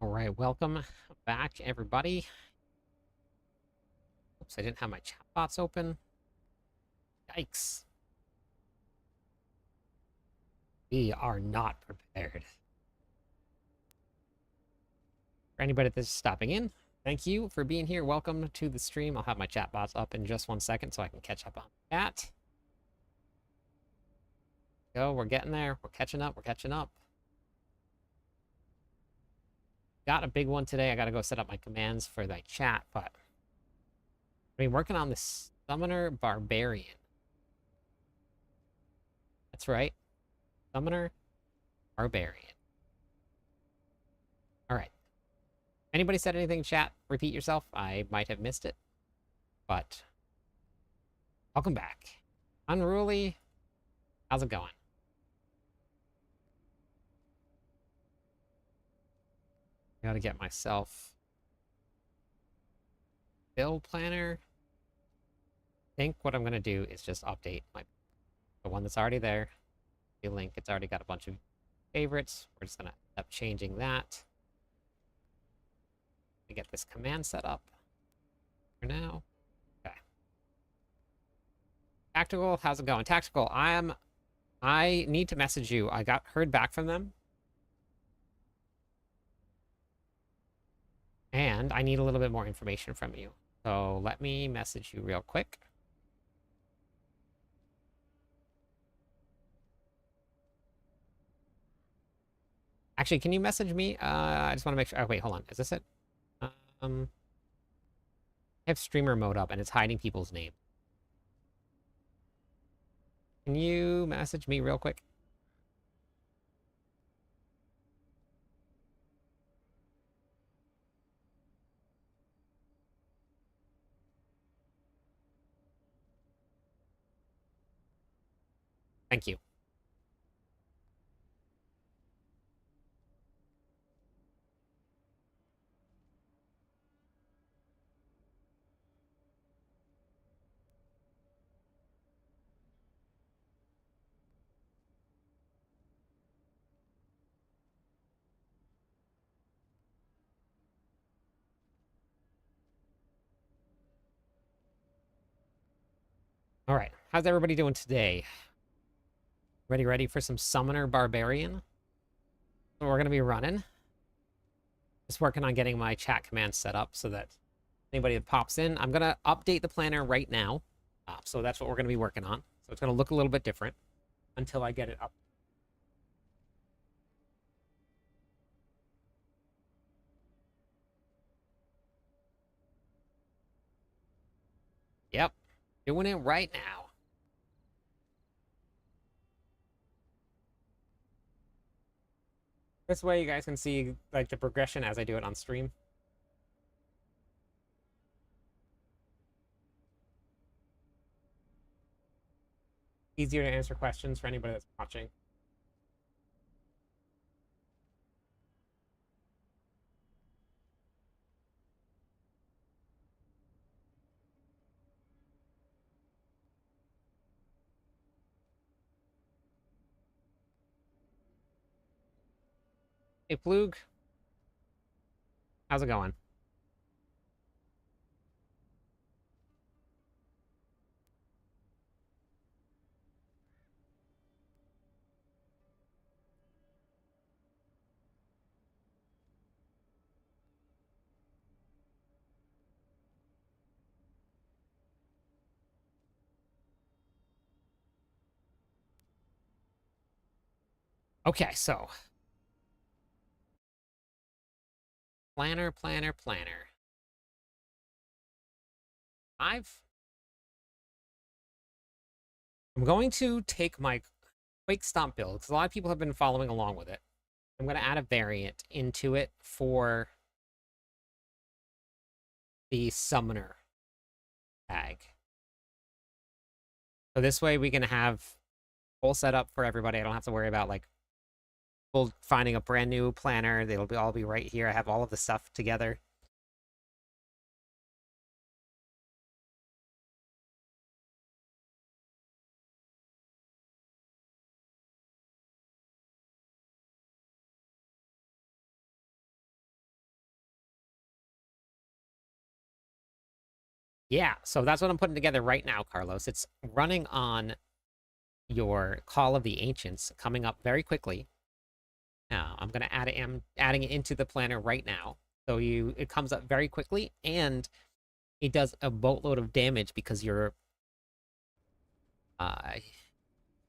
All right, welcome back, everybody. Oops, I didn't have my chat bots open. Yikes. We are not prepared. For anybody that's stopping in, thank you for being here. Welcome to the stream. I'll have my chat bots up in just 1 second so I can catch up on chat. Go, we're getting there. We're catching up. We're catching up. Got a big one today. I got to go set up my commands for the chat, but I've been working on this Summoner Barbarian. That's right. Summoner Barbarian. All right. Anybody said anything, chat? Repeat yourself. I might have missed it, but welcome back. Unruly, how's it going? Gotta get myself build planner. I think what I'm gonna do is just update the one that's already there. The link, it's already got a bunch of favorites. We're just gonna end up changing that. To get this command set up for now. Okay. Tactical, how's it going? Tactical, I need to message you. I heard back from them. And I need a little bit more information from you. So let me message you real quick. Actually, can you message me? I just want to make sure. Oh, wait, hold on. Is this it? I have streamer mode up and it's hiding people's name. Can you message me real quick? Thank you. All right. How's everybody doing today? Ready for some Summoner Barbarian? So we're going to be running. Just working on getting my chat commands set up so that anybody that pops in, I'm going to update the planner right now. So that's what we're going to be working on. So it's going to look a little bit different until I get it up. Yep. Doing it right now. This way you guys can see like the progression as I do it on stream. Easier to answer questions for anybody that's watching. Hey, Plug. How's it going? Okay, so planner. I'm going to take my Quake Stomp build because a lot of people have been following along with it. I'm going to add a variant into it for the Summoner tag. So this way we can have full setup for everybody. I don't have to worry about like finding a brand new planner. They'll all be right here. I have all of the stuff together. Yeah, so that's what I'm putting together right now, Carlos. It's running on your Call of the Ancients, coming up very quickly. Now, I'm adding it into the planner right now. So it comes up very quickly, and it does a boatload of damage because uh,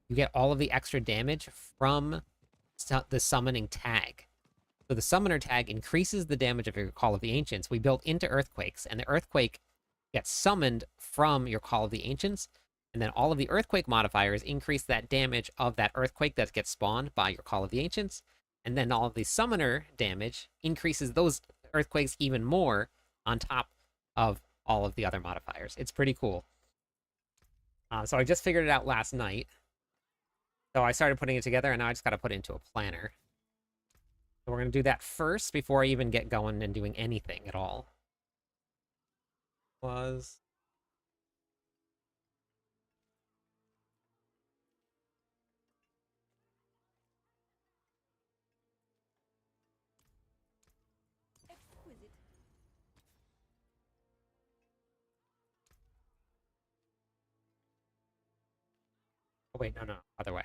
you get all of the extra damage from the summoning tag. So the summoner tag increases the damage of your Call of the Ancients. We built into Earthquakes, and the Earthquake gets summoned from your Call of the Ancients, and then all of the Earthquake modifiers increase that damage of that Earthquake that gets spawned by your Call of the Ancients, and then all of the summoner damage increases those Earthquakes even more on top of all of the other modifiers. It's pretty cool. So I just figured it out last night. So I started putting it together, and now I just got to put it into a planner. So we're going to do that first before I even get going and doing anything at all. Was... Oh, wait, no. Other way.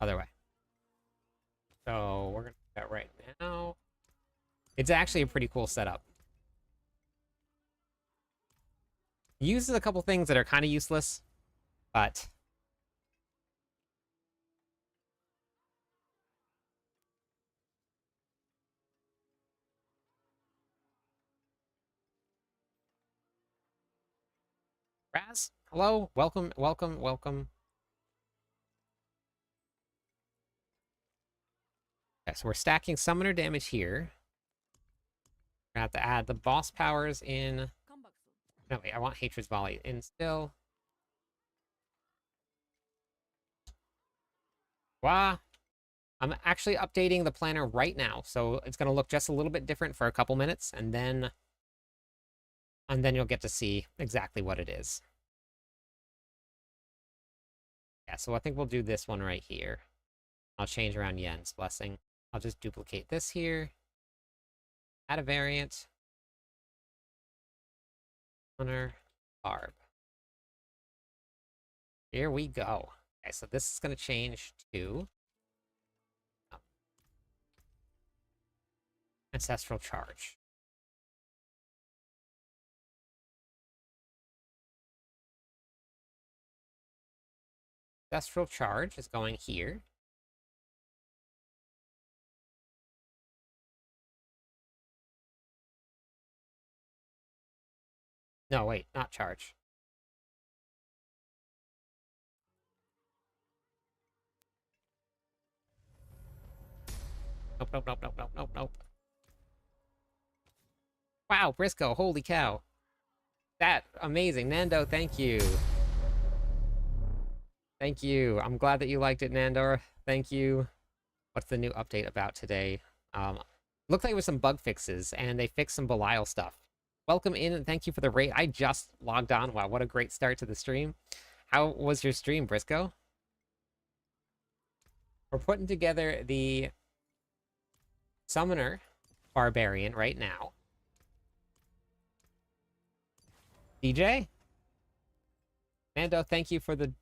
Other way. So we're going to do that right now. It's actually a pretty cool setup. It uses a couple things that are kind of useless, but... Raz, hello? Welcome. Okay, so we're stacking summoner damage here. We're gonna have to add the boss powers in... No, wait, I want Hatred's Volley in still. Wow. I'm actually updating the planner right now, so it's going to look just a little bit different for a couple minutes, and then you'll get to see exactly what it is. Yeah, so I think we'll do this one right here. I'll change around Yen's Blessing. I'll just duplicate this here. Add a variant. Honor Barb. Here we go. Okay, so this is going to change to Ancestral Charge. Ancestral Charge is going here. No, wait, not Charge. Nope. Wow, Briscoe, holy cow. That, amazing. Nando, thank you. Thank you. I'm glad that you liked it, Nandor. Thank you. What's the new update about today? Looked like it was some bug fixes, and they fixed some Belial stuff. Welcome in, and thank you for the raid. I just logged on. Wow, what a great start to the stream. How was your stream, Briscoe? We're putting together the Summoner Barbarian right now. DJ? Nando, thank you for the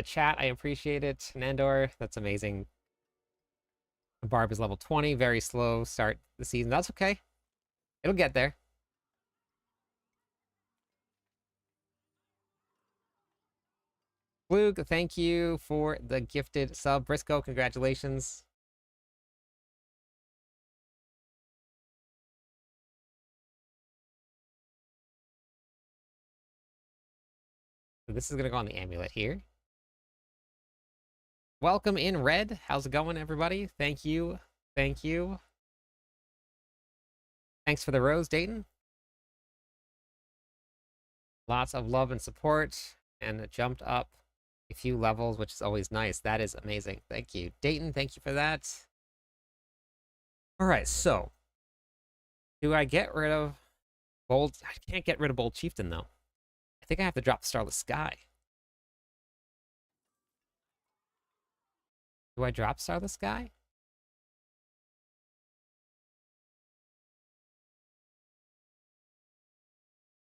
chat. I appreciate it. Nandor, that's amazing. Barb is level 20. Very slow start the season. That's okay. It'll get there. Flug, thank you for the gifted sub. Briscoe, congratulations. So this is going to go on the amulet here. Welcome in, Red. How's it going, everybody? Thank you. Thank you. Thanks for the rose, Dayton. Lots of love and support. And it jumped up a few levels, which is always nice. That is amazing. Thank you. Dayton, thank you for that. All right, so do I get rid of Bold? I can't get rid of Bold Chieftain, though. I think I have to drop Starless Sky. Do I drop Starless Sky?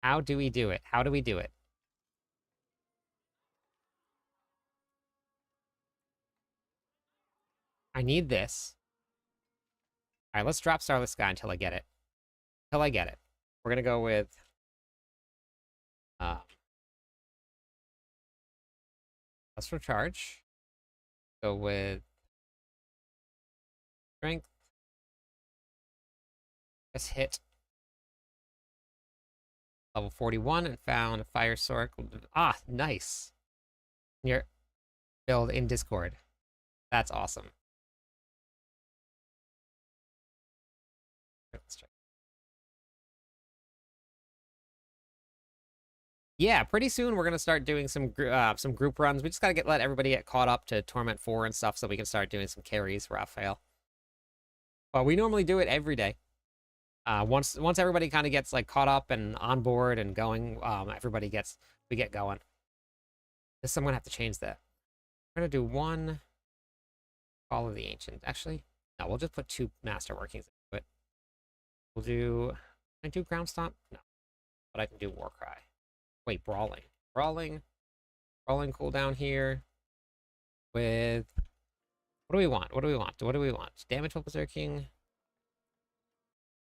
How do we do it? How do we do it? I need this. All right, let's drop Starless Sky until I get it. Until I get it. We're gonna go with let's recharge. Go with strength. Let's hit level 41 and found a fire sword. Ah, nice. Your build in Discord. That's awesome. Let's check. Yeah, pretty soon we're gonna start doing some group runs. We just gotta let everybody get caught up to Torment 4 and stuff, so we can start doing some carries, Raphael. But we normally do it every day. Once everybody kind of gets like caught up and on board and going, we get going. This I'm gonna have to change that. We're gonna do one Call of the Ancient. Actually, no, we'll just put 2 Master Workings into it. We'll do. Can I do Ground Stomp? No, but I can do War Cry. Wait, Brawling cooldown here. With what do we want? What do we want? Damage while berserking.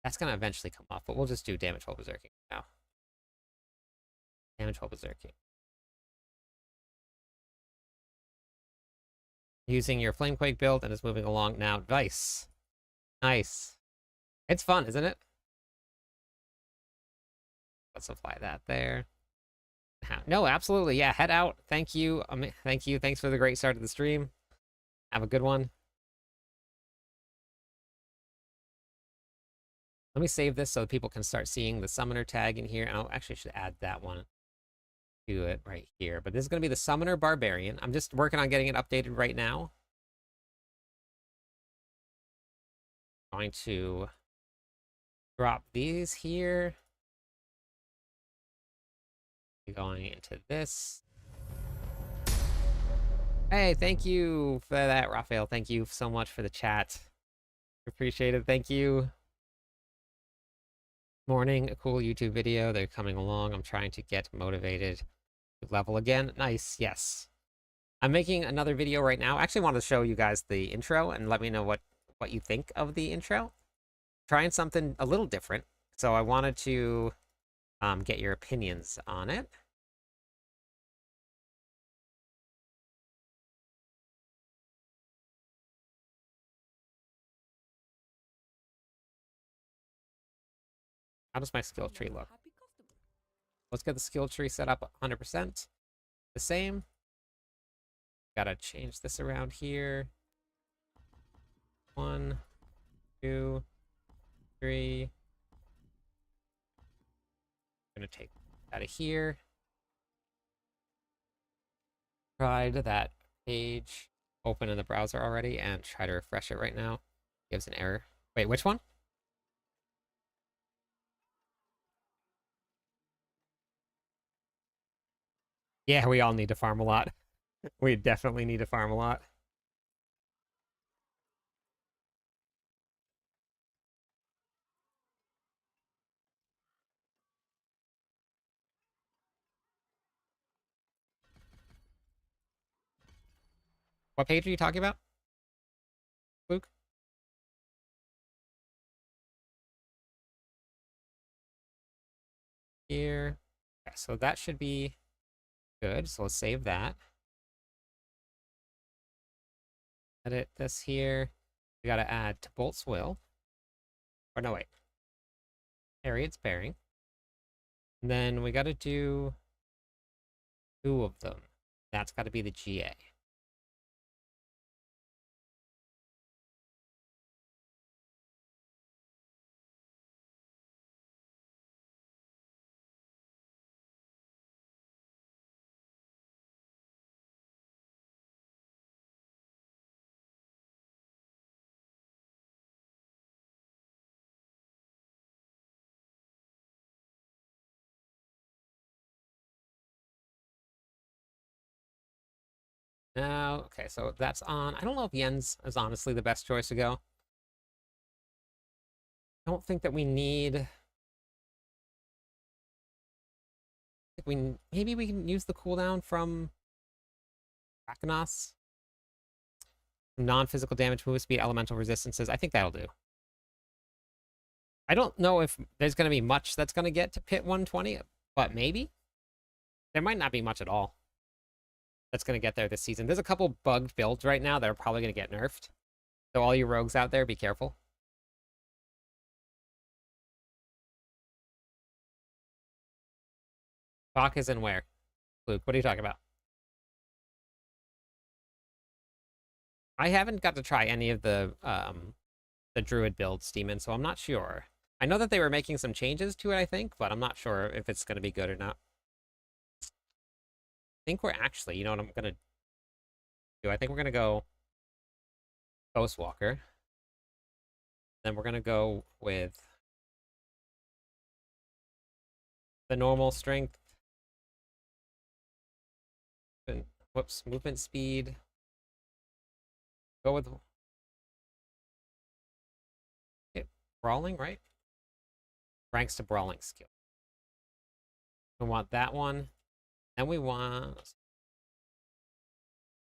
That's gonna eventually come off, but we'll just do damage while berserking now. Damage while berserking. Using your Flamequake build and is moving along now. Nice. Nice. It's fun, isn't it? Let's apply that there. No, absolutely. Yeah, head out. Thank you. Thank you. Thanks for the great start of the stream. Have a good one. Let me save this so that people can start seeing the summoner tag in here. And I actually should add that one to it right here. But this is going to be the Summoner Barbarian. I'm just working on getting it updated right now. Going to drop these here. Going into this. Hey, thank you for that, Raphael. Thank you so much for the chat. Appreciate it. Thank you. Morning, a cool YouTube video. They're coming along. I'm trying to get motivated to level again. Nice, yes. I'm making another video right now. I actually want to show you guys the intro and let me know what you think of the intro. Trying something a little different. So I wanted to get your opinions on it. How does my skill tree look? Let's get the skill tree set up 100%. The same. Gotta change this around here. 1, 2, 3. I'm gonna take out of here. Tried that page open in the browser already and try to refresh it right now. Gives an error. Wait, which one? Yeah, we all need to farm a lot. We definitely need to farm a lot. What page are you talking about, Luke? Here. Okay, so that should be good. So let's save that. Edit this here. We gotta add to Bolt's Will. Or no, wait. Harriet's Bearing. And then we gotta do 2 of them. That's gotta be the GA. Now, okay, so that's on. I don't know if Yen's is honestly the best choice to go. I don't think that we need maybe we can use the cooldown from Draconos. Non-physical damage, move speed, elemental resistances. I think that'll do. I don't know if there's going to be much that's going to get to pit 120, but maybe. There might not be much at all that's going to get there this season. There's a couple bugged builds right now that are probably going to get nerfed. So all you rogues out there, be careful. Bach is in where? Luke, what are you talking about? I haven't got to try any of the Druid builds, Demon, so I'm not sure. I know that they were making some changes to it, I think, but I'm not sure if it's going to be good or not. I think we're actually, you know what I'm going to do? I think we're going to go Ghostwalker. Then we're going to go with the normal strength. And, whoops, movement speed. Go with brawling, right? Ranks to brawling skill. We want that one. Then we don't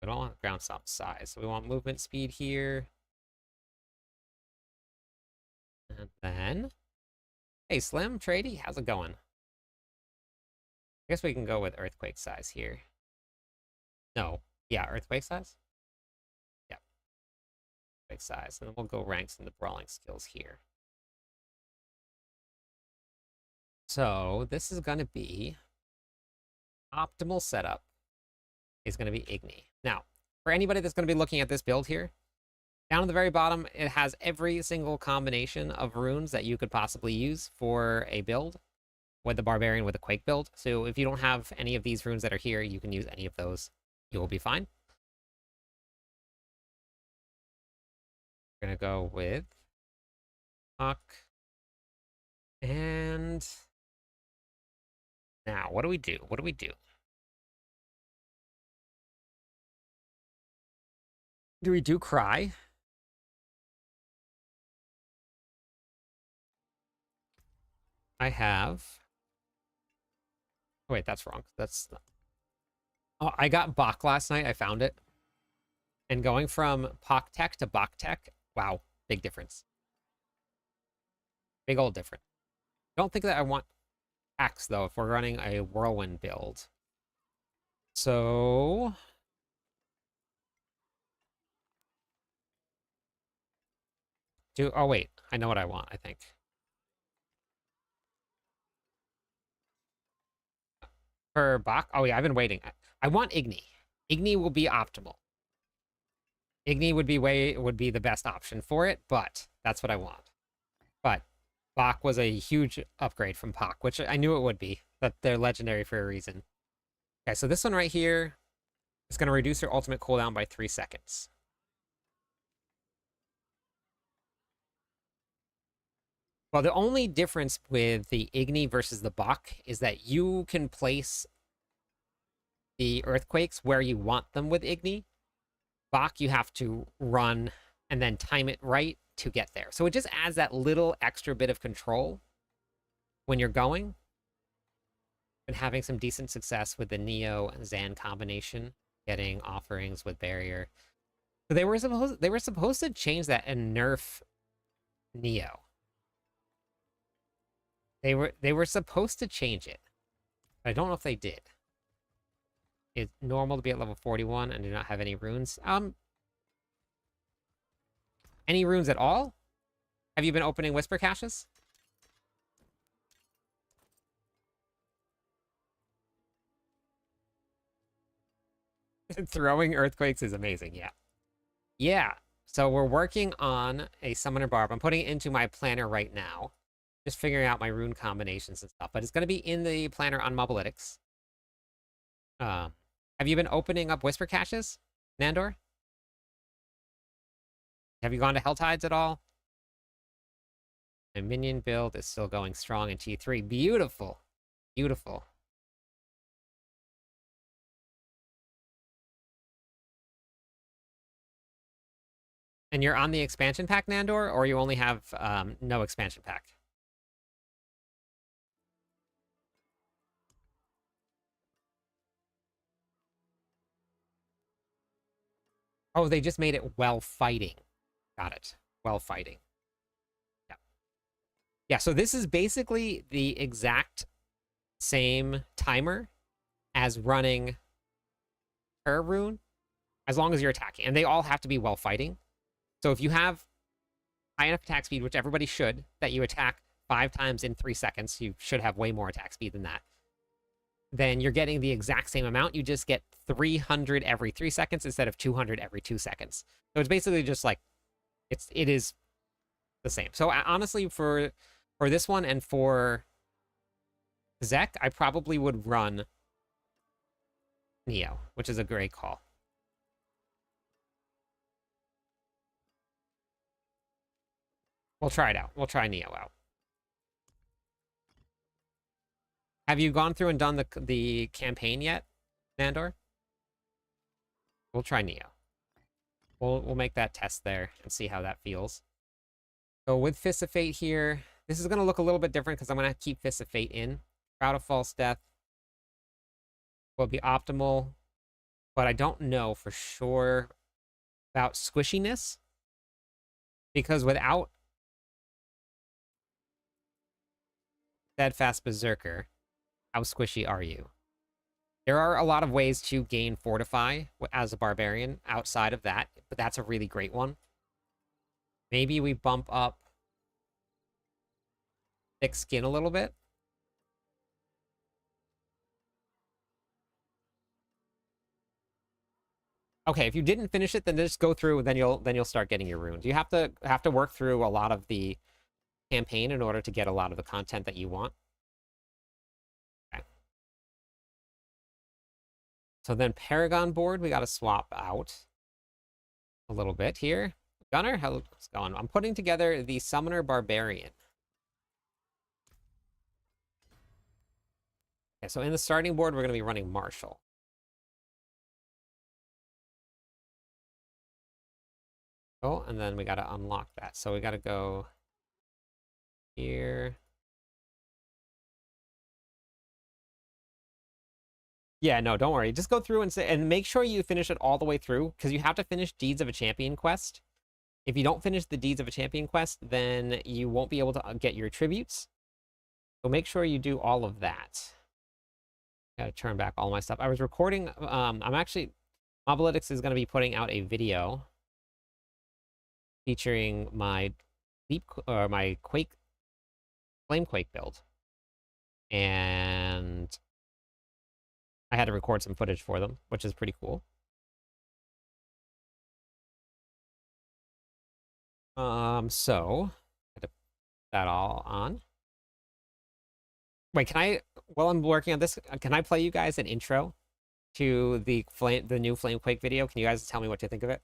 want ground stomp size. So we want movement speed here. And then, hey, Slim, Trady, how's it going? I guess we can go with earthquake size here. No, yeah, earthquake size. Yeah, earthquake size, and then we'll go ranks in the brawling skills here. So this is going to be optimal setup. Is going to be Igni. Now, for anybody that's going to be looking at this build here, down at the very bottom, it has every single combination of runes that you could possibly use for a build with the Barbarian with a Quake build. So if you don't have any of these runes that are here, you can use any of those. You will be fine. We're going to go with Huck. And now, what do we do? What do we do? Do we do Cry? I have... Oh, wait, that's wrong. That's... Oh, I got Bach last night. I found it. And going from Pock Tech to Bach Tech, wow, big difference. Big old difference. Don't think that I want Axe, though, if we're running a Whirlwind build. So... Oh, wait. I know what I want, I think. For Bach? Oh, yeah, I've been waiting. I want Igni. Igni will be optimal. Igni would be the best option for it, but that's what I want. But Bach was a huge upgrade from Pock, which I knew it would be. But they're legendary for a reason. Okay, so this one right here is going to reduce your ultimate cooldown by 3 seconds. Well, the only difference with the Igni versus the Bach is that you can place the earthquakes where you want them with Igni. Bach, you have to run and then time it right to get there. So it just adds that little extra bit of control when you're going. Been having some decent success with the Neo and Zan combination, getting offerings with barrier. So they were supposed to change that and nerf Neo. They were supposed to change it. I don't know if they did. It's normal to be at level 41 and do not have any runes. Any runes at all? Have you been opening Whisper Caches? Throwing earthquakes is amazing, yeah. Yeah, so we're working on a Summoner Barb. I'm putting it into my planner right now. Just figuring out my rune combinations and stuff. But it's going to be in the planner on Mobalytics. Have you been opening up Whisper Caches, Nandor? Have you gone to Helltides at all? My minion build is still going strong in T3. Beautiful. Beautiful. And you're on the expansion pack, Nandor, or you only have no expansion pack? Oh, they just made it well fighting. Got it. Well fighting. Yeah. Yeah, so this is basically the exact same timer as running Terror Rune, as long as you're attacking. And they all have to be well fighting. So if you have high enough attack speed, which everybody should, that you attack 5 times in 3 seconds, you should have way more attack speed than that, then you're getting the exact same amount. You just get 300 every 3 seconds instead of 200 every 2 seconds. So it's basically just like, it is the same. So honestly, for this one and for Zek, I probably would run Neo, which is a great call. We'll try it out. We'll try Neo out. Have you gone through and done the campaign yet, Nandor? We'll try Neo. We'll make that test there and see how that feels. So with Fist of Fate here, this is going to look a little bit different because I'm going to keep Fist of Fate in. Shroud of False Death will be optimal, but I don't know for sure about squishiness, because without Steadfast Berserker, how squishy are you? There are a lot of ways to gain Fortify as a Barbarian outside of that, but that's a really great one. Maybe we bump up Thick Skin a little bit. Okay, if you didn't finish it, then just go through. Then you'll start getting your runes. You have to work through a lot of the campaign in order to get a lot of the content that you want. Okay. So then Paragon board, we got to swap out a little bit here. Gunner, how's it going? I'm putting together the Summoner Barbarian. Okay, so in the starting board, we're going to be running Marshall. Oh, and then we got to unlock that. So we got to go here. Yeah, no, don't worry. Just go through and make sure you finish it all the way through, because you have to finish Deeds of a Champion quest. If you don't finish the Deeds of a Champion quest, then you won't be able to get your tributes. So make sure you do all of that. Gotta turn back all my stuff. I was recording, I'm actually, Mobalytics is going to be putting out a video featuring my Quake, Flamequake build. And I had to record some footage for them, which is pretty cool. So I had to put that all on. Wait, can I, while I'm working on this, can I play you guys an intro to the new Flamequake video? Can you guys tell me what you think of it?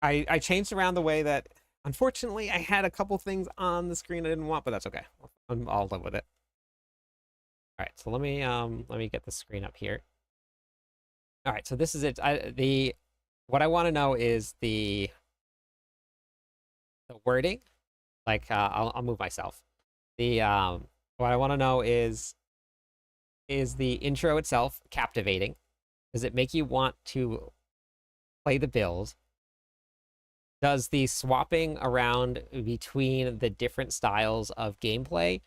I changed around the way that, unfortunately, I had a couple things on the screen I didn't want, but that's okay. I'll live with it. All right, so let me get the screen up here. All right, so this is it. What I want to know is the wording. Like, I'll move myself. What I want to know is the intro itself captivating? Does it make you want to play the build? Does the swapping around between the different styles of gameplay,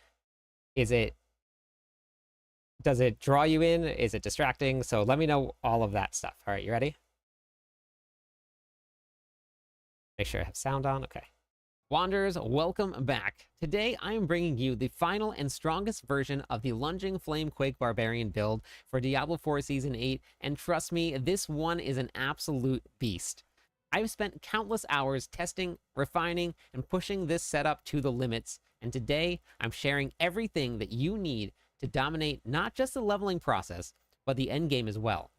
does it draw you in? Is it distracting? So let me know all of that stuff. All right, you ready? Make sure I have sound on. Okay. Wanderers, welcome back. Today, I am bringing you the final and strongest version of the Lunging Flamequake Barbarian build for Diablo 4 Season 8, and trust me, this one is an absolute beast. I've spent countless hours testing, refining, and pushing this setup to the limits, and today, I'm sharing everything that you need to dominate not just the leveling process, but the endgame as well.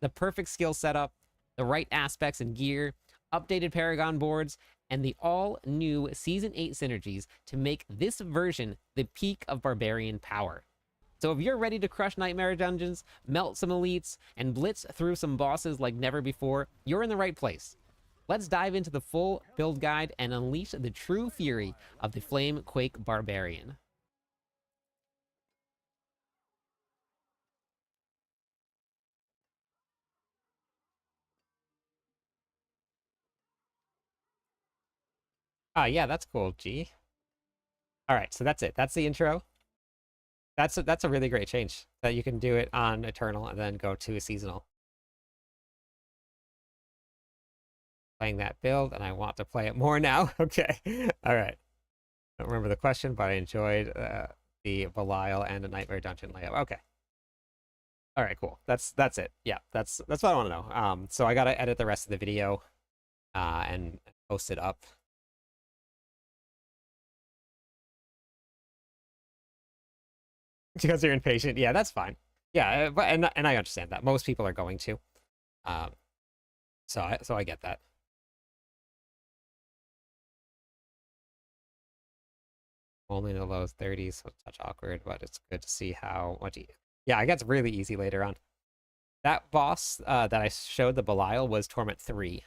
The perfect skill setup, the right aspects and gear, updated Paragon boards, and the all-new Season 8 synergies to make this version the peak of Barbarian power. So if you're ready to crush Nightmare Dungeons, melt some elites, and blitz through some bosses like never before, you're in the right place. Let's dive into the full build guide and unleash the true fury of the Flamequake Barbarian. Oh, yeah, that's cool, G. All right, so that's it. That's the intro. That's a really great change that you can do it on Eternal and then go to a seasonal. Playing that build, and I want to play it more now. Okay, all right. Don't remember the question, but I enjoyed the Belial and the Nightmare Dungeon layout. Okay. All right, cool. That's it. Yeah, that's what I want to know. So I gotta edit the rest of the video, and post it up. Because you're impatient. Yeah, that's fine. Yeah, but and I understand that most people are going to. Um, so I get that. Only in the low 30s, so it's such awkward, but it's good to see how much. Yeah, it gets really easy later on. That boss that I showed the Belial was Torment 3.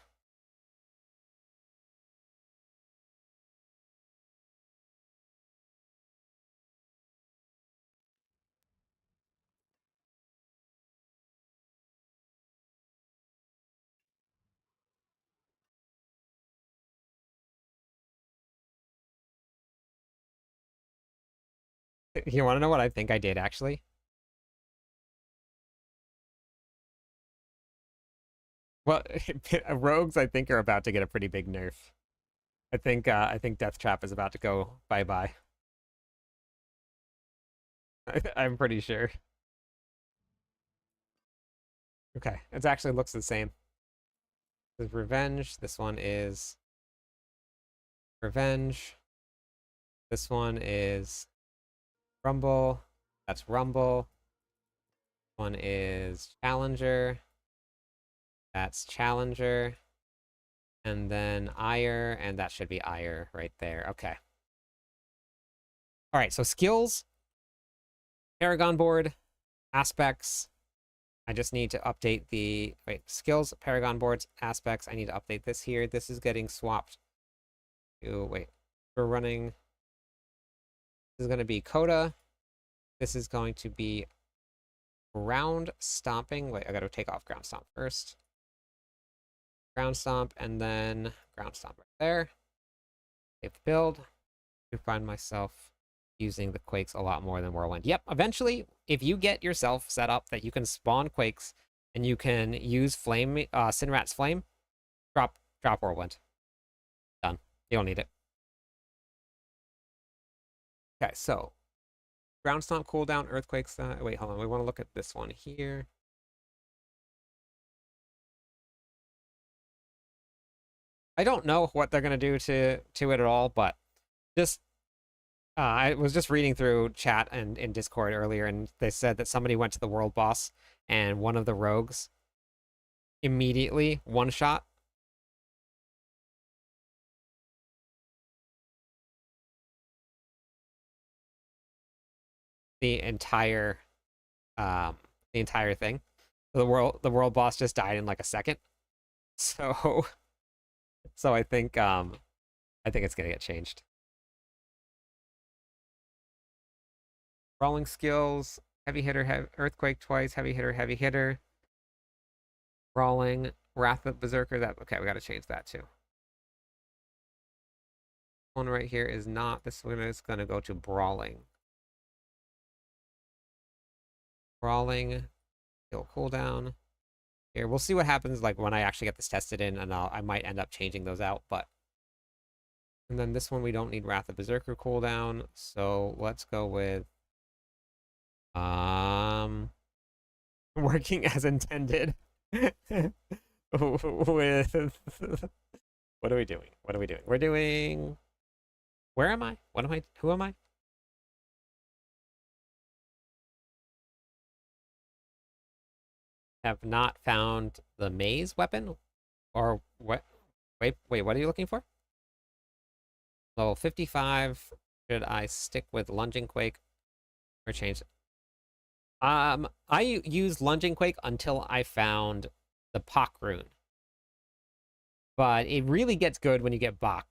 You want to know what I think I did actually? Well, rogues I think are about to get a pretty big nerf. I think Death Trap is about to go bye-bye. I'm pretty sure. Okay, it actually looks the same. This is Revenge. This one is Revenge. This one is Rumble. That's Rumble. One is Challenger. That's Challenger. And then Ire, and that should be Ire right there. Okay. All right, so skills, Paragon board, aspects. I just need to update the, skills, Paragon boards, aspects. I need to update this here. This is getting swapped to, we're running, this is going to be Coda. This is going to be ground stomping. Wait, I got to take off ground stomp first. Ground stomp, and then ground stomp right there. Save the build. I find myself using the Quakes a lot more than Whirlwind. Yep, eventually, if you get yourself set up that you can spawn Quakes and you can use Flame, Sinrat's Flame, drop Whirlwind. Done. You don't need it. Okay, so Ground Stomp cooldown, Earthquakes. Wait, hold on. We want to look at this one here. I don't know what they're gonna do to it at all, but just I was just reading through chat and in Discord earlier, and they said that somebody went to the world boss and one of the rogues immediately one shot the entire um the entire thing. The world boss just died in like a second. So so I think it's gonna get changed. Rolling skills, heavy hitter, earthquake twice, heavy hitter, brawling, wrath of berserker. That okay, we got to change that too. One right here is not. This one is gonna go to brawling. Brawling, skill cooldown. Here, we'll see what happens like when I actually get this tested in, and I might end up changing those out. But and then this one we don't need wrath of berserker cooldown, so let's go with working as intended. With what are we doing? What are we doing? We're doing. Where am I? What am I? Who am I? Have not found the maze weapon, or what? Wait. What are you looking for? Level 55. Should I stick with lunging quake or change it? I used lunging quake until I found the Pock rune, but it really gets good when you get Bach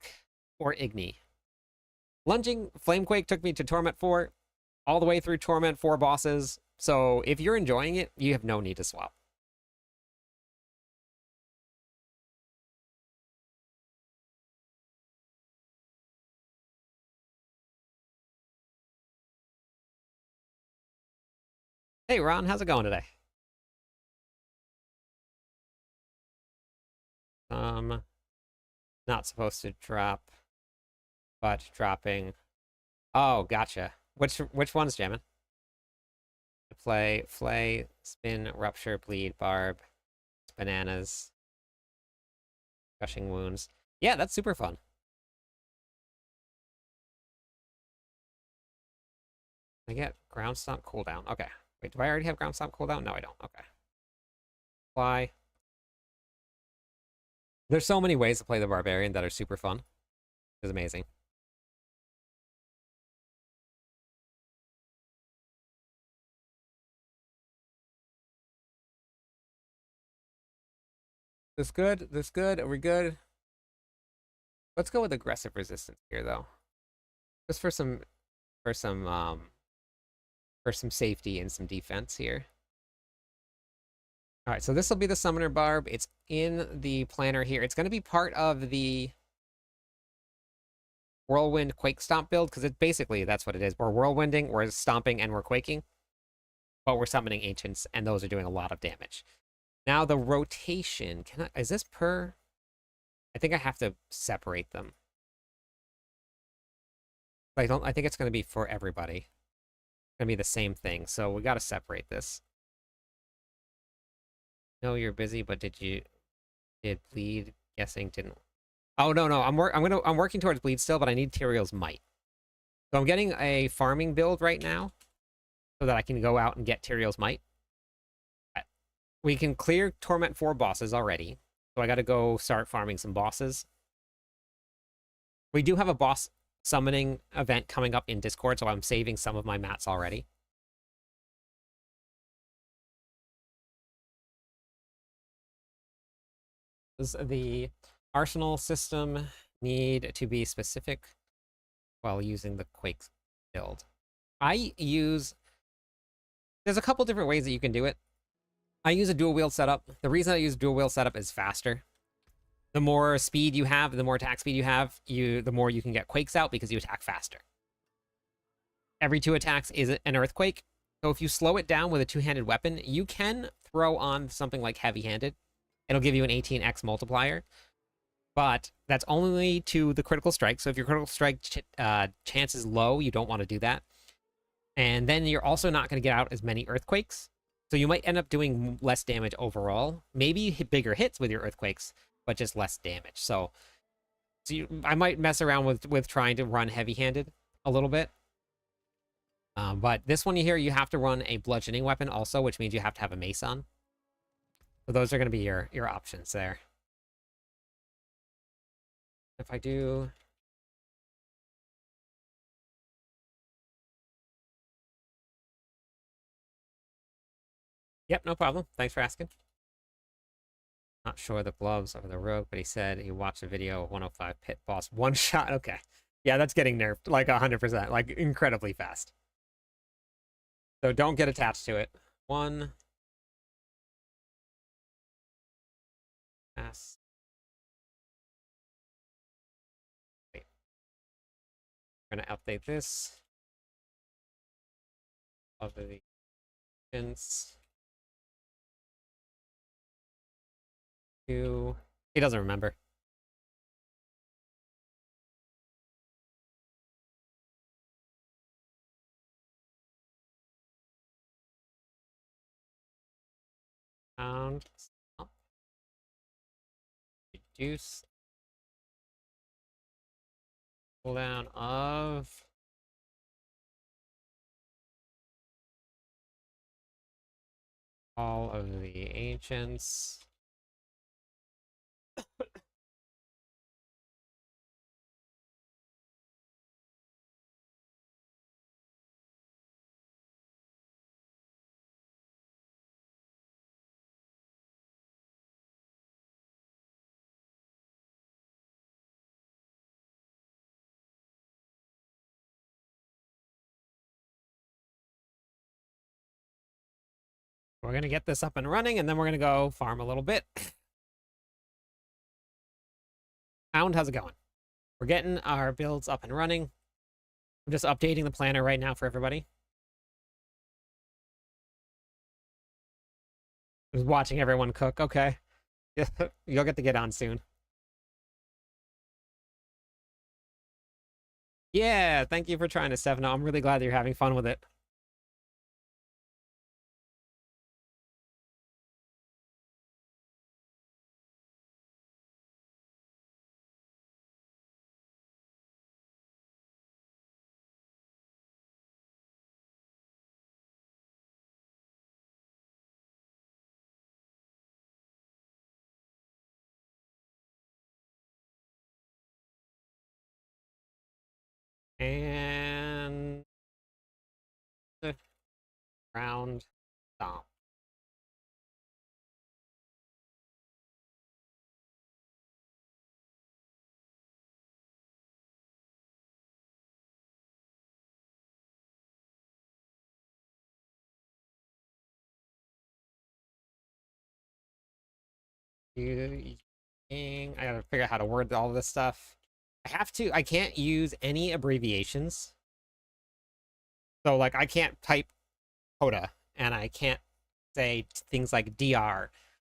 or Igni. Lunging Flamequake took me to Torment 4, all the way through Torment 4 bosses. So if you're enjoying it, you have no need to swap. Hey, Ron, how's it going today? Not supposed to drop, but dropping. Oh, gotcha. Which one's jamming? Flay, spin, rupture, bleed, barb, bananas, crushing wounds. Yeah, that's super fun. I get ground stomp cooldown. Okay. Wait, do I already have ground stomp cooldown? No, I don't. Okay. Fly. There's so many ways to play the barbarian that are super fun. It's amazing. This good? This good? Are we good? Let's go with aggressive resistance here, though. Just for some for some safety and some defense here. All right, so this will be the Summoner Barb. It's in the planner here. It's going to be part of the Whirlwind Quake Stomp build, because it basically, that's what it is. We're whirlwinding, we're stomping, and we're quaking. But we're summoning Ancients, and those are doing a lot of damage. Now the rotation, is this per? I think I have to separate them. I think it's going to be for everybody. It's going to be the same thing, so we got to separate this. No, you're busy, but did bleed? Guessing didn't. Oh no, I'm working towards bleed still, but I need Tyrael's might. So I'm getting a farming build right now, so that I can go out and get Tyrael's might. We can clear Torment 4 bosses already, so I got to go start farming some bosses. We do have a boss summoning event coming up in Discord, so I'm saving some of my mats already. Does the Arsenal system need to be specific while using the Quake build? There's a couple different ways that you can do it. I use a dual wield setup. The reason I use dual wield setup is faster. The more speed you have, the more attack speed you have, the more you can get quakes out because you attack faster. Every 2 attacks is an earthquake. So if you slow it down with a 2-handed weapon, you can throw on something like heavy-handed. It'll give you an 18x multiplier. But that's only to the critical strike. So if your critical strike chance is low, you don't want to do that. And then you're also not going to get out as many earthquakes. So you might end up doing less damage overall. Maybe you hit bigger hits with your earthquakes, but just less damage. So I might mess around with trying to run heavy-handed a little bit. But this one here, you have to run a bludgeoning weapon also, which means you have to have a mace on. So those are going to be your options there. If I do... Yep, no problem. Thanks for asking. Not sure the gloves over the rogue, but he said he watched a video of 105 pit boss one shot. Okay. Yeah, that's getting nerfed like 100%, like incredibly fast. So don't get attached to it. One. Pass. Wait. We're going to update this. Of the agents. He doesn't remember. Pound. Stop. Reduce. Cooldown of... all of the ancients. We're going to get this up and running, and then we're going to go farm a little bit. Hound, how's it going? We're getting our builds up and running. I'm just updating the planner right now for everybody. Just watching everyone cook. Okay. You'll get to get on soon. Yeah, thank you for trying to 7. I'm really glad that you're having fun with it. And the round stomp. I gotta figure out how to word all this stuff. I can't use any abbreviations. So, like, I can't type Coda, and I can't say things like DR,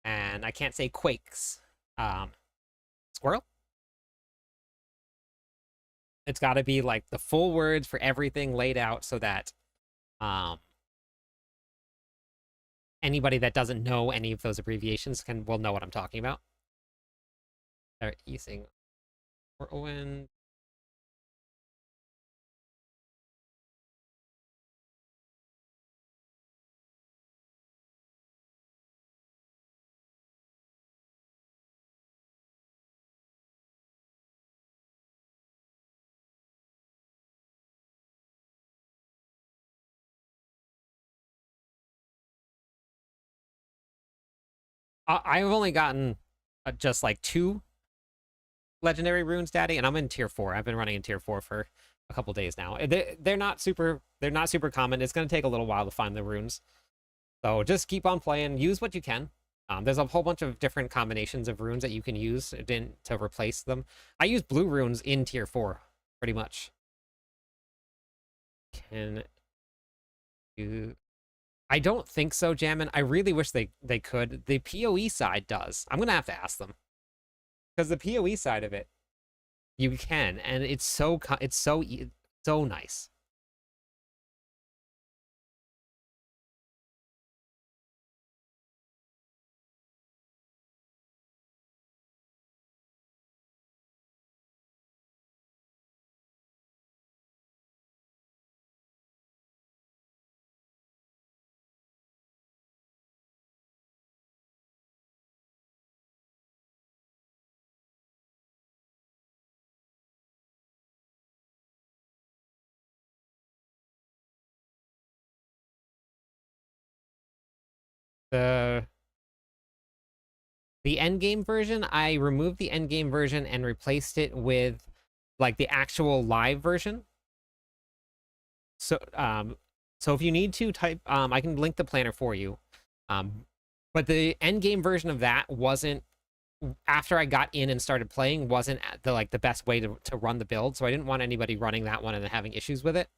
and I can't say Quakes. Um, Squirrel? It's gotta be, like, the full words for everything laid out so that, um, anybody that doesn't know any of those abbreviations will know what I'm talking about. Start using whirlwind. I've only gotten just like 2 legendary runes, Daddy, and I'm in tier 4. I've been running in tier 4 for a couple days now. They're not super common. It's going to take a little while to find the runes. So just keep on playing. Use what you can. There's a whole bunch of different combinations of runes that you can use to replace them. I use blue runes in tier 4, pretty much. Can you... I don't think so, Jammin. I really wish they could. The PoE side does. I'm gonna have to ask them. Because the PoE side of it, you can, and it's so nice. The the endgame version, I removed the endgame version and replaced it with like the actual live version. So if you need to type, I can link the planner for you. But the endgame version of that wasn't, after I got in and started playing, wasn't the best way to run the build. So I didn't want anybody running that one and then having issues with it.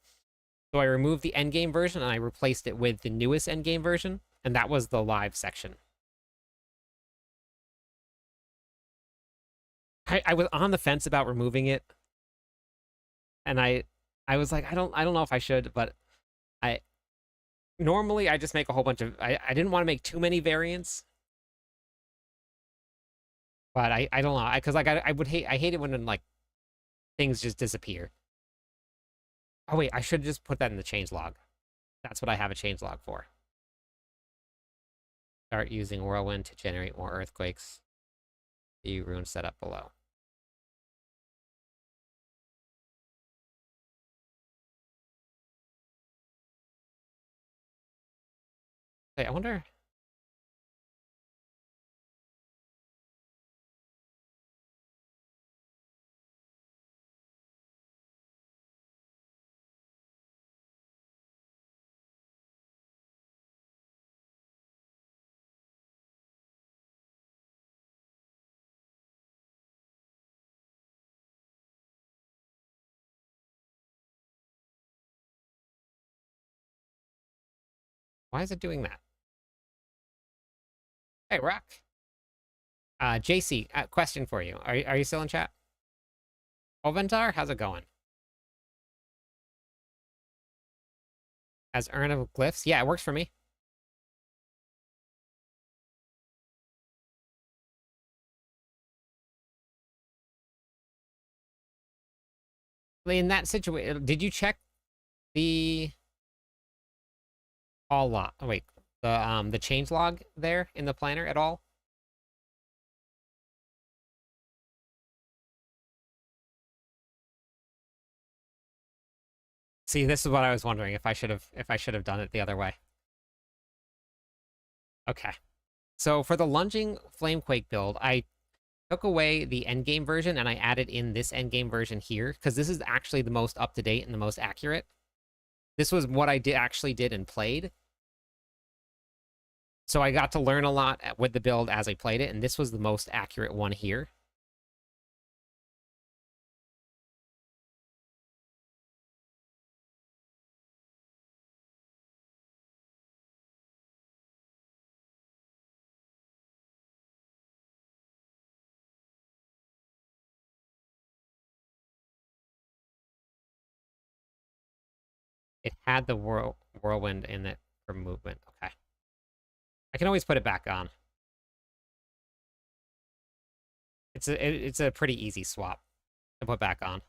So I removed the endgame version and I replaced it with the newest endgame version, and that was the live section. I was on the fence about removing it, and I was like, I don't know if I should, but I normally I just make a whole bunch of I didn't want to make too many variants, but I don't know, because like I hate it when like things just disappear. Oh wait, I should just put that in the change log. That's what I have a change log for. Start using whirlwind to generate more earthquakes. The rune setup below. Hey, I wonder. Why is it doing that? Hey, Rock. JC, question for you. Are you still in chat? Oventar, how's it going? As Urn of Glyphs? Yeah, it works for me. In that situation, did you check the all log? Oh, wait, the change log there in the planner at all? See, this is what I was wondering if I should have done it the other way. Okay. So for the lunging Flamequake build, I took away the endgame version and I added in this endgame version here because this is actually the most up to date and the most accurate. This was what I actually did and played. So I got to learn a lot with the build as I played it, and this was the most accurate one here. It had the whirlwind in it for movement. Okay. I can always put it back on. It's a pretty easy swap to put back on.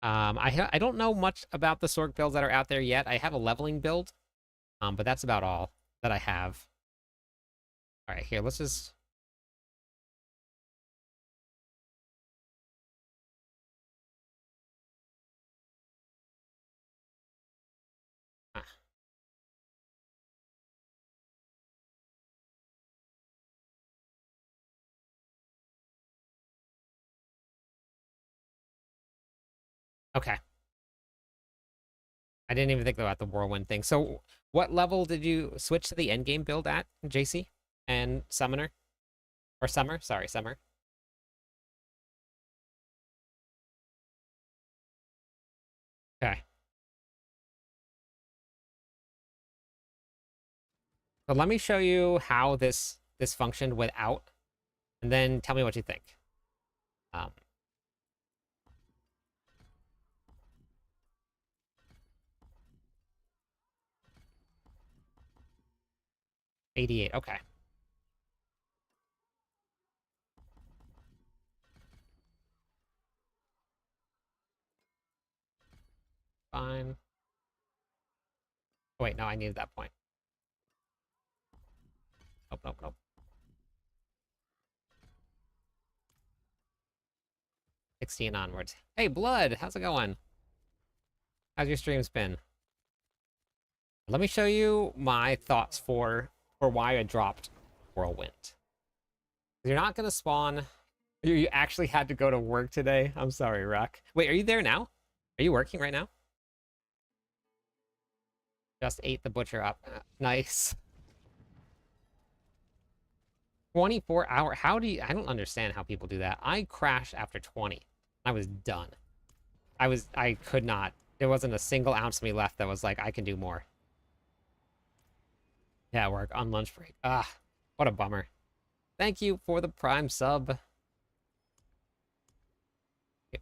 I don't know much about the Sork builds that are out there yet. I have a leveling build, but that's about all that I have. All right, here, let's just... Okay. I didn't even think about the whirlwind thing. So what level did you switch to the endgame build at, JC? And Summoner? Or Summer? Sorry, Summer. Okay. So let me show you how this functioned without, and then tell me what you think. Um, 88, okay. Fine. Oh, wait, no, I needed that point. Nope, nope, nope. 16 onwards. Hey, Blood, how's it going? How's your streams been? Let me show you my thoughts for why I dropped Whirlwind. You're not gonna spawn. You actually had to go to work today. I'm sorry, Rock. Wait, are you there now? Are you working right now? Just ate the butcher up. Nice. 24-hour. How do you... I don't understand how people do that. I crashed after 20. I was done. I could not. There wasn't a single ounce of me left that was like, I can do more. Yeah, work on lunch break. Ah, what a bummer. Thank you for the Prime sub.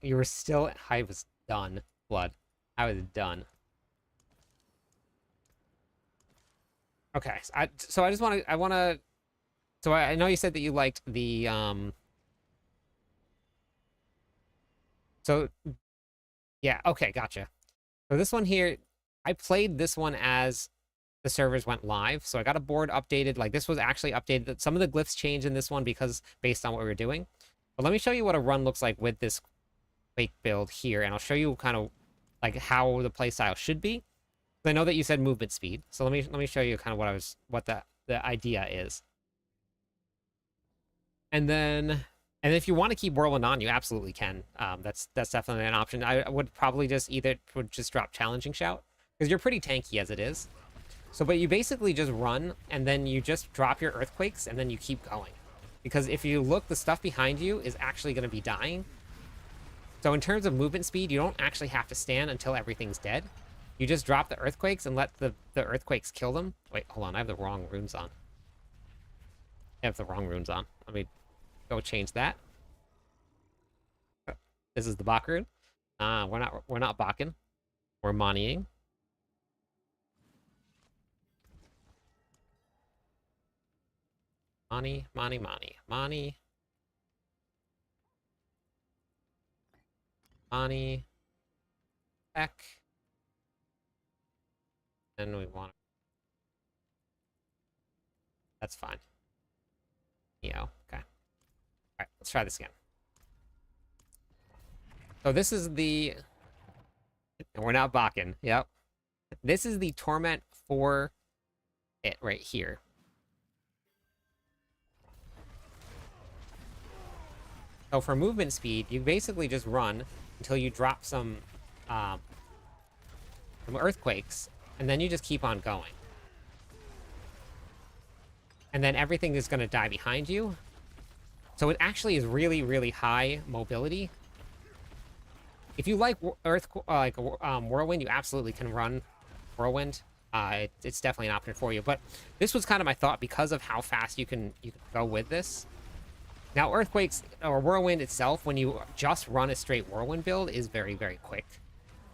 You were still... I was done, Blood. I was done. Okay, so I just want to... So I know you said that you liked the... So, yeah, okay, gotcha. So this one here, I played this one as the servers went live. So I got a board updated. Like, this was actually updated. Some of the glyphs changed in this one because based on what we were doing. But let me show you what a run looks like with this Quake build here. And I'll show you kind of like how the playstyle should be. I know that you said movement speed. So let me show you kind of what the idea is. And then... And if you want to keep Whirlwind on, you absolutely can. That's definitely an option. I would probably just drop Challenging Shout, because you're pretty tanky as it is. So, but you basically just run, and then you just drop your Earthquakes, and then you keep going. Because if you look, the stuff behind you is actually going to be dying. So in terms of movement speed, you don't actually have to stand until everything's dead. You just drop the Earthquakes and let the Earthquakes kill them. Wait, hold on, I have the wrong runes on. I have the wrong runes on. Let me go change that. This is the Bach rune. We're not Bakken. We're Moniing. Mani, Mani, Mani, Mani. Mani. Back. And we want. That's fine. Okay. Alright, let's try this again. So this is the... We're not Bakken. Yep. This is the Torment for it right here. So for movement speed, you basically just run until you drop some earthquakes, and then you just keep on going. And then everything is going to die behind you. So it actually is really, really high mobility. If you like Whirlwind, you absolutely can run Whirlwind. It's definitely an option for you. But this was kind of my thought because of how fast you can go with this. Now, Earthquakes, or Whirlwind itself, when you just run a straight Whirlwind build, is very, very quick.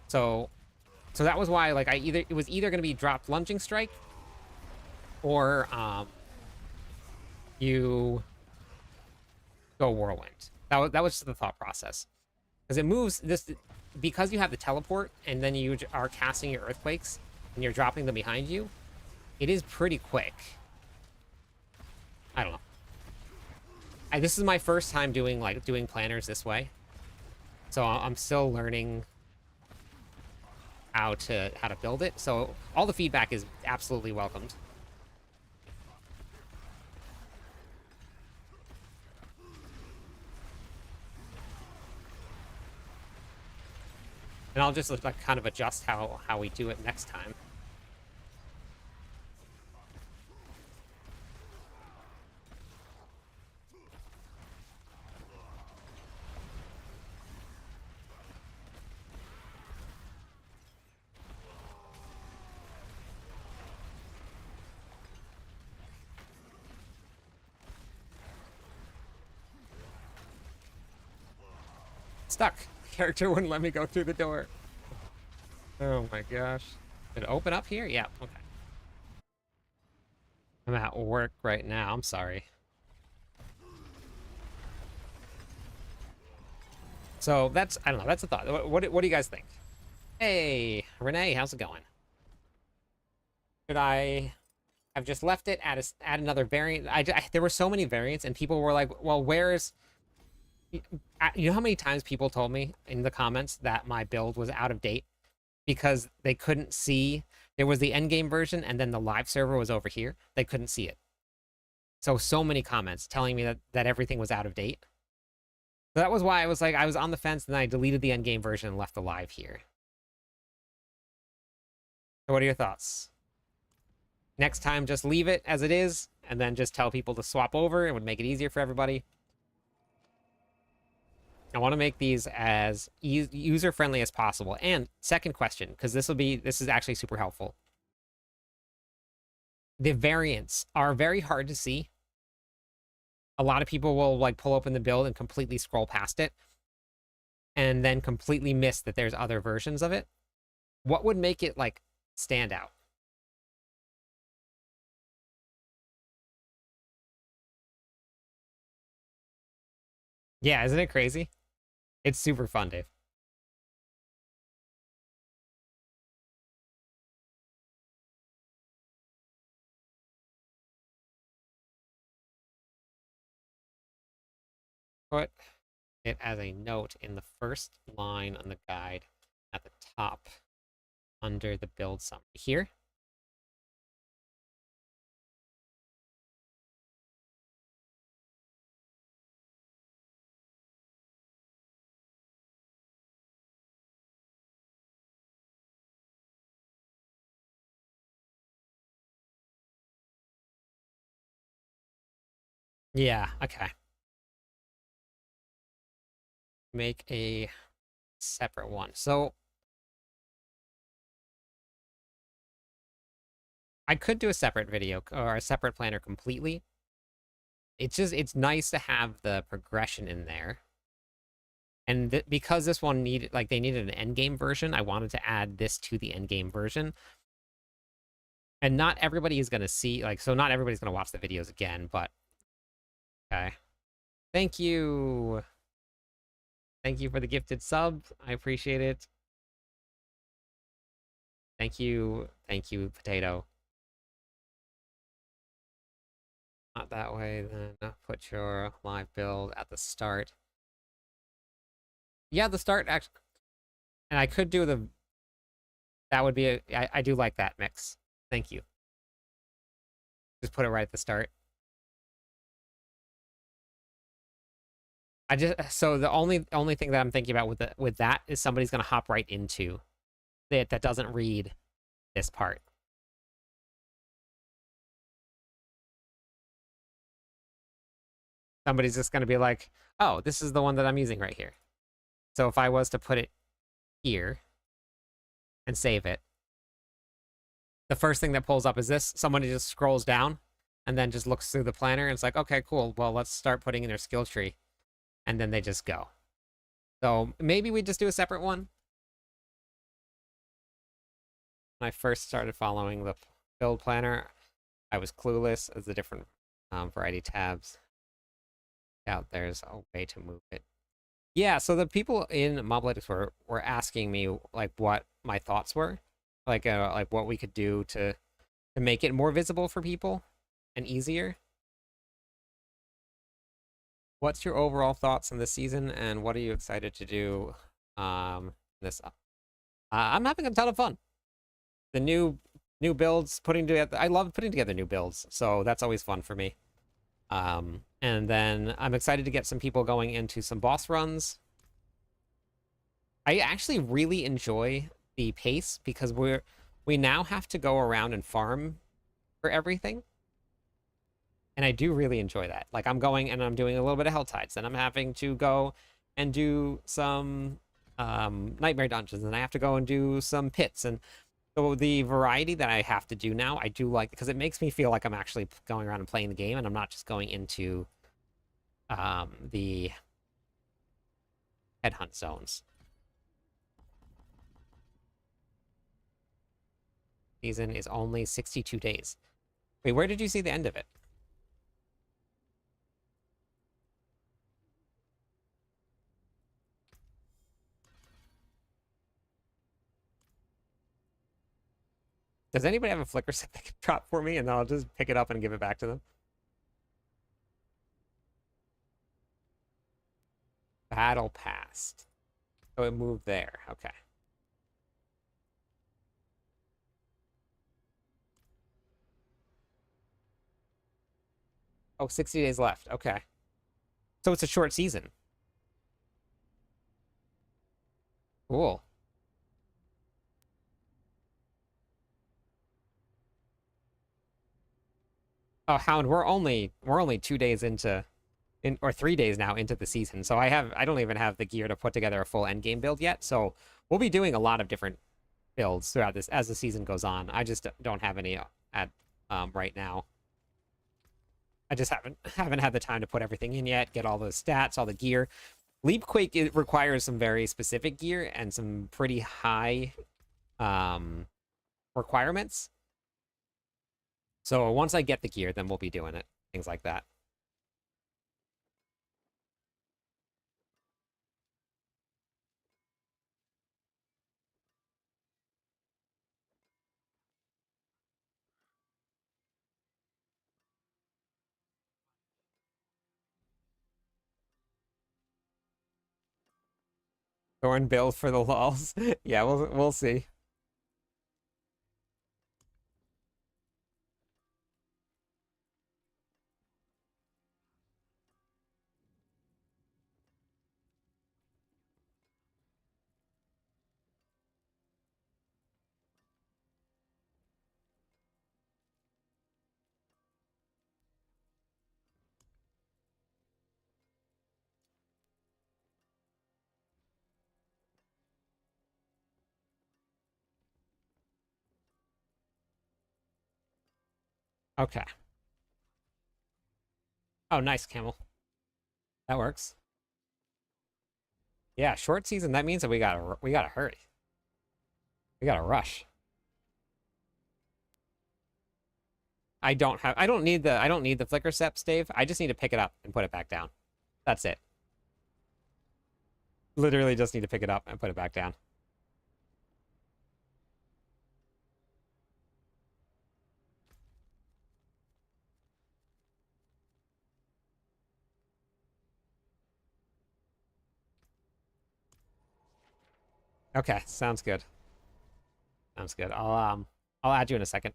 So that was why, like, it was either going to be dropped Lunging Strike, or you go Whirlwind. That was just the thought process. Because it moves, because you have the teleport, and then you are casting your Earthquakes, and you're dropping them behind you, it is pretty quick. I don't know. This is my first time doing planners this way, so I'm still learning how to build it. So all the feedback is absolutely welcomed. And I'll just like kind of adjust how we do it next time. Stuck. Character wouldn't let me go through the door. Oh my gosh. Did it open up here? Yeah, okay. I'm at work right now. I'm sorry. So I don't know, that's a thought. What do you guys think? Hey, Renee, how's it going? Should I have just left it, add another variant? There were so many variants, and people were like, well, where's... You know how many times people told me in the comments that my build was out of date? Because they couldn't see... There was the endgame version, and then the live server was over here. They couldn't see it. So many comments telling me that everything was out of date. So that was why I was on the fence, and then I deleted the endgame version and left the live here. So what are your thoughts? Next time, just leave it as it is, and then just tell people to swap over. It would make it easier for everybody. I want to make these as user-friendly as possible. And second question, because this is actually super helpful. The variants are very hard to see. A lot of people will like pull open the build and completely scroll past it, and then completely miss that there's other versions of it. What would make it like stand out? Yeah, isn't it crazy? It's super fun, Dave. Put it as a note in the first line on the guide at the top under the build summary. Here? Yeah, okay. Make a separate one. So I could do a separate video or a separate planner completely, it's nice to have the progression in there. And because this one needed, like, they needed an endgame version, I wanted to add this to the endgame version. And not everybody is going to see, like, so not everybody's going to watch the videos again, but okay. Thank you. Thank you for the gifted sub. I appreciate it. Thank you. Thank you, Potato. Not that way, then put your live build at the start. Yeah, the start actually, and I could do the, that would be I do like that mix. Thank you. Just put it right at the start. I just, so the only thing that I'm thinking about with that is somebody's gonna hop right into it that doesn't read this part. Somebody's just gonna be like, oh, this is the one that I'm using right here. So if I was to put it here and save it, the first thing that pulls up is this. Somebody just scrolls down and then just looks through the planner and it's like, okay, cool. Well, let's start putting in their skill tree. And then they just go. So maybe we just do a separate one. When I first started following the build planner, I was clueless as the different variety tabs. Yeah, there's a way to move it. Yeah, so the people in Mobalytics were asking me like what my thoughts were, like what we could do to make it more visible for people and easier. What's your overall thoughts on this season, and what are you excited to do this? I'm having a ton of fun. The new builds, putting together. I love putting together new builds, so that's always fun for me. And then I'm excited to get some people going into some boss runs. I actually really enjoy the pace because we now have to go around and farm for everything. And I do really enjoy that. Like, I'm going and I'm doing a little bit of Hell Tides, then I'm having to go and do some Nightmare Dungeons, and I have to go and do some pits. And so the variety that I have to do now, I do like, because it makes me feel like I'm actually going around and playing the game, and I'm not just going into the headhunt zones. Season is only 62 days. Wait, where did you see the end of it? Does anybody have a flicker set that can drop for me, and then I'll just pick it up and give it back to them? Battle passed. Oh, it moved there. Okay. Oh, 60 days left. Okay. So it's a short season. Cool. Oh, Hound, we're only 2 days into or 3 days now into the season. So I don't even have the gear to put together a full endgame build yet. So we'll be doing a lot of different builds throughout this as the season goes on. I just don't have any at right now. I just haven't had the time to put everything in yet, get all the stats, all the gear. Leapquake, it requires some very specific gear and some pretty high requirements. So once I get the gear, then we'll be doing it. Things like that. Thorn build for the lulls. Yeah, we'll see. Okay. Oh, nice, Camel. That works. Yeah, short season, that means that we gotta hurry. We gotta rush. I don't need the flicker steps, Dave. I just need to pick it up and put it back down. That's it. Literally just need to pick it up and put it back down. Okay, sounds good. Sounds good. I'll add you in a second.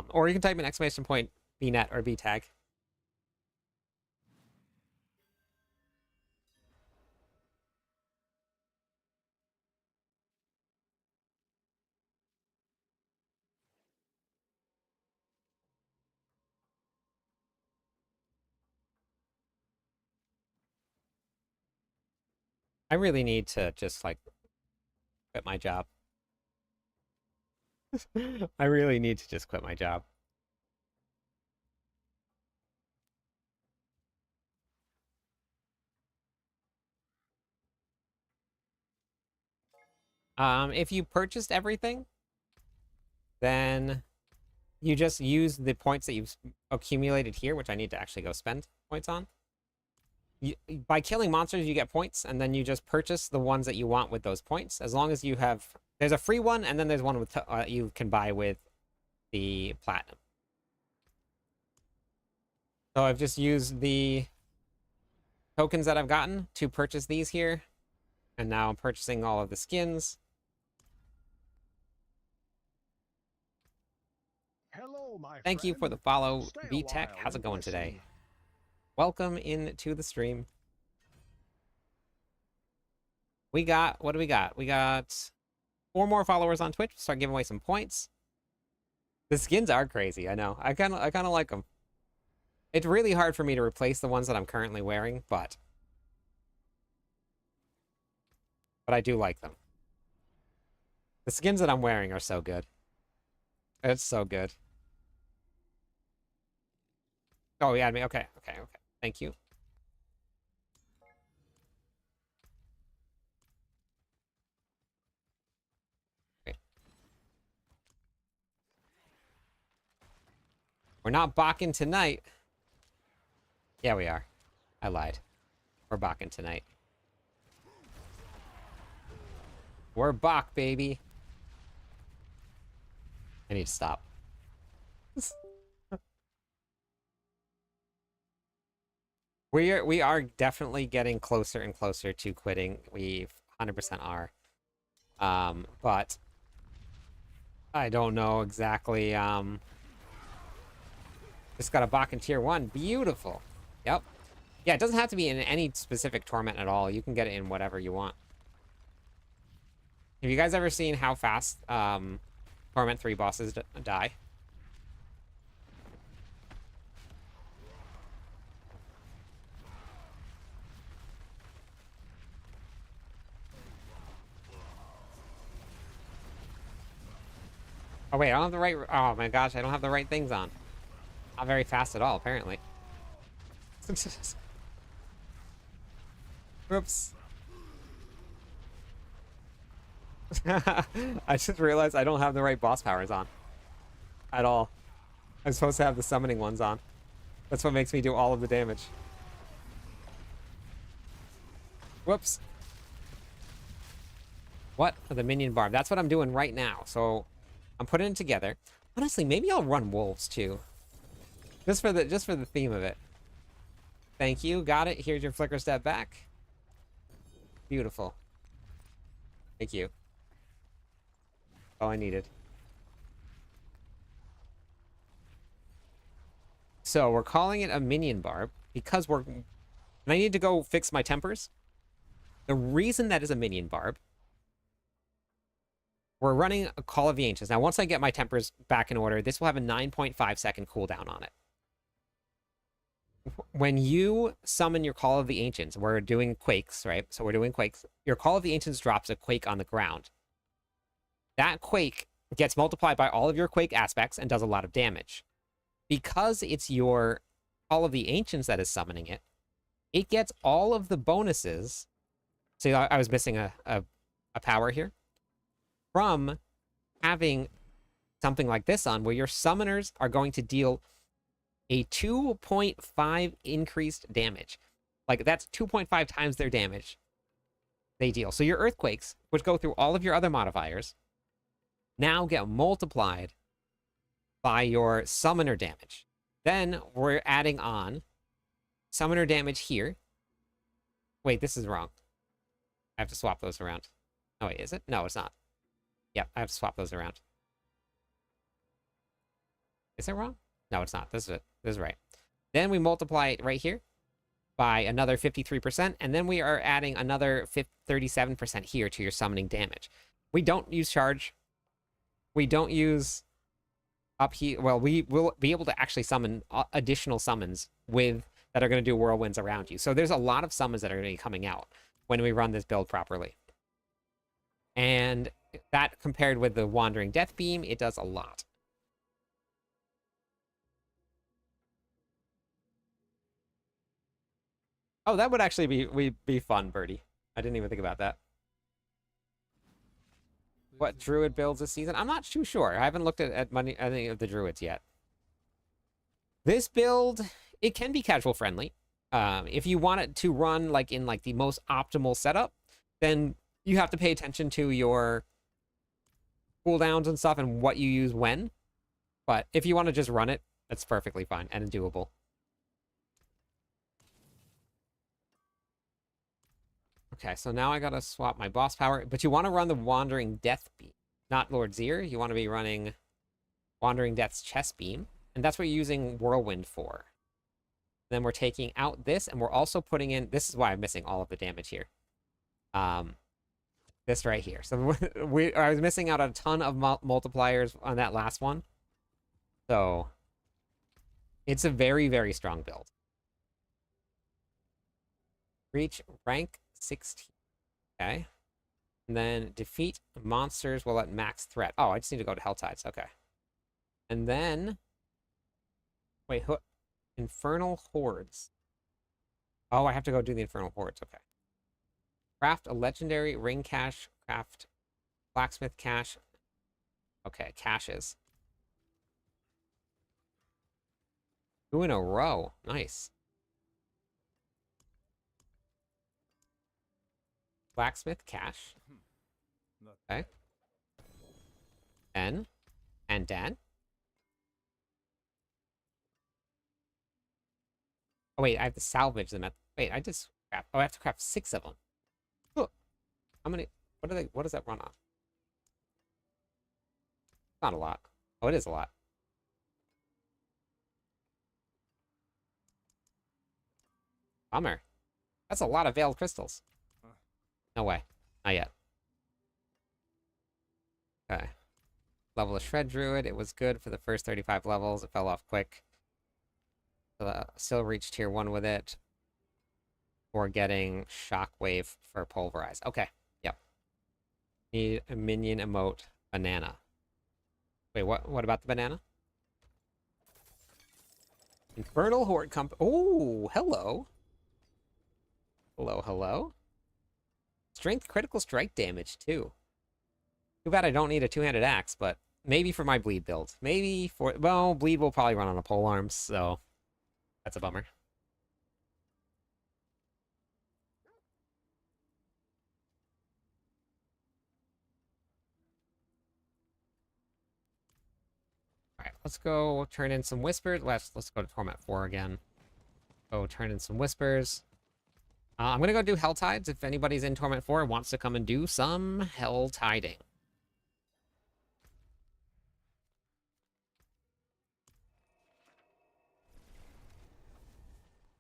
Or you can type in exclamation point bnet or btag. I really need to just like quit my job. I really need to just quit my job. If you purchased everything, then you just use the points that you've accumulated here, which I need to actually go spend points on. By killing monsters, you get points, and then you just purchase the ones that you want with those points. As long as you have... There's a free one, and then there's one with you can buy with the platinum. So I've just used the tokens that I've gotten to purchase these here. And now I'm purchasing all of the skins. Hello, my Thank you for the follow, VTech. How's it going today? Welcome into the stream. We got, what do we got? We got 4 more followers on Twitch. Start giving away some points. The skins are crazy, I know. I kind of like them. It's really hard for me to replace the ones that I'm currently wearing, but I do like them. The skins that I'm wearing are so good. It's so good. Oh, yeah, okay. Thank you. Okay. We're not Bakken tonight. Yeah, we are. I lied. We're Bakken tonight. We're Bach, baby. I need to stop. We are definitely getting closer and closer to quitting. We 100% are. But I don't know exactly. Just got a Bakken tier 1. Beautiful. Yep. Yeah, it doesn't have to be in any specific torment at all. You can get it in whatever you want. Have you guys ever seen how fast Torment 3 bosses die? Oh wait, I don't have the right... Oh my gosh, I don't have the right things on. Not very fast at all, apparently. Whoops. I just realized I don't have the right boss powers on. At all. I'm supposed to have the summoning ones on. That's what makes me do all of the damage. Whoops. What? The minion barb. That's what I'm doing right now. So I'm putting it together. Honestly, maybe I'll run wolves too. Just for the theme of it. Thank you. Got it. Here's your flicker step back. Beautiful. Thank you. All I needed. So we're calling it a minion barb because we're... And I need to go fix my tempers. The reason that is a minion barb... We're running a Call of the Ancients. Now, once I get my tempers back in order, this will have a 9.5 second cooldown on it. When you summon your Call of the Ancients, we're doing quakes, right? So we're doing quakes. Your Call of the Ancients drops a quake on the ground. That quake gets multiplied by all of your quake aspects and does a lot of damage. Because it's your all of the ancients that is summoning it, it gets all of the bonuses. See, I was missing a power here. From having something like this on, where your summoners are going to deal a 2.5 increased damage. Like, that's 2.5 times their damage they deal. So your earthquakes, which go through all of your other modifiers, now get multiplied by your summoner damage. Then we're adding on summoner damage here. Wait, this is wrong. I have to swap those around. Oh, wait, is it? No, it's not. Yep, I have to swap those around. Is it wrong? No, it's not. This is it. This is right. Then we multiply it right here by another 53%, and then we are adding another 37% here to your summoning damage. We don't use charge. We don't use up here. Well, we will be able to actually summon additional summons that are going to do whirlwinds around you. So there's a lot of summons that are going to be coming out when we run this build properly. And that, compared with the Wandering Death Beam, it does a lot. Oh, that would actually be fun, Birdie. I didn't even think about that. What druid builds this season? I'm not too sure. I haven't looked at any of the druids yet. This build, it can be casual friendly. If you want it to run like in like the most optimal setup, then you have to pay attention to your cooldowns and stuff and what you use when. But if you want to just run it, that's perfectly fine and doable. Okay, so now I gotta swap my boss power, but you want to run the Wandering Death Beam, not Lord Zir. You want to be running Wandering Death's Chest Beam, and that's what you're using Whirlwind for. Then we're taking out this, and we're also putting in, this is why I'm missing all of the damage here. This right here. So I was missing out a ton of multipliers on that last one. So it's a very, very strong build. Reach rank 16. Okay. And then defeat monsters while at max threat. Oh, I just need to go to Helltides. Okay. And then... Wait, Infernal Hordes. Oh, I have to go do the Infernal Hordes. Okay. Craft a legendary ring cache. Craft blacksmith cache. Okay, caches. 2 in a row. Nice. Blacksmith cache. Okay. And Dan. Oh wait, I have to salvage them. Wait, I just craft. Oh, I have to craft 6 of them. Oh, how many? What are they? What does that run on? Not a lot. Oh, it is a lot. Bummer. That's a lot of veiled crystals. No way. Not yet. Okay. Level of Shred Druid. It was good for the first 35 levels. It fell off quick. Still reached tier 1 with it. For getting Shockwave for Pulverize. Okay. Yep. Need a minion emote banana. Wait, what about the banana? Infernal Horde Oh, hello. Hello. Strength critical strike damage, too. Too bad I don't need a two-handed axe, but maybe for my bleed build. Maybe for... Well, bleed will probably run on a polearm, so... That's a bummer. Alright, let's go turn in some Whispers. Let's go to Torment 4 again. Go turn in some Whispers. I'm gonna go do Helltides if anybody's in Torment 4 and wants to come and do some Helltiding.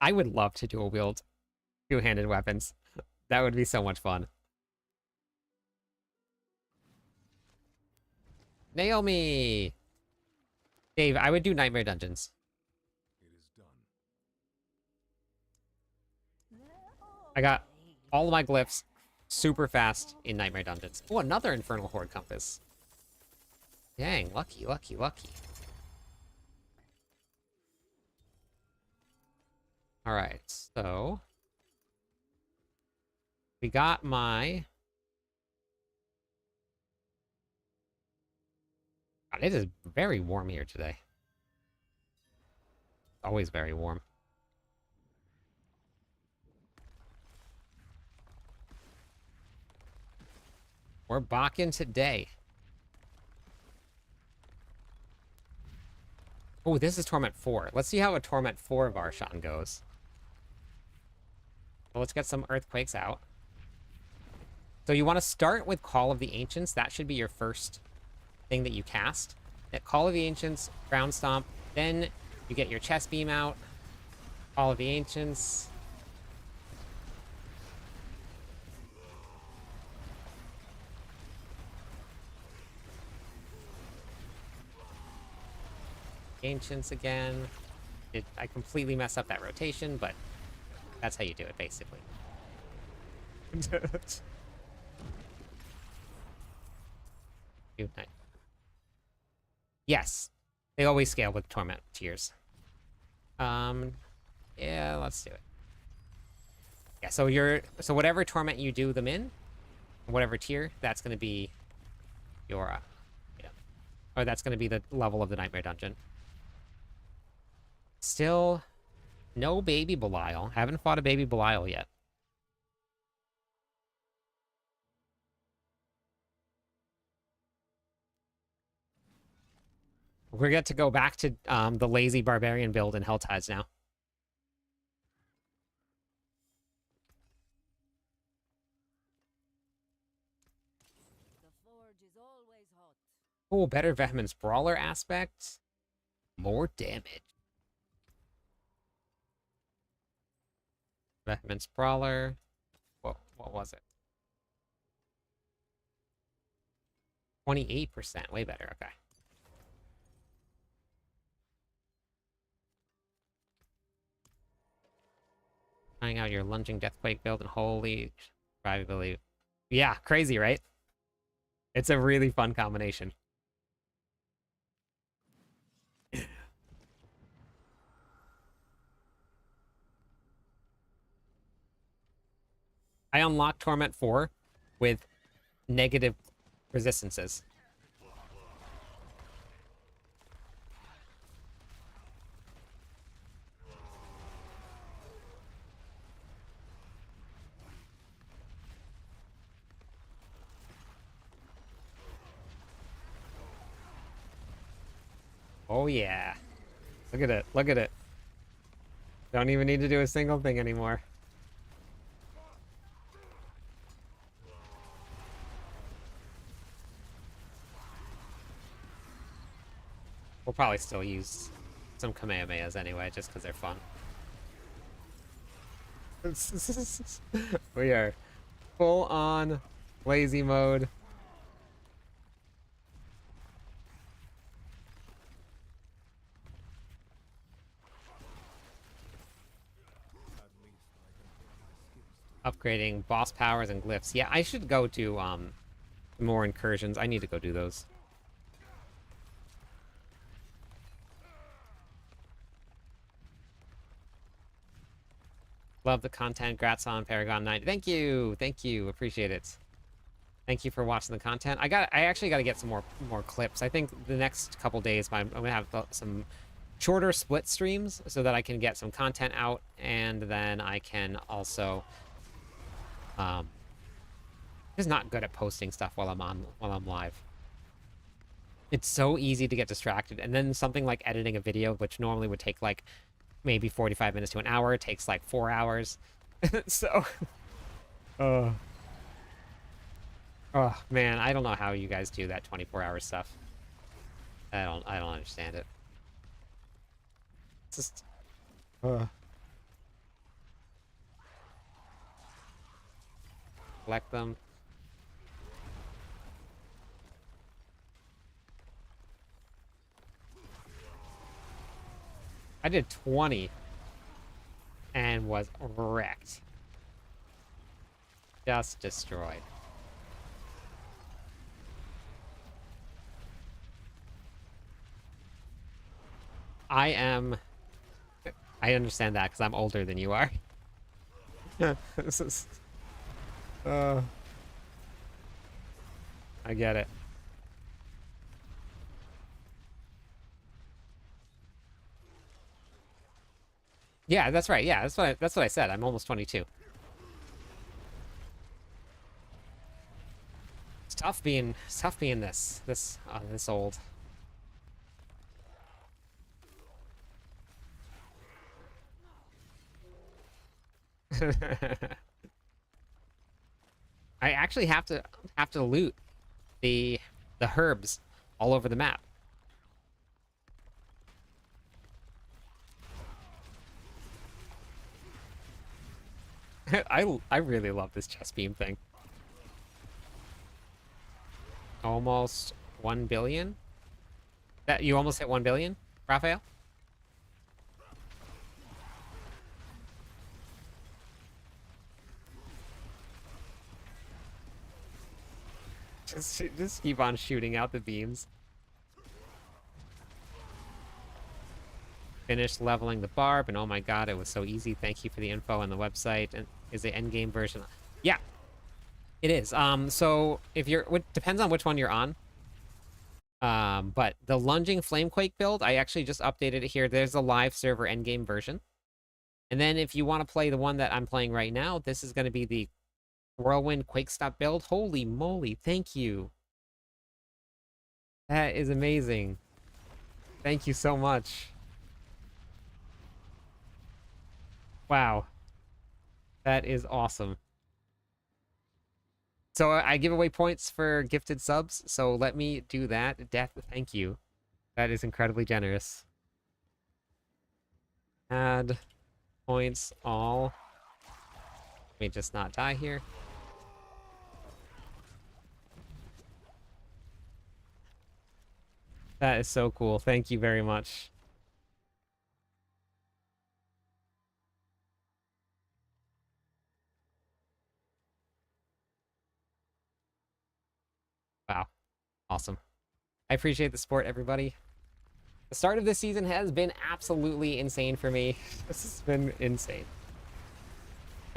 I would love to dual wield two-handed weapons. That would be so much fun. Nail me! Dave, I would do Nightmare Dungeons. It is done. I got all of my glyphs super fast in Nightmare Dungeons. Oh, another Infernal Horde Compass. Dang, lucky. Alright, so... we got my... God, it is very warm here today. Always very warm. We're Bakken today. Oh, this is Torment 4. Let's see how a Torment 4 Varshan goes. So let's get some Earthquakes out. So you want to start with Call of the Ancients. That should be your first thing that you cast. That Call of the Ancients, Ground Stomp. Then you get your Chest Beam out. Call of the Ancients. Ancients again. I completely messed up that rotation, but that's how you do it, basically. Yes, they always scale with Torment tiers. Yeah, let's do it. Yeah, so whatever Torment you do them in, whatever tier, that's going to be your, or that's going to be the level of the Nightmare Dungeon. Still, no baby Belial. Haven't fought a baby Belial yet. We're going to go back to the lazy Barbarian build in Helltides now. The forge is always hot. Oh, better Vehement's Brawler aspect. More damage. Vehement's Brawler. What was it? 28%. Way better. Okay. Trying out your lunging Deathquake build and holy survivability. Yeah, crazy, right? It's a really fun combination. I unlocked Torment 4 with negative resistances. Oh yeah. Look at it. Look at it. Don't even need to do a single thing anymore. We'll probably still use some Kamehamehas anyway, just because they're fun. We are full on lazy mode. Upgrading boss powers and glyphs. Yeah, I should go do more incursions. I need to go do those. Love the content. Grats on Paragon 90. Thank you. Thank you. Appreciate it. Thank you for watching the content. I actually got to get some more clips. I think the next couple days I'm going to have some shorter split streams so that I can get some content out, and then I can also just not good at posting stuff while I'm live. It's so easy to get distracted, and then something like editing a video, which normally would take like maybe 45 minutes to an hour, takes like 4 hours. So oh man, I don't know how you guys do that 24-hour stuff. I don't understand it. It's just collect them. I did 20 and was wrecked. Just destroyed. I I understand that because I'm older than you are. This is... I get it. Yeah, that's right. Yeah, that's what I said. I'm almost 22. It's tough being this old. I actually have to loot the herbs all over the map. I really love this chest beam thing. Almost 1 billion? That you almost hit 1 billion, Raphael? Just keep on shooting out the beams. Finished leveling the barb, and oh my god, it was so easy. Thank you for the info on the website. And is the endgame version? Yeah, it is. So if you're, it depends on which one you're on. But the lunging Flamequake build, I actually just updated it here. There's a live server endgame version. And then if you want to play the one that I'm playing right now, this is going to be the Whirlwind Quakestop build. Holy moly, thank you. That is amazing. Thank you so much. Wow. That is awesome. So I give away points for gifted subs, so let me do that. Death, thank you. That is incredibly generous. Add points all. Let me just not die here. That is so cool. Thank you very much. Wow. Awesome. I appreciate the support, everybody. The start of this season has been absolutely insane for me. This has been insane.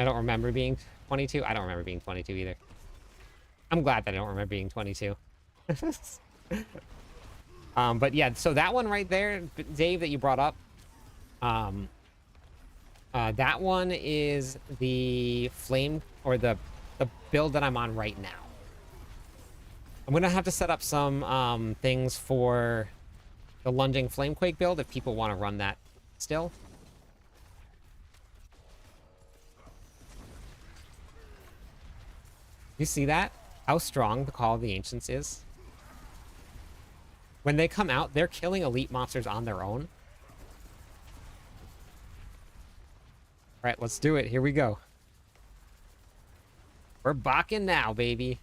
I don't remember being 22. I don't remember being 22 either. I'm glad that I don't remember being 22. But yeah, so that one right there, Dave, that you brought up, that one is the flame, or the build that I'm on right now. I'm gonna have to set up some things for the lunging Flamequake build if people want to run that still. You see that? How strong the Call of the Ancients is? When they come out, they're killing elite monsters on their own. All right, let's do it. Here we go. We're bocking now, baby.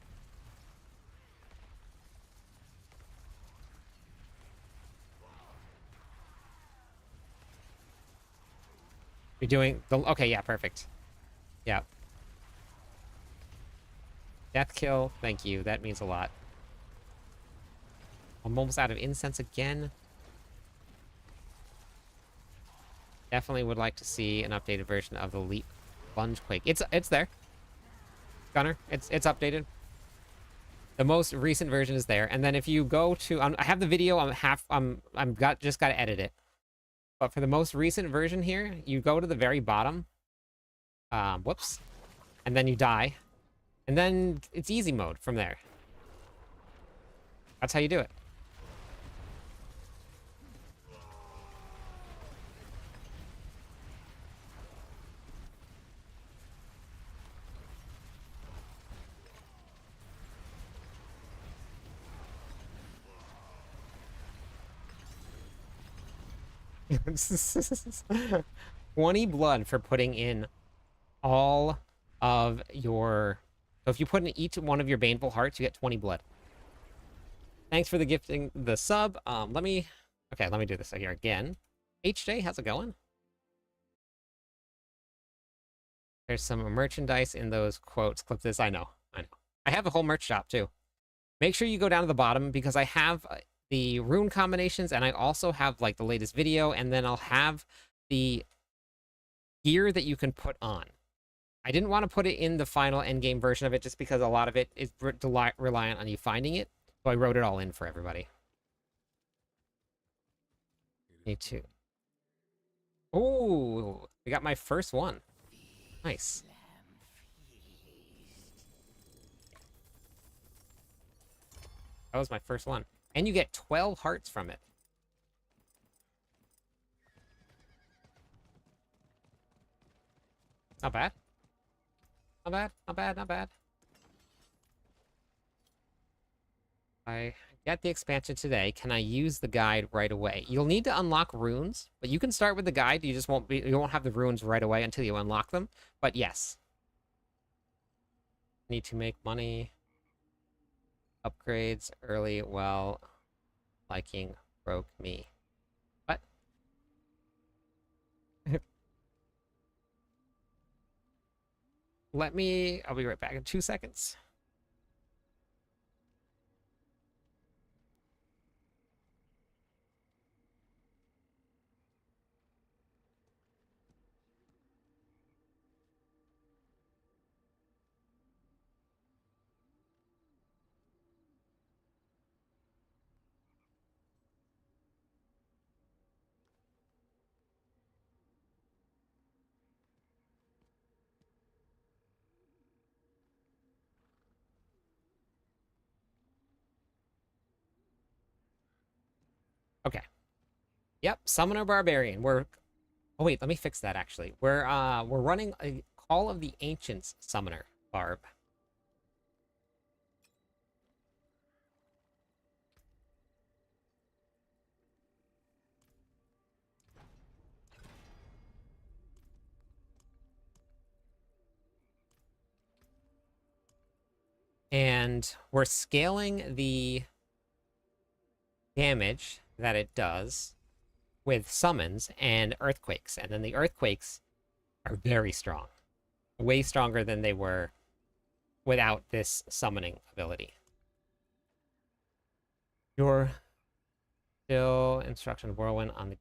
You're doing the... Okay, yeah, perfect. Yeah. Death kill. Thank you. That means a lot. I'm almost out of incense again. Definitely would like to see an updated version of the Leap Lunge Quake. It's there. Gunner, it's updated. The most recent version is there. And then if you go to... I have the video. Just got to edit it. But for the most recent version here, you go to the very bottom. Whoops. And then you die. And then it's easy mode from there. That's how you do it. $20 blood for putting in all of your... So if you put in each one of your Baneful Hearts, you get 20 blood. Thanks for the gifting, the sub. Let me do this here again. HJ, how's it going? There's some merchandise in those quotes. Clip this. I know. I have a whole merch shop too. Make sure you go down to the bottom because I have the rune combinations, and I also have like the latest video, and then I'll have the gear that you can put on. I didn't want to put it in the final endgame version of it just because a lot of it is reliant on you finding it. So I wrote it all in for everybody. Me too. Oh, we got my first one. Nice. That was my first one. And you get 12 hearts from it. Not bad. Not bad, not bad, not bad. I get the expansion today. Can I use the guide right away? You'll need to unlock runes, but you can start with the guide. You won't have the runes right away until you unlock them. But yes. Need to make money. Upgrades early while liking broke me. What? I'll be right back in 2 seconds. Okay. Yep, Summoner Barbarian. Oh wait, let me fix that actually. We're running a Call of the Ancients Summoner Barb. And we're scaling the damage that it does with summons and earthquakes. And then the earthquakes are very strong. Way stronger than they were without this summoning ability. Your still instruction whirlwind on the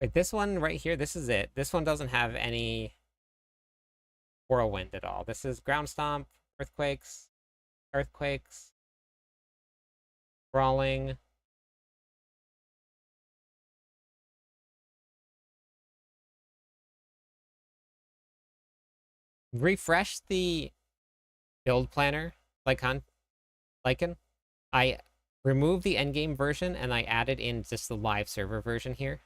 Wait, this one right here, this is it. This one doesn't have any whirlwind at all. This is ground stomp, earthquakes, brawling. Refresh the build planner, Lycan. I removed the endgame version and I added in just the live server version here.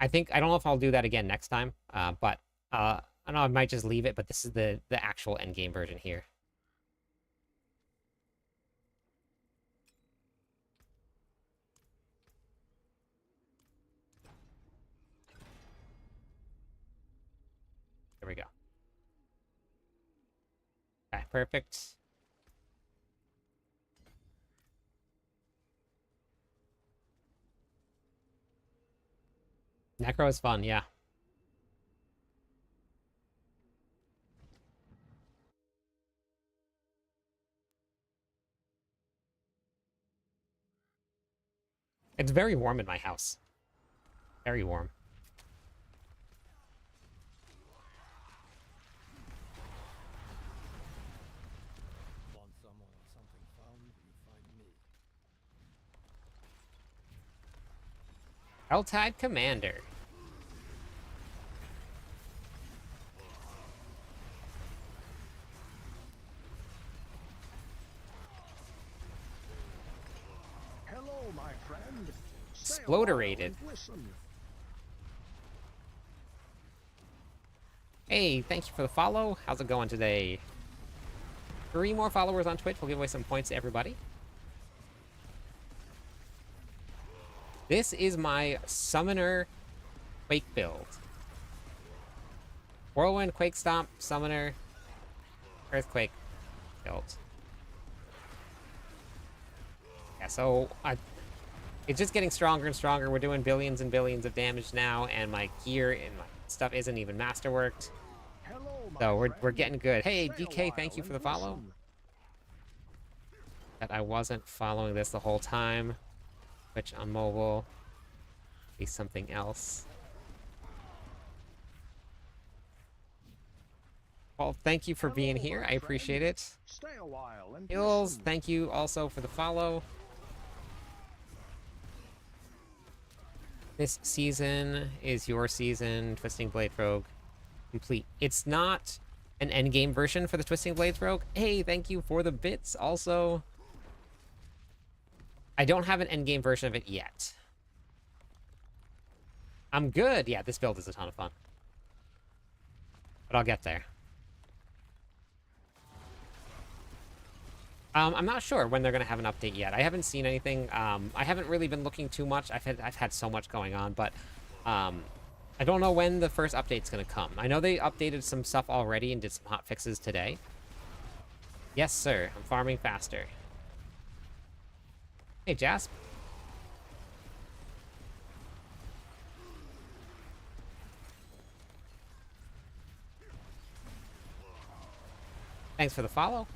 I don't know if I'll do that again next time, but I don't know, I might just leave it, but this is the actual endgame version here. There we go. Okay, perfect. Necro is fun, yeah. It's very warm in my house. Very warm. Want someone or something found, you find me. Helltide Commander. Hello, my friend. Stay Exploderated. a while and listen. Hey, thank you for the follow. How's it going today? 3 more followers on Twitch. We'll give away some points to everybody. This is my Summoner Quake build. Whirlwind, Quake Stomp, Summoner, Earthquake build. Yeah, so It's just getting stronger and stronger. We're doing billions and billions of damage now, and my gear and my stuff isn't even masterworked. So we're getting good. Hey, DK, thank you for the follow. That I wasn't following this the whole time. Twitch on mobile. Be something else. Well, thank you for being here. I appreciate it. Hills, thank you also for the follow. This season is your season, Twisting Blade Rogue complete. It's not an endgame version for the Twisting Blades Rogue. Hey, thank you for the bits also. I don't have an endgame version of it yet. I'm good. Yeah, this build is a ton of fun. But I'll get there. I'm not sure when they're going to have an update yet. I haven't seen anything. I haven't really been looking too much. I've had so much going on, but I don't know when the first update's going to come. I know they updated some stuff already and did some hot fixes today. Yes, sir. I'm farming faster. Hey, Jasp. Thanks for the follow.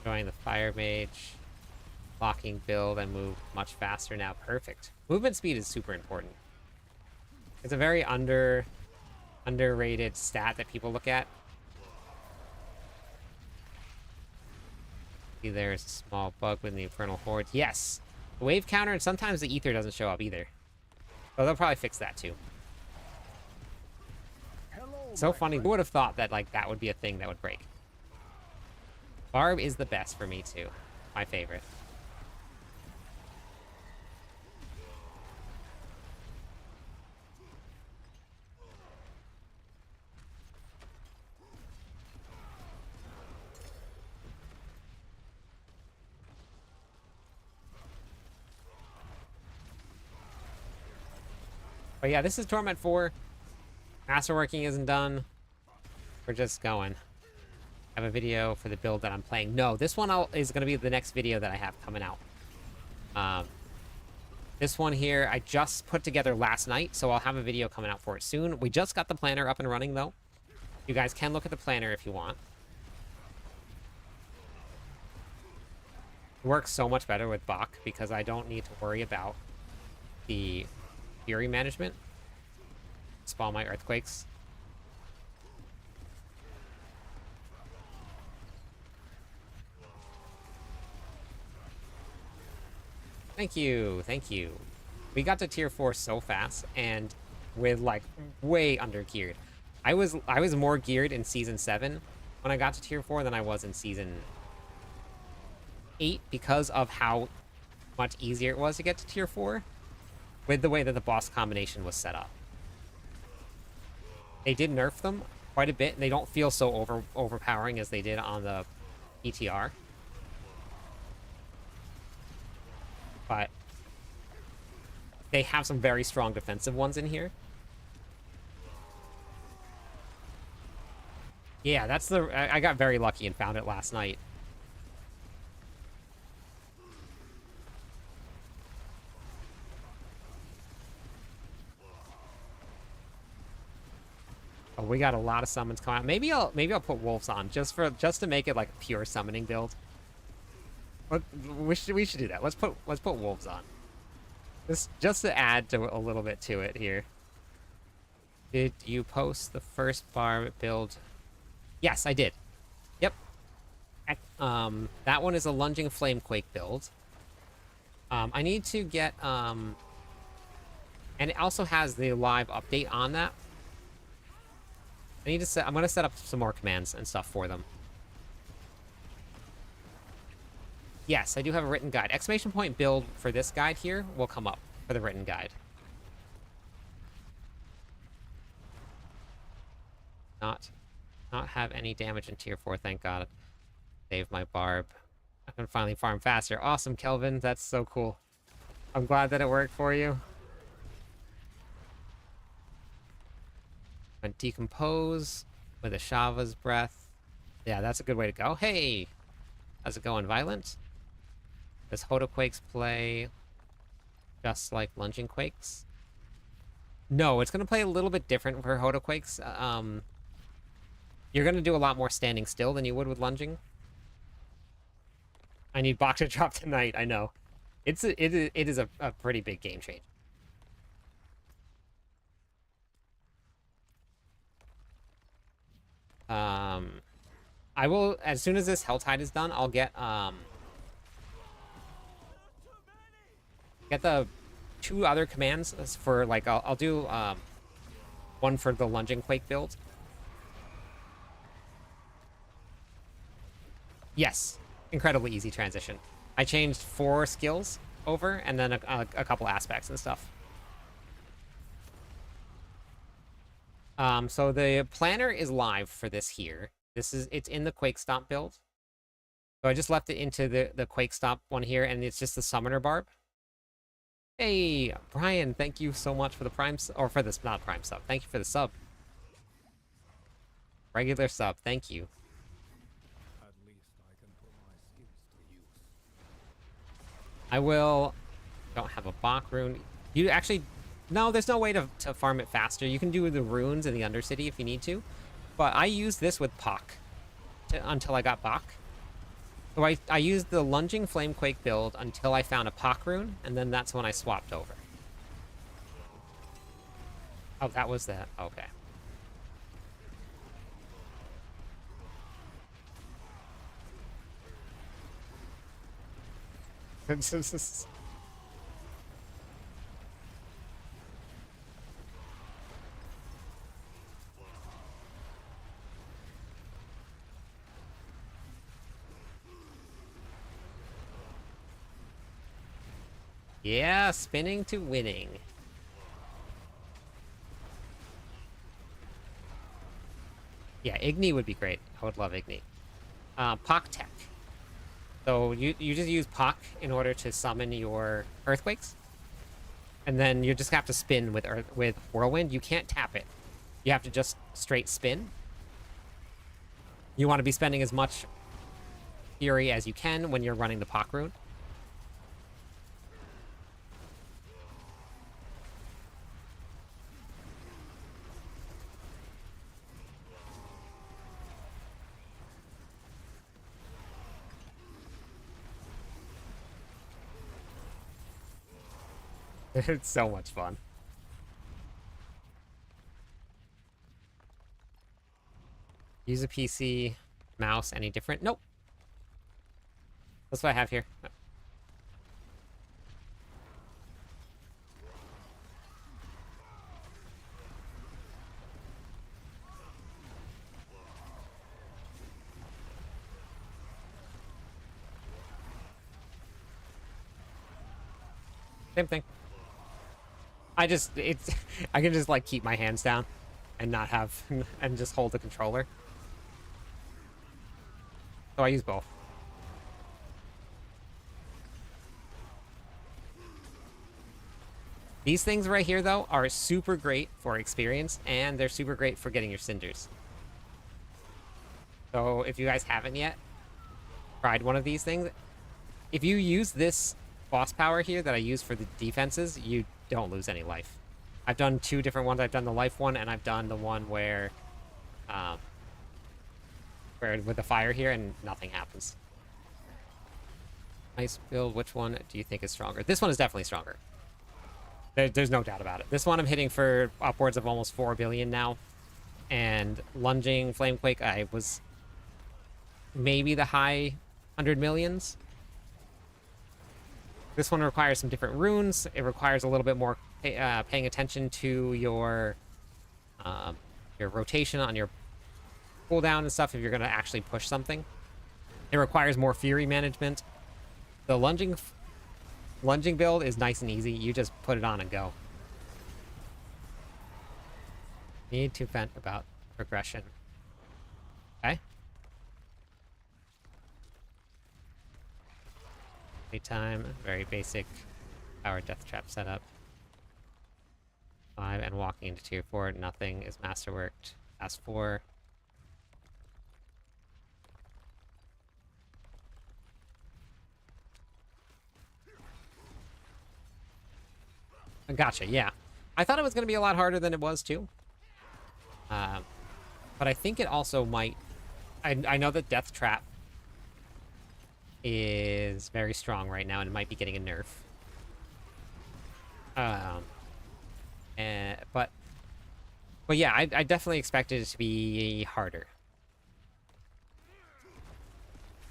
Enjoying the Fire Mage. Locking build and move much faster now. Perfect. Movement speed is super important. It's a very underrated stat that people look at. See, there's a small bug with the Infernal Hordes. Yes! The wave counter, and sometimes the ether doesn't show up either. So they'll probably fix that too. So funny. Who would have thought that like that would be a thing that would break? Barb is the best for me too. My favorite. But yeah, this is Torment 4. Masterworking isn't done. We're just going. I have a video for the build that I'm playing. No, this one is going to be the next video that I have coming out. This one here, I just put together last night, so I'll have a video coming out for it soon. We just got the planner up and running, though. You guys can look at the planner if you want. It works so much better with Bach because I don't need to worry about the Fury management. Spawn my Earthquakes. Thank you, thank you. We got to tier 4 so fast and with like way under geared. I was more geared in season 7 when I got to tier 4 than I was in season 8 because of how much easier it was to get to tier 4 with the way that the boss combination was set up. They did nerf them quite a bit, and they don't feel so overpowering as they did on the ETR. But they have some very strong defensive ones in here. Yeah, that's the... I got very lucky and found it last night. Oh, we got a lot of summons coming out. Maybe I'll put wolves on just to make it like a pure summoning build. We should do that. Let's put wolves on. Just to add to a little bit to it here. Did you post the first bar build? Yes, I did. Yep. That one is a lunging Flamequake build. I need to get and it also has the live update on that. I'm gonna set up some more commands and stuff for them. Yes, I do have a written guide. Exclamation point build for this guide here will come up for the written guide. Not have any damage in tier 4, thank God. Save my barb. I can finally farm faster. Awesome, Kelvin. That's so cool. I'm glad that it worked for you. And decompose with a Shava's breath. Yeah, that's a good way to go. Hey! How's it going, Violent? Does Hodoquakes play just like Lunging Quakes? No, it's going to play a little bit different for Hodoquakes. You're going to do a lot more standing still than you would with lunging. I need Bach to drop tonight, I know. It is a pretty big game change. I will, as soon as this Helltide is done, I'll get the 2 other commands for, like, I'll do one for the Lunging Quake build. Yes, incredibly easy transition. I changed 4 skills over, and then a couple aspects and stuff. So the planner is live for this here. It's in the Quake Stomp build. So I just left it into the Quake Stomp one here, and it's just the Summoner Barb. Hey, Brian, thank you so much for the Prime, or for this, not Prime sub. Thank you for the sub. Regular sub, thank you. At least I can put my skills to use. I will... Don't have a Bach rune. You actually... No, there's no way to farm it faster. You can do the runes in the Undercity if you need to. But I used this with Pock until I got Bach. So I used the Lunging Flamequake build until I found a Pock rune, and then that's when I swapped over. Oh, that was that. Okay. Yeah, spinning to winning. Yeah, Igni would be great. I would love Igni. Pock Tech. So you just use Pock in order to summon your Earthquakes. And then you just have to spin with Whirlwind. You can't tap it. You have to just straight spin. You want to be spending as much Fury as you can when you're running the Pock rune. It's so much fun. Use a PC, mouse, any different? Nope. That's what I have here. Same thing. I can just like keep my hands down and not have, and just hold the controller. So I use both. These things right here, though, are super great for experience, and they're super great for getting your cinders. So if you guys haven't yet tried one of these things, if you use this boss power here that I use for the defenses, you don't lose any life. I've done 2 different ones. I've done the life one, and I've done the one where with the fire here, and nothing happens. Nice build. Which one do you think is stronger? This one is definitely stronger. There's no doubt about it. This one I'm hitting for upwards of almost 4 billion now. And Lunging Flamequake, I was maybe the high 100 millions. This one requires some different runes. It requires a little bit more paying attention to your rotation on your cooldown and stuff if you're going to actually push something. It requires more Fury management. The lunging build is nice and easy. You just put it on and go. Need to vent about progression. Okay. Time, very basic power death trap setup. 5 and walking into tier 4. Nothing is masterworked. Pass 4. Gotcha, yeah. I thought it was going to be a lot harder than it was, too. But I think it also might... I know that Death Trap is very strong right now and it might be getting a nerf. But yeah, I definitely expected it to be harder.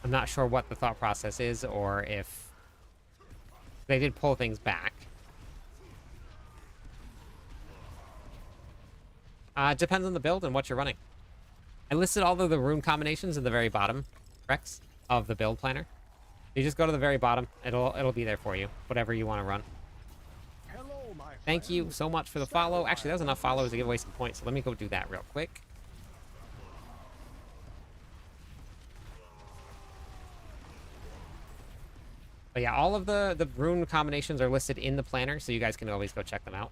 I'm not sure what the thought process is or if they did pull things back. It depends on the build and what you're running. I listed all of the rune combinations in the very bottom, Rex, of the build planner. You just go to the very bottom. It'll be there for you, whatever you want to run. Hello, my Thank you so much for the follow. Actually, that was enough follows to give away some points, so let me go do that real quick. But yeah, all of the rune combinations are listed in the planner, so you guys can always go check them out.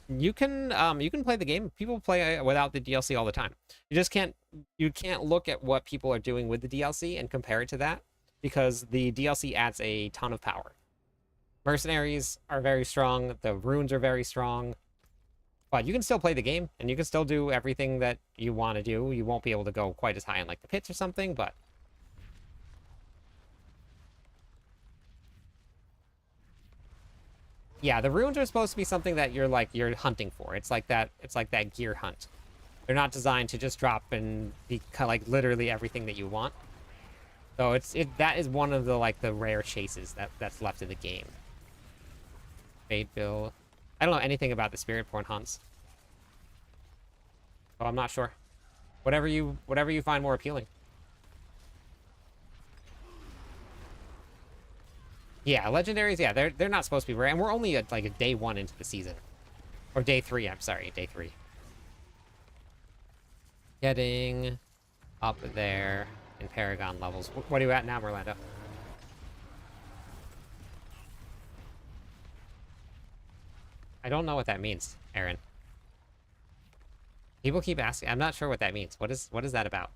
You can play the game. People play without the DLC all the time. You can't look at what people are doing with the DLC and compare it to that, because the DLC adds a ton of power. Mercenaries are very strong, the runes are very strong, but you can still play the game and you can still do everything that you want to do. You won't be able to go quite as high in like the pits or something, but yeah, the runes are supposed to be something that you're hunting for. It's like that gear hunt. They're not designed to just drop and be kind of like literally everything that you want. So that is one of the rare chases that's left in the game. Fade build. I don't know anything about the spirit porn hunts. So I'm not sure. Whatever you find more appealing. Yeah, legendaries, yeah, they're not supposed to be rare, and we're only at like a day 1 into the season. Or day 3, I'm sorry, day 3. Getting up there in Paragon levels. What are you at now, Merlando? I don't know what that means, Aaron. People keep asking. I'm not sure what that means. What is that about?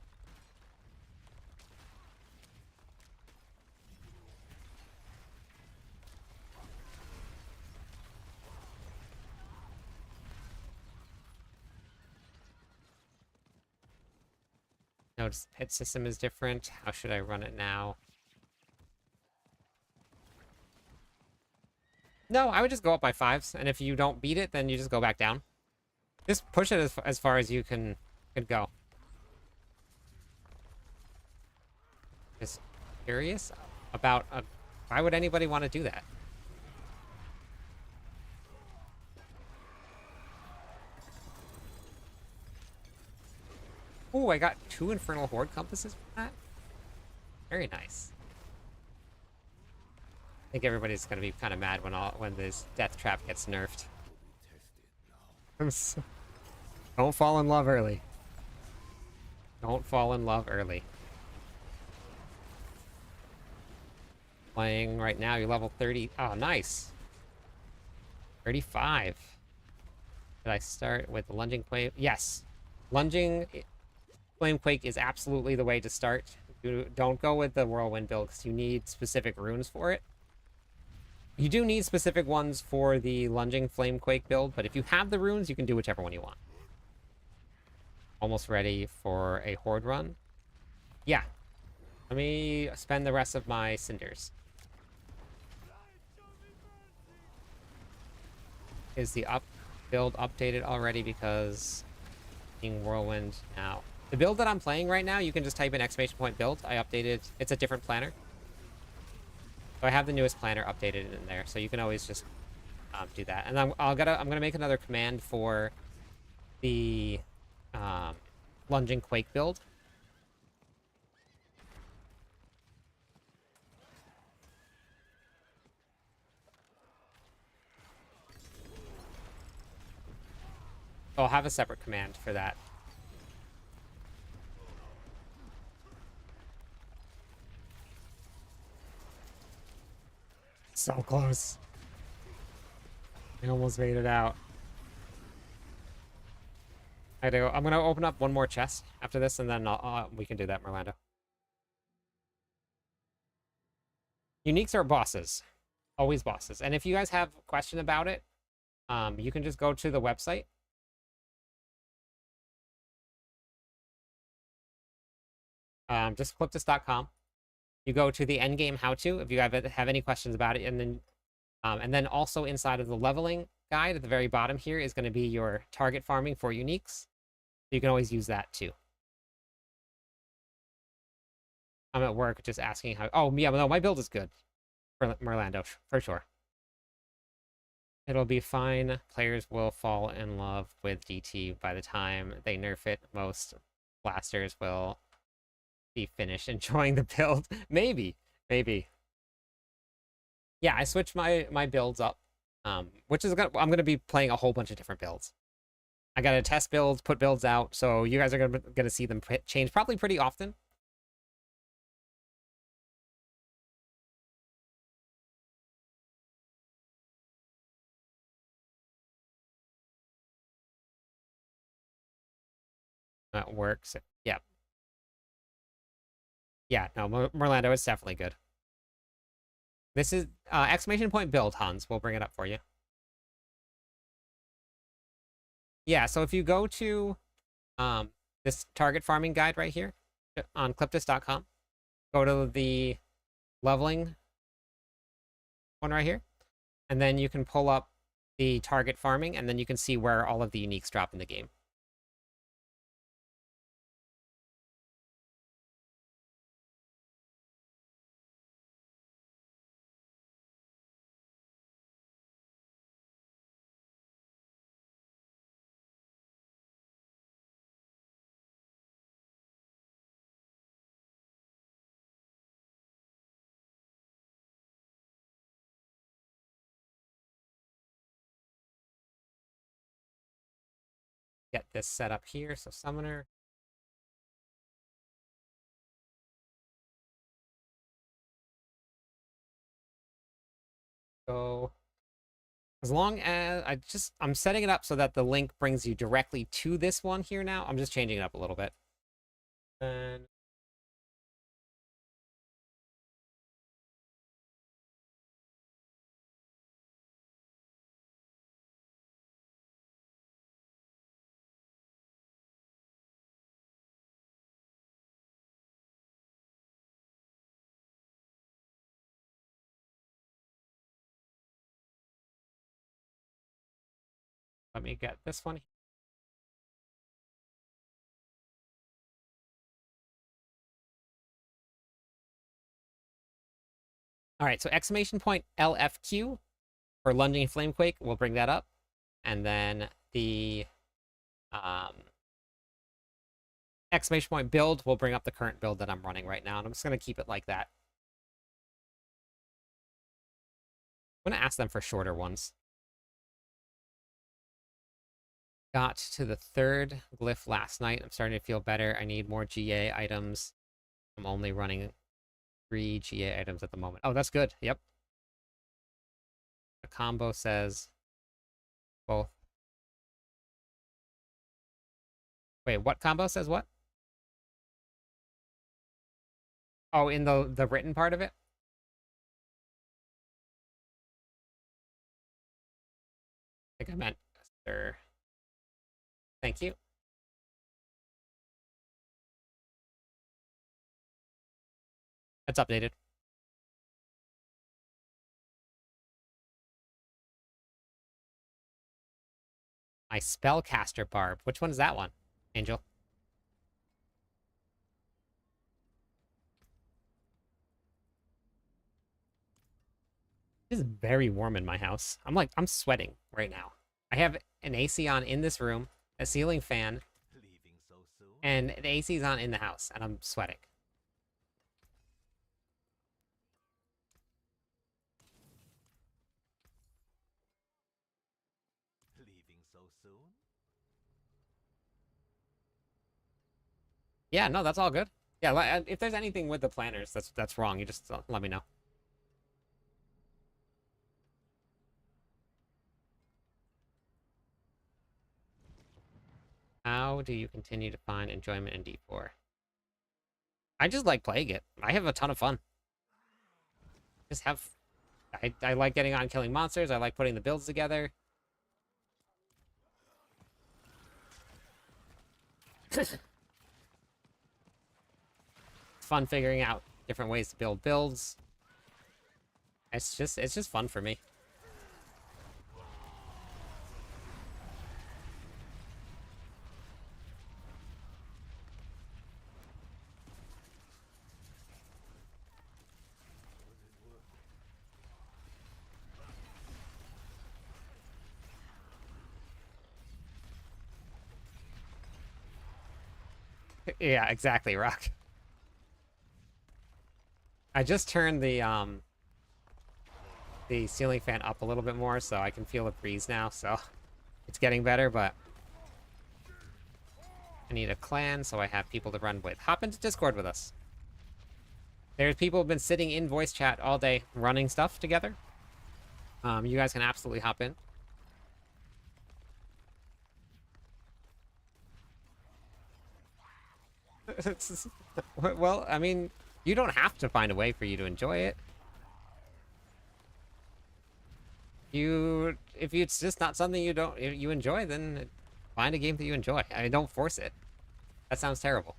Notice hit system is different. How should I run it now? No, I would just go up by 5s, and if you don't beat it, then you just go back down. Just push it as far as you can go. Just curious about why would anybody want to do that? Ooh, I got 2 Infernal Horde compasses from that. Very nice. I think everybody's gonna be kind of mad when this Death Trap gets nerfed. Don't fall in love early. Don't fall in love early. Playing right now, you're level 30. Oh, nice. 35. Did I start with lunging quake? Yes. Lunging Flamequake is absolutely the way to start. Don't go with the whirlwind build because you need specific runes for it. You do need specific ones for the lunging Flamequake build, but if you have the runes, you can do whichever one you want. Almost ready for a horde run? Yeah. Let me spend the rest of my cinders. Is the build updated already? Because being whirlwind now. The build that I'm playing right now, you can just type in !build. I updated. It's a different planner. So I have the newest planner updated in there, so you can always just do that. And I'm gonna make another command for the lunging quake build. So I'll have a separate command for that. So close. I almost made it out. I'm gonna open up one more chest after this, and then we can do that, Merlando. Uniques are bosses. Always bosses. And if you guys have a question about it, you can just go to the website. Just clipthis.com. You go to the endgame how-to if you have any questions about it, and then also inside of the leveling guide at the very bottom here is going to be your target farming for uniques. So you can always use that too. I'm at work just asking how. Oh yeah, no, my build is good for Merlando for sure. It'll be fine. Players will fall in love with DT by the time they nerf it. Most blasters will be finished enjoying the build. Maybe. Yeah, I switched my builds up, which is I'm gonna be playing a whole bunch of different builds. I gotta test builds, put builds out, so you guys are gonna see them change probably pretty often. That works. Yeah. Yeah, no, Merlando is definitely good. This is exclamation point build, Hans. We'll bring it up for you. Yeah, so if you go to this target farming guide right here on clipthis.com, go to the leveling one right here, and then you can pull up the target farming, and then you can see where all of the uniques drop in the game. Get this set up here, so summoner. Go. As long as I'm setting it up so that the link brings you directly to this one here now. I'm just changing it up a little bit. And let me get this one. All right, so exclamation point LFQ for lunging Flamequake, we'll bring that up. And then the exclamation point build will bring up the current build that I'm running right now. And I'm just going to keep it like that. I'm going to ask them for shorter ones. Got to the third glyph last night. I'm starting to feel better. I need more GA items. I'm only running 3 GA items at the moment. Oh, that's good. Yep. The combo says both. Wait, what combo says what? Oh, in the written part of it? I think I meant sir. Thank you. That's updated. My spellcaster barb. Which one is that one, Angel? It is very warm in my house. I'm sweating right now. I have an AC on in this room, a ceiling fan, Leaving so soon? and the AC is on in the house, and I'm sweating. Leaving so soon? Yeah, no, that's all good. Yeah, if there's anything with the planners that's wrong, you just let me know. How do you continue to find enjoyment in D4? I just like playing it. I have a ton of fun. just have... I like getting on killing monsters. I like putting the builds together. It's fun figuring out different ways to build builds. It's just fun for me. Yeah, exactly, Rock. I just turned the ceiling fan up a little bit more so I can feel the breeze now, so it's getting better, but I need a clan, so I have people to run with. Hop into Discord with us. There's people who've been sitting in voice chat all day running stuff together. You guys can absolutely hop in. Well, I mean, you don't have to find a way for you to enjoy it. If it's just not something you enjoy, then find a game that you enjoy. I mean, don't force it. That sounds terrible.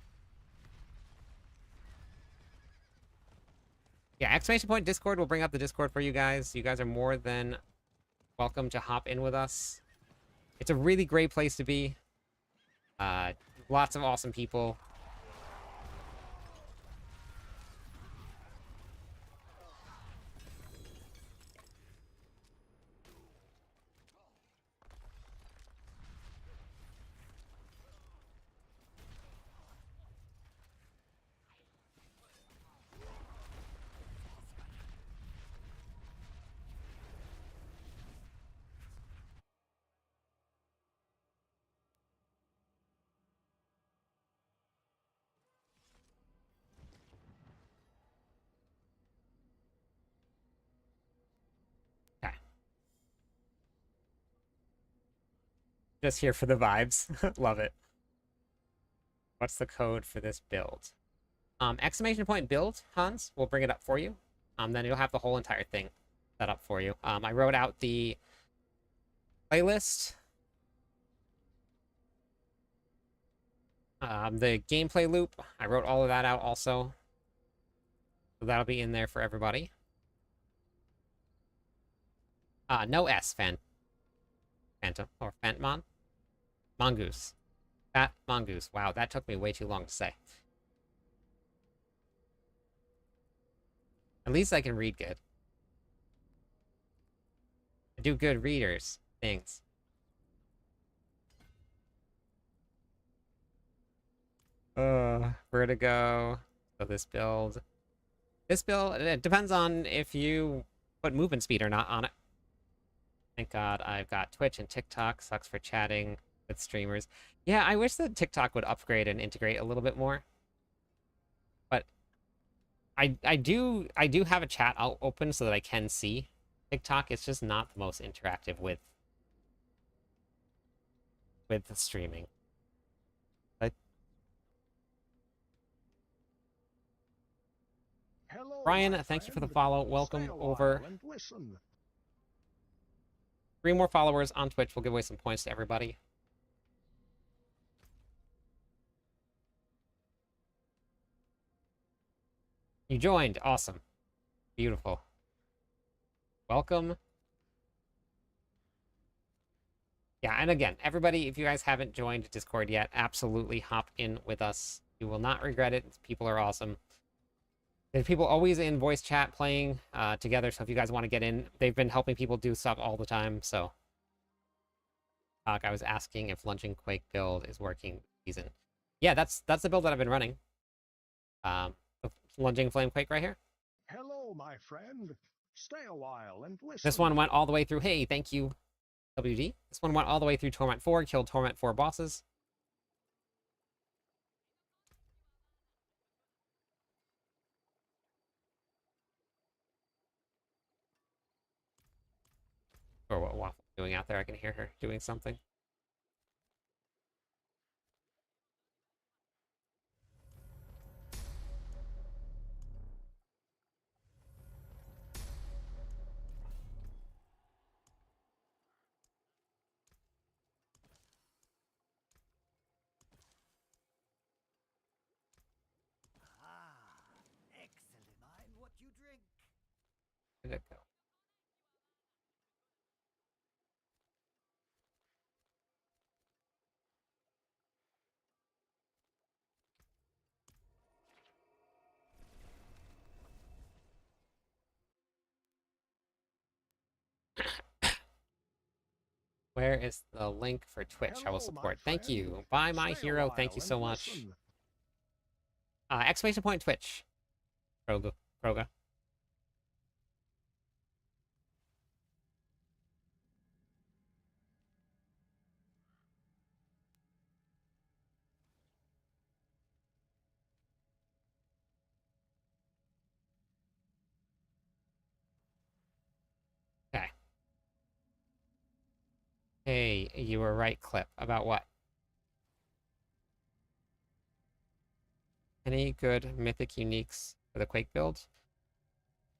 Yeah, exclamation point Discord will bring up the Discord for you guys. You guys are more than welcome to hop in with us. It's a really great place to be. Lots of awesome people. Okay. Just here for the vibes. Love it. What's the code for this build? Exclamation point build, Hans. We'll bring it up for you. Then you'll have the whole entire thing set up for you. I wrote out the playlist. The gameplay loop. I wrote all of that out also. So that'll be in there for everybody. No S, Phantom. Or Phantmon. Mongoose. Fat Mongoose. Wow, that took me way too long to say. At least I can read good. I do good readers things. Where to go? So this build. This build, it depends on if you put movement speed or not on it. Thank God I've got Twitch and TikTok. Sucks for chatting with streamers. Yeah, I wish that TikTok would upgrade and integrate a little bit more. But I do have a chat open so that I can see TikTok. It's just not the most interactive with the streaming. Hello, Brian, thank you for the follow. Welcome over. And listen. 3 more followers on Twitch. We'll give away some points to everybody. You joined. Awesome. Beautiful. Welcome. Yeah, and again, everybody, if you guys haven't joined Discord yet, absolutely hop in with us. You will not regret it. People are awesome. There's people always in voice chat playing together, so if you guys want to get in, they've been helping people do stuff all the time, so. I was asking if Lunging Quake build is working this season. Yeah, that's the build that I've been running. The Lunging Flamequake right here. Hello, my friend. Stay a while and listen. This one went all the way through. Hey, thank you, WD. This one went all the way through Torment 4, killed Torment 4 bosses. Or what Waffle's doing out there. I can hear her doing something. Where'd it go? Where is the link for Twitch? I will Hello, my support. Thank friend. you. Bye, my Stay a hero. Thank you while so and much. listen. Exclamation point Twitch. Kroga. Okay. Hey, you were right, Clip. About what? Any good mythic uniques for the Quake build?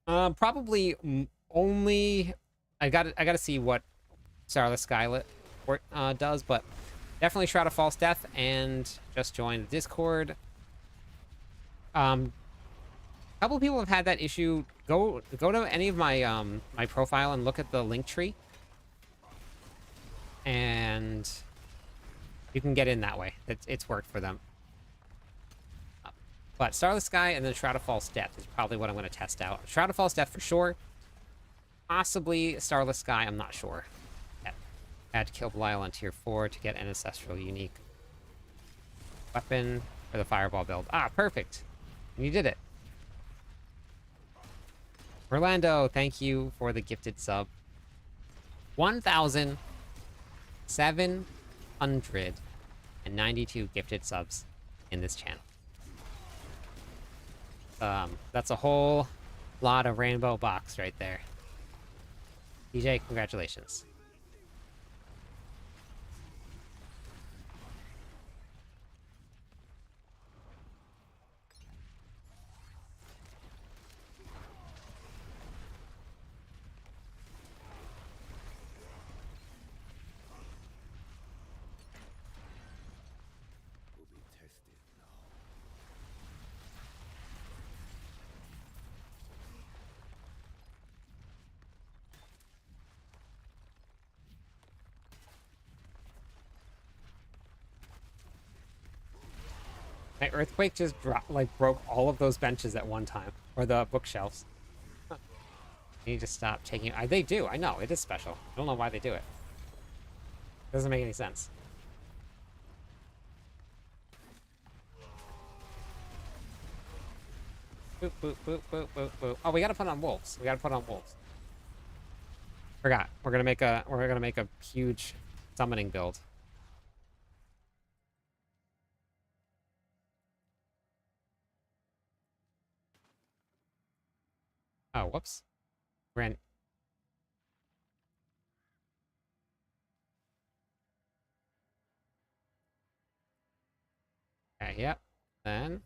Probably only. I gotta see what Starless Skylit does, but definitely Shroud of False Death, and just join the Discord. A couple of people have had that issue. Go to any of my my profile and look at the link tree, and you can get in that way. It's worked for them. But Starless Sky and then Shroud of False Death is probably what I'm going to test out. Shroud of False Death for sure. Possibly Starless Sky, I'm not sure. Add Kill Belial on tier 4 to get an ancestral unique weapon for the Fireball build. Ah, perfect. You did it. Merlando, thank you for the gifted sub. 1,792 gifted subs in this channel. That's a whole lot of rainbow box right there. DJ, congratulations. Will be tested now. My earthquake just broke all of those benches at one time, or the bookshelves. Huh. I need to stop taking. They do. I know it is special. I don't know why they do it. Doesn't make any sense. Boop boop boop boop boop boop. Oh, we gotta put on wolves. We gotta put on wolves. Forgot. We're gonna make a huge summoning build. Oh, whoops. Ran. Okay, yep. Then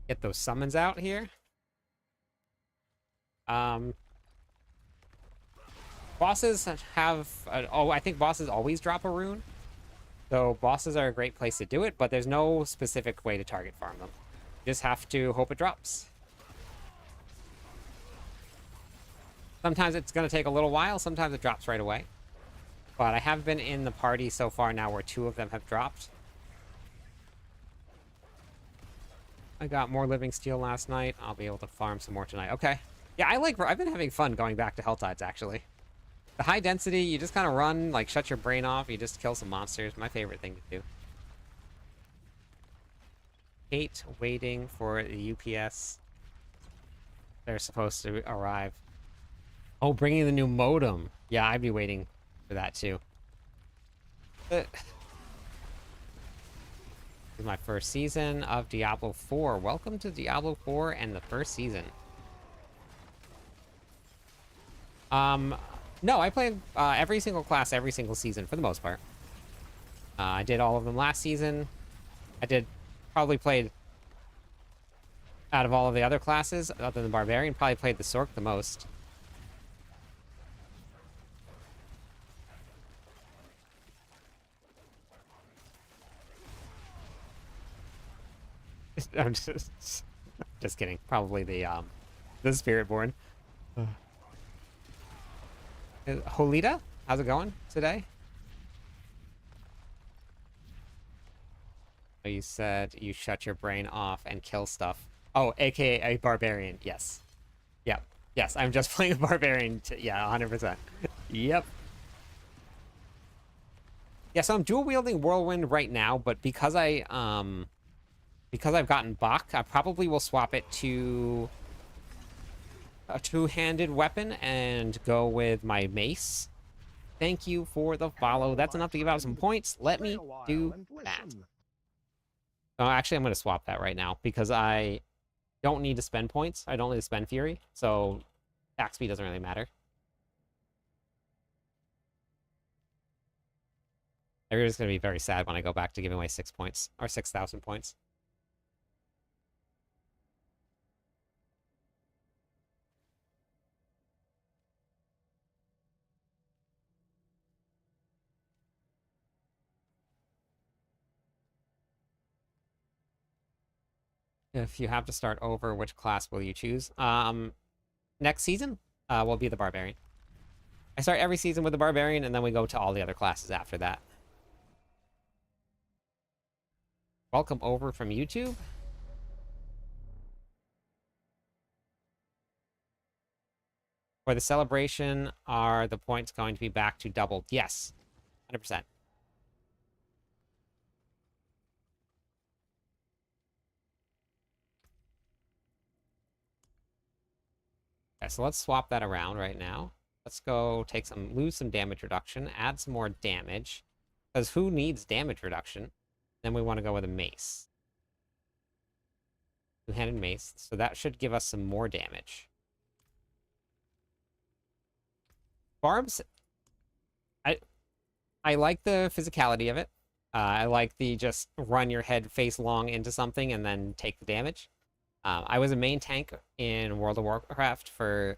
get those summons out here. Bosses have I think bosses always drop a rune. So bosses are a great place to do it, but there's no specific way to target farm them. You just have to hope it drops. Sometimes it's going to take a little while, sometimes it drops right away. But I have been in the party so far now where 2 of them have dropped. I got more living steel last night. I'll be able to farm some more tonight. Okay. Yeah, I've been having fun going back to Helltides, actually. The high density, you just kind of run, like, shut your brain off. You just kill some monsters. My favorite thing to do. Hate waiting for the UPS. They're supposed to arrive. Oh, bringing the new modem. Yeah, I'd be waiting for that, too. This is my first season of Diablo 4. Welcome to Diablo 4 and the first season. No, I played every single class, every single season, for the most part. I did all of them last season. Probably played, out of all of the other classes, other than Barbarian, probably played the Sork the most. I'm just kidding. Probably the the Spiritborn. Holita, how's it going today? Oh, you said you shut your brain off and kill stuff. Oh, aka a barbarian. Yes. Yep. Yes, I'm just playing a barbarian. Yeah, 100%. Yep. Yeah, so I'm dual wielding whirlwind right now, but because I've gotten Bach, I probably will swap it to a two-handed weapon and go with my mace. Thank you for the follow. That's enough to give out some points. Let me do that. Oh, actually, I'm going to swap that right now because I don't need to spend points. I don't need to spend Fury, so attack speed doesn't really matter. Everybody's going to be very sad when I go back to giving away 6 points, or 6,000 points. If you have to start over, which class will you choose? Next season will be the Barbarian. I start every season with the Barbarian, and then we go to all the other classes after that. Welcome over from YouTube. For the celebration, are the points going to be back to doubled? Yes, 100%. Okay, so let's swap that around right now. Let's go take lose some damage reduction, add some more damage. Because who needs damage reduction? Then we want to go with a mace. Two-handed mace. So that should give us some more damage. Barbs, I like the physicality of it. I like the just run your head face long into something and then take the damage. I was a main tank in World of Warcraft for a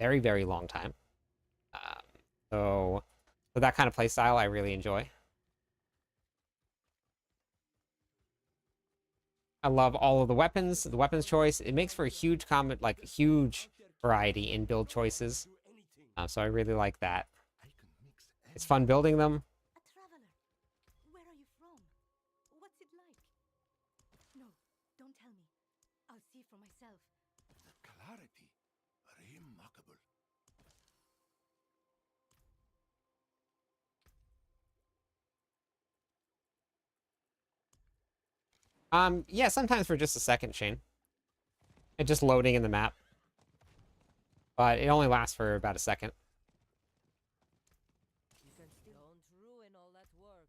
very, very long time. So that kind of playstyle I really enjoy. I love all of the weapons choice. It makes for a huge huge variety in build choices. So I really like that. It's fun building them. A traveler. Where are you from? What's it like? No, don't tell me. I'll see for myself. The clarity, remarkable. Yeah, sometimes for just a second, Shane. It's just loading in the map. But it only lasts for about a second. You can still don't ruin all that work.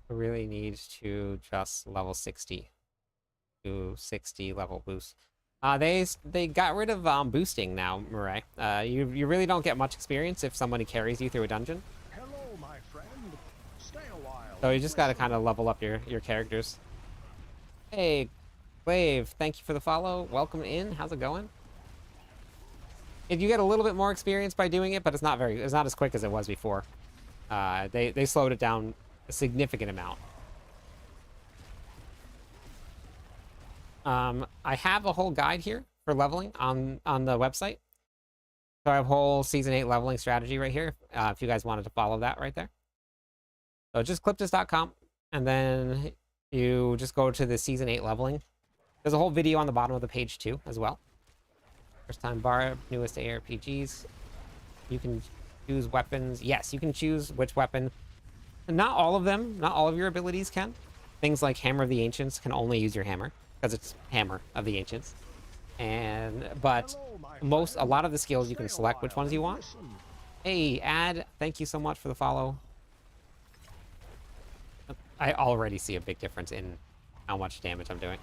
I really need to just level 60 to 60 level boost. They got rid of boosting now, Murray. You really don't get much experience if somebody carries you through a dungeon. Hello, my friend. Stay a while. So you just got to kind of level up your characters. Hey, Glaive, thank you for the follow. Welcome in. How's it going? You get a little bit more experience by doing it, but it's not as quick as it was before. They slowed it down a significant amount. I have a whole guide here for leveling on the website. So I have a whole Season 8 leveling strategy right here, if you guys wanted to follow that right there. So just cliptis.com, and then you just go to the Season 8 leveling. There's a whole video on the bottom of the page too, as well. First time Barb, newest ARPGs. You can choose weapons. Yes, you can choose which weapon. Not all of them, not all of your abilities can. Things like Hammer of the Ancients can only use your hammer, because it's Hammer of the Ancients. But a lot of the skills you can select which ones you want. Hey, Ad, thank you so much for the follow. I already see a big difference in how much damage I'm doing.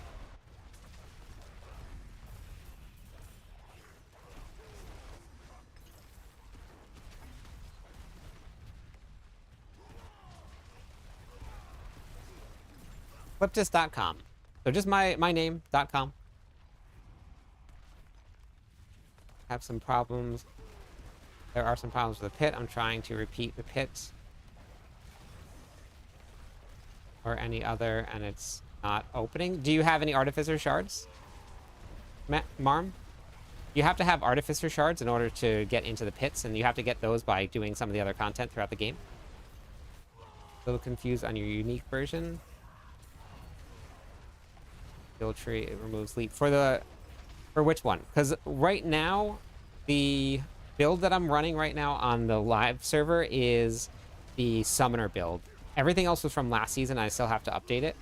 Cliptis.com. So just my name.com. Have some problems. There are some problems with the pit. I'm trying to repeat the pit. Or any other, and it's not opening. Do you have any Artificer shards? Marm? You have to have Artificer shards in order to get into the pits, and you have to get those by doing some of the other content throughout the game. A little confused on your unique version. Skill tree, it removes leap. For which one? Because right now, the build that I'm running right now on the live server is the summoner build. Everything else was from last season. I still have to update it.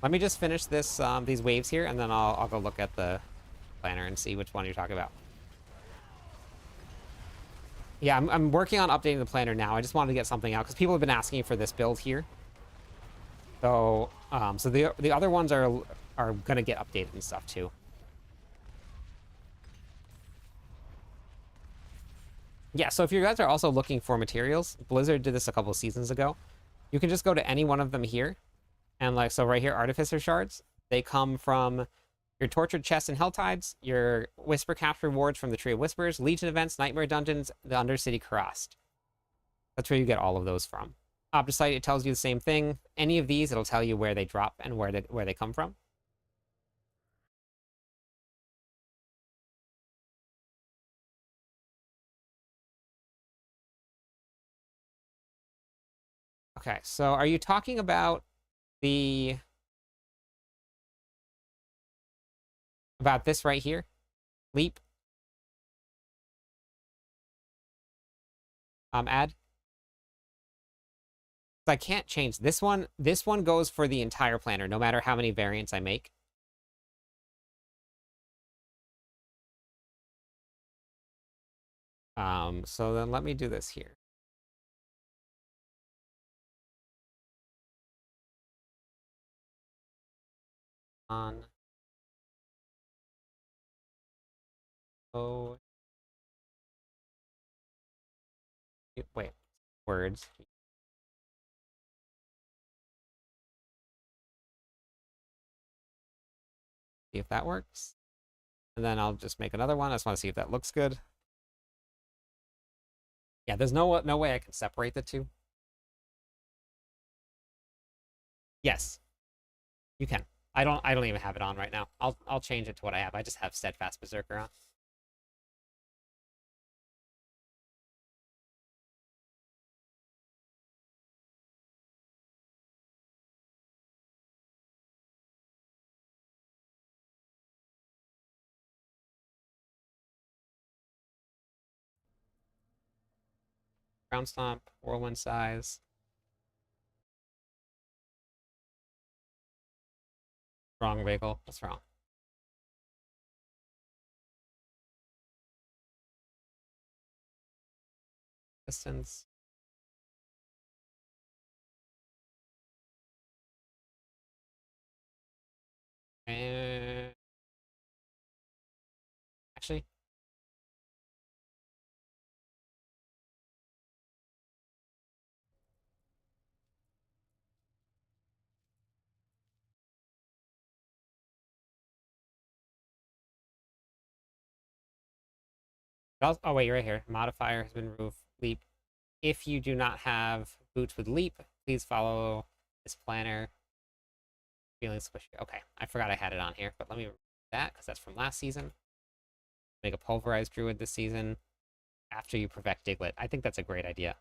Let me just finish this these waves here, and then I'll go look at the planner and see which one you're talking about. Yeah, I'm working on updating the planner now. I just wanted to get something out because people have been asking for this build here. So, so the other ones are gonna get updated and stuff too. Yeah, so if you guys are also looking for materials, Blizzard did this a couple of seasons ago. You can just go to any one of them here, and like so right here, Artificer shards. They come from your Tortured Chests and Helltides, your Whisper Capture rewards from the Tree of Whispers, Legion events, Nightmare Dungeons, the Undercity Kurast. That's where you get all of those from. Opposite, it tells you the same thing. Any of these, it'll tell you where they drop and where they come from. Okay, so are you talking about about this right here? Leap? Add? I can't change this one. This one goes for the entire planner, no matter how many variants I make. So then let me do this here. On. Oh. Wait. Words. See if that works. And then I'll just make another one. I just want to see if that looks good. Yeah, there's no way I can separate the two. Yes. You can. I don't even have it on right now. I'll change it to what I have. I just have Steadfast Berserker on. Ground Stomp, Whirlwind Size. Wrong, Bagel. What's wrong? Distance. And actually, oh wait, you're right here. Modifier has been removed. Leap. If you do not have boots with leap, please follow this planner. Feeling squishy. Okay, I forgot I had it on here, but let me remove that because that's from last season. Make a pulverized druid this season after you perfect Diglett. I think that's a great idea.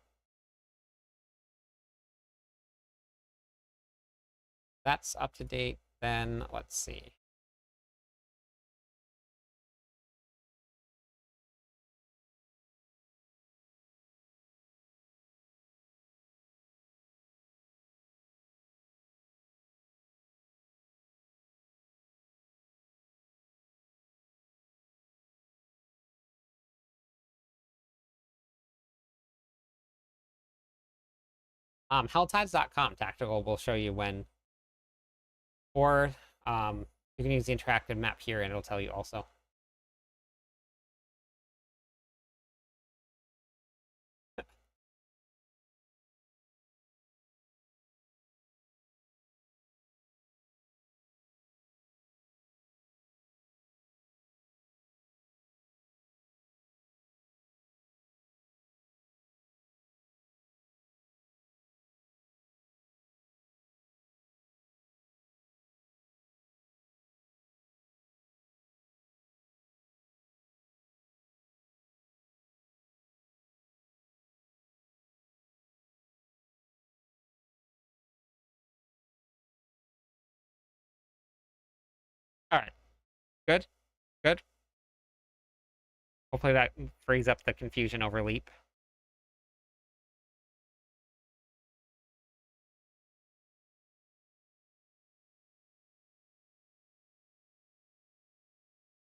That's up to date. Then let's see. Helltides.com tactical will show you when, or you can use the interactive map here and it'll tell you also. Good. Good. Hopefully that frees up the confusion over leap.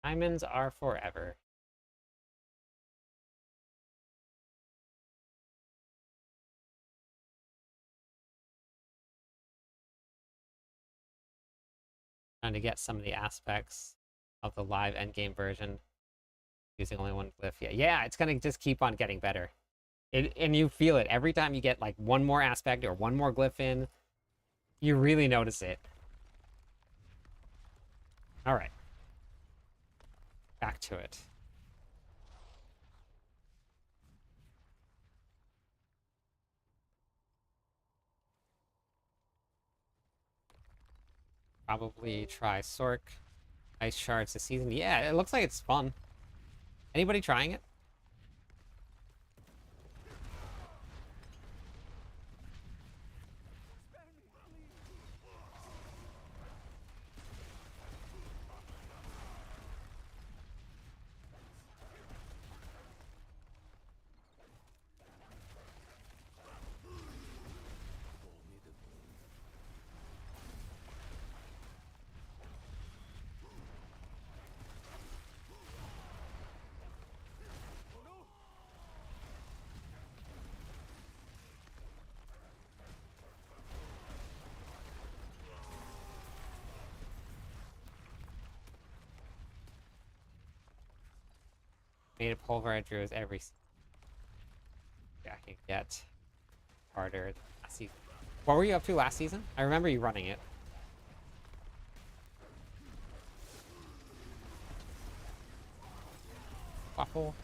Diamonds are forever. Trying to get some of the aspects of the live endgame version using only one glyph. Yeah, it's gonna just keep on getting better. And you feel it every time you get like one more aspect or one more glyph in. You really notice it. All right, back to it. Probably try Sork. Ice Shards this season. Yeah, it looks like it's fun. Anybody trying it? Made a pulverize druids every. Yeah, I can get harder last season. What were you up to last season? I remember you running it. Waffle.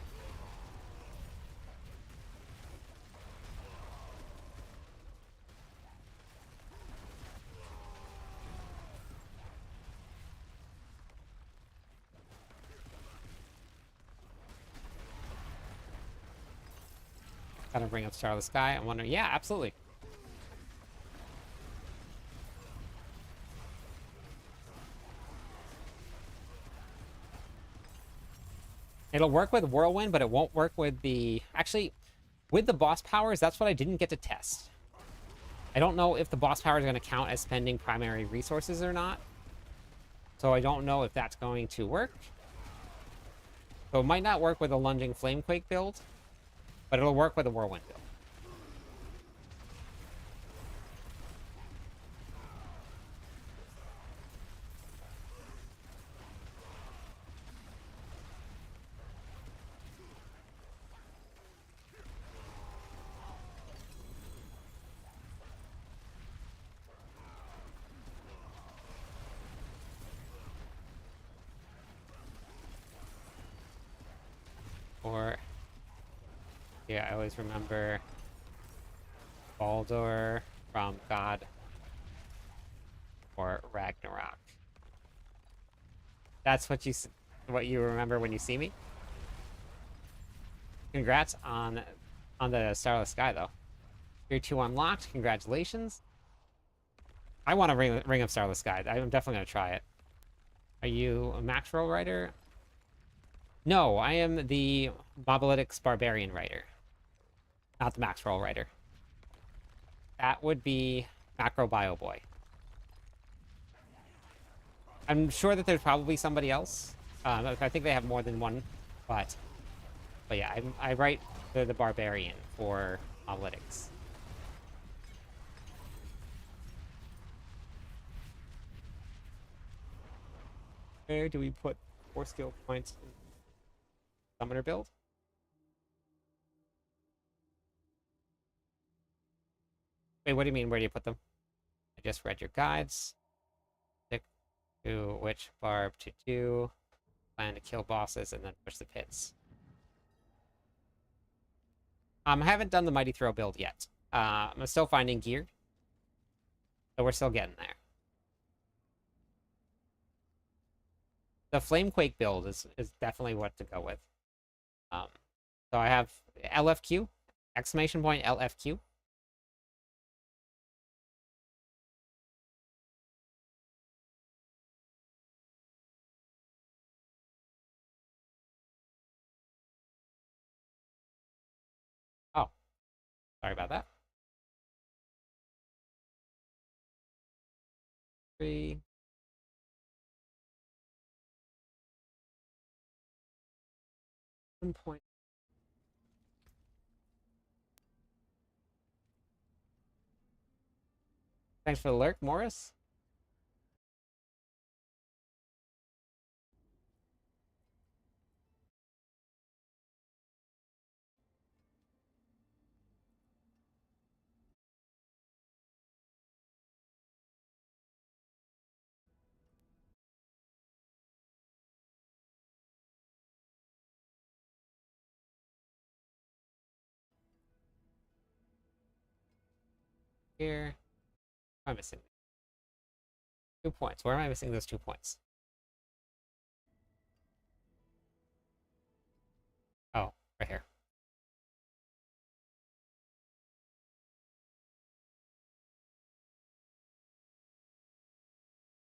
Gotta bring up Star of the Sky. I'm wondering. Yeah, absolutely. It'll work with Whirlwind, but it won't work with the... Actually, with the boss powers, that's what I didn't get to test. I don't know if the boss power is going to count as spending primary resources or not. So I don't know if that's going to work. So it might not work with a lunging Flamequake build, but it'll work with a Whirlwind build. Or, yeah, I always remember Baldur from God or Ragnarok. That's what you remember when you see me. Congrats on the Starless Sky though. Tier 2 unlocked. Congratulations. I want to ring up Starless Sky. I'm definitely gonna try it. Are you a max roll writer? No, I am the Mobalytics Barbarian writer. Not the max roll writer. That would be Macro Bio Boy. I'm sure that there's probably somebody else. I think they have more than one, but yeah, I write the Barbarian for Mobalytics. Where do we put 4 skill points in Summoner build? Wait, what do you mean? Where do you put them? I just read your guides. Stick to which barb to do. Plan to kill bosses and then push the pits. I haven't done the Mighty Throw build yet. I'm still finding gear. So we're still getting there. The Flamequake build is definitely what to go with. So I have LFQ, exclamation point LFQ. Sorry about that. 3. One point. Thanks for the lurk, Morris. Here. What am I missing? 2 points. Where am I missing those 2 points? Oh, right here.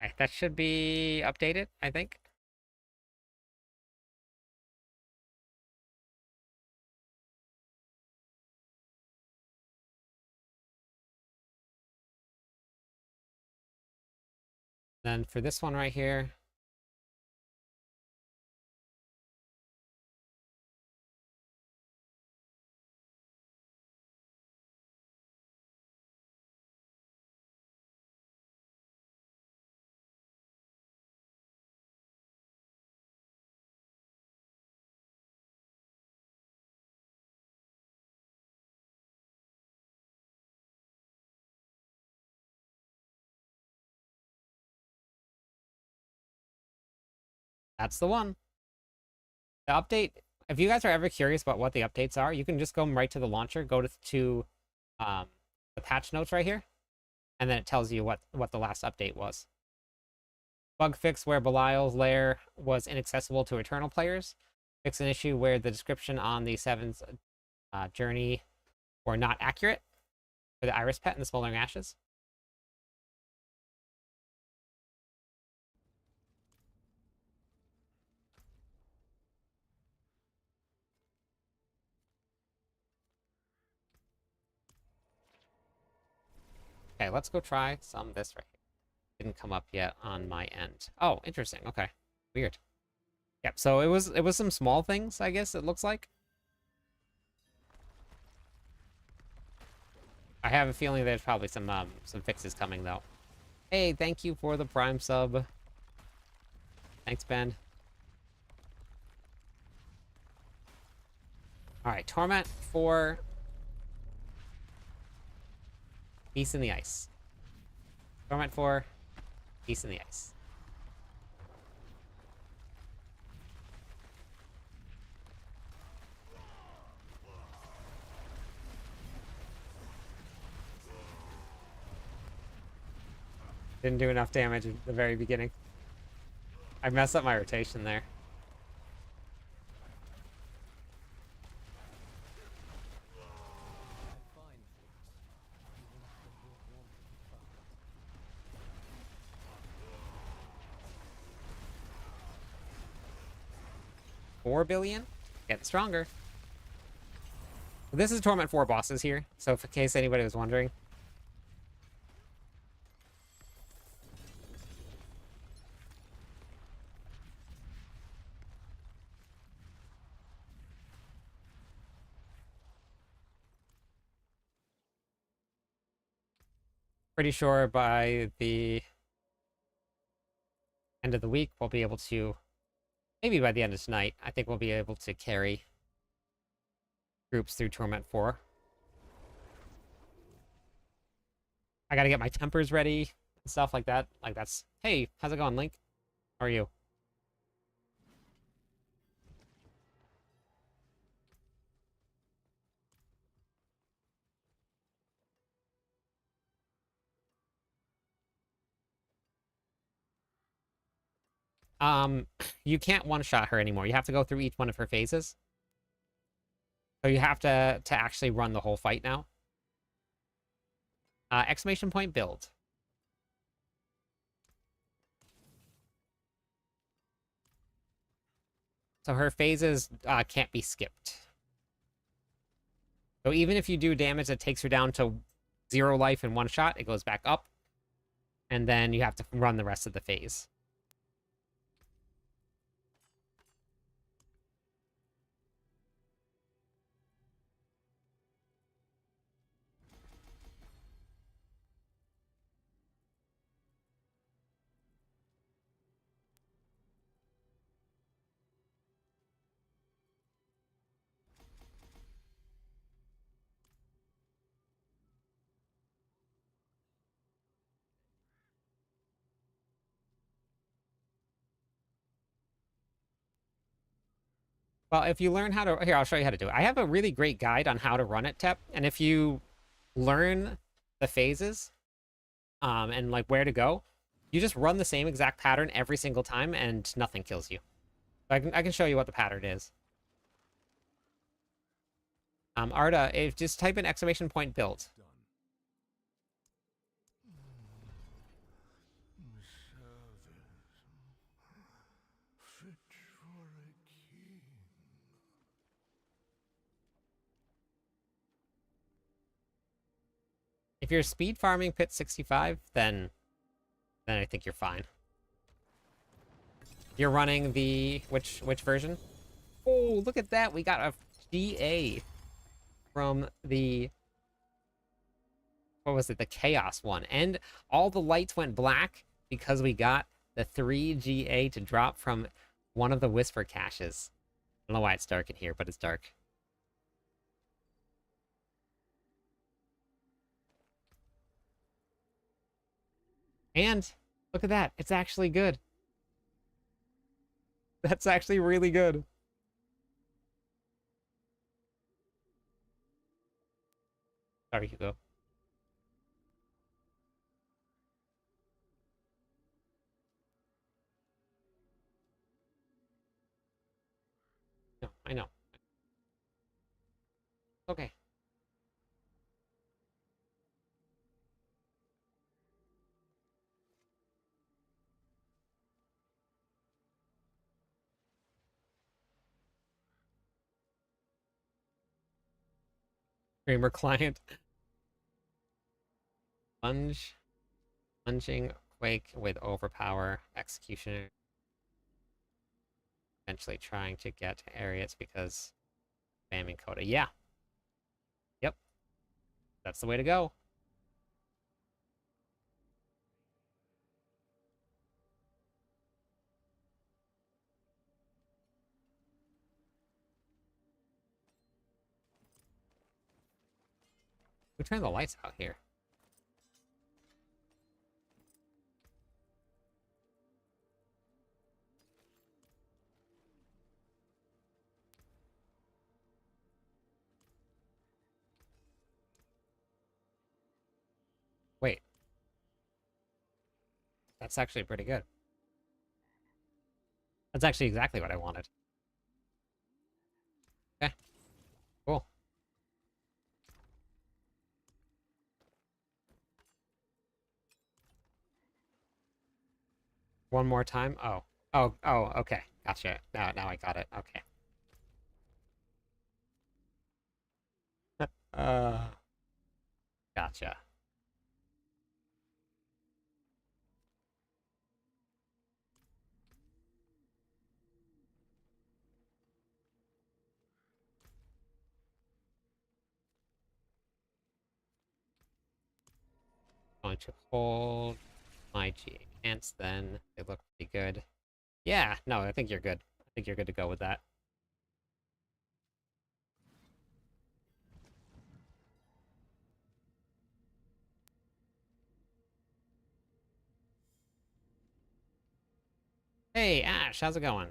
Okay, that should be updated, I think. Then for this one right here, that's the one. The update, if you guys are ever curious about what the updates are, you can just go right to the launcher, go to the patch notes right here, and then it tells you what the last update was. Bug fix where Belial's lair was inaccessible to Eternal players. Fix an issue where the description on the Seven's journey were not accurate for the Iris Pet and the Smoldering Ashes. Okay, let's go try some this right here. Didn't come up yet on my end. Oh, interesting. Okay. Weird. Yep, so it was some small things, I guess it looks like. I have a feeling there's probably some fixes coming though. Hey, thank you for the Prime sub. Thanks, Ben. Alright, Torment for Peace in the Ice. Torment for Peace in the Ice. Didn't do enough damage at the very beginning. I messed up my rotation there. $4 billion? Getting stronger. This is Torment 4 bosses here, so in case anybody was wondering. Pretty sure by the end of the week, we'll be able to, maybe by the end of tonight, I think we'll be able to carry groups through Torment 4. I gotta get my tempers ready and stuff like that. Like that's, hey, how's it going, Link? How are you? You can't one-shot her anymore. You have to go through each one of her phases. So you have to actually run the whole fight now. Exclamation point build. So her phases can't be skipped. So even if you do damage that takes her down to 0 life in one shot, it goes back up. And then you have to run the rest of the phase. Well, if you learn how to... Here, I'll show you how to do it. I have a really great guide on how to run it, Tep. And if you learn the phases and like where to go, you just run the same exact pattern every single time and nothing kills you. I can show you what the pattern is. Arda, if just type in exclamation point build. Done. Service fit for a king. If you're speed farming pit 65, then I think you're fine. You're running the which version? Oh, look at that. We got a GA from the, what was it? The Chaos one. And all the lights went black because we got the 3 GA to drop from one of the Whisper caches. I don't know why it's dark in here, but it's dark. And look at that. It's actually good. That's actually really good. Sorry, Hugo. No, I know. Okay. Kramer client. Plunging Quake with overpower executioner. Eventually trying to get areas because spamming Coda. Yeah. Yep. That's the way to go. Who turned the lights out here? Wait. That's actually pretty good. That's actually exactly what I wanted. Okay. Cool. One more time. Oh. Oh, okay. Gotcha. Now I got it. Okay. Uh, gotcha. Going to hold my GA pants then. They look pretty good. Yeah, no, I think you're good. I think you're good to go with that. Hey, Ash, how's it going?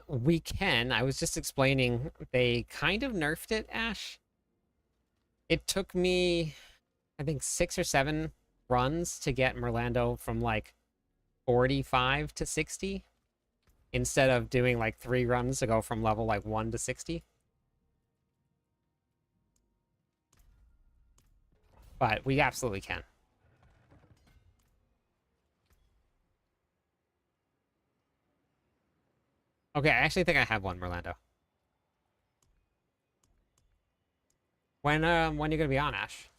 We can. I was just explaining they kind of nerfed it, Ash. It took me, I think, 6 or 7 runs to get Merlando from like 45 to 60 instead of doing like 3 runs to go from level like 1 to 60. But we absolutely can. Okay, I actually think I have one, Merlando. When you gonna be on, Ash?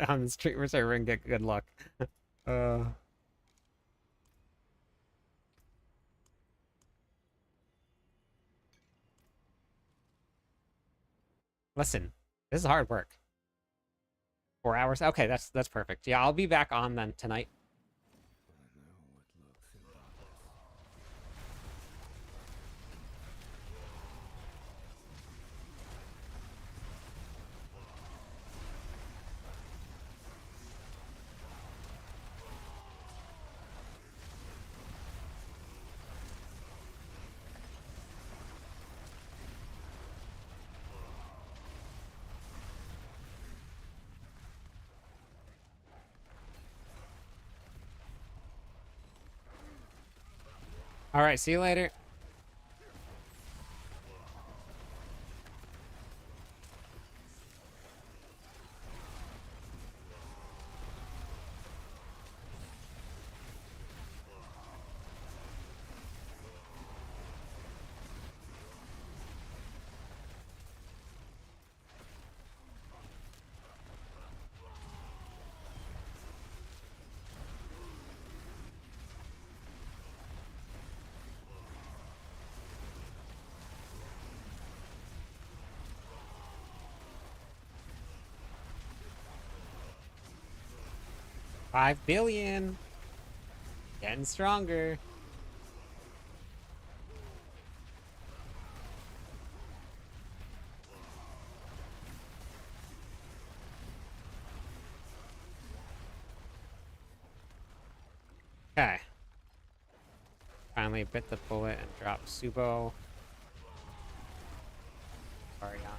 On the streamer server and get good luck. uh Listen, this is hard work. 4 hours. Okay, that's perfect. Yeah, I'll be back on then tonight. I know what lurks in darkness. 'Alright, see you later. $5 billion. Getting stronger. Okay. Finally bit the bullet and dropped Subo. Barbarian.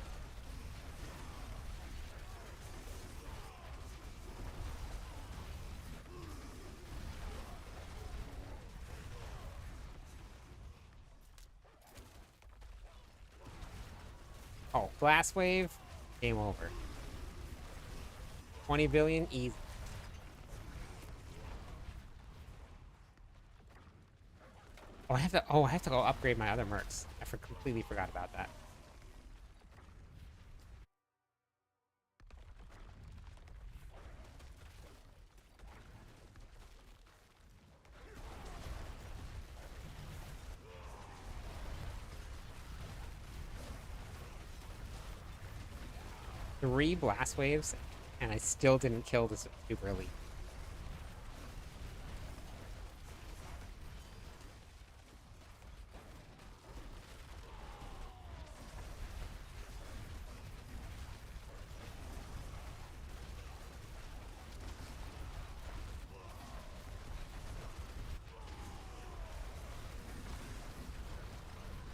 Oh, blast wave. Game over. 20 billion easy. Oh, I have to go upgrade my other mercs. I completely forgot about that. Three blast waves, and I still didn't kill the super elite.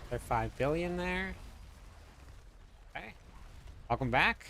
There's 5 billion there. Okay. Welcome back.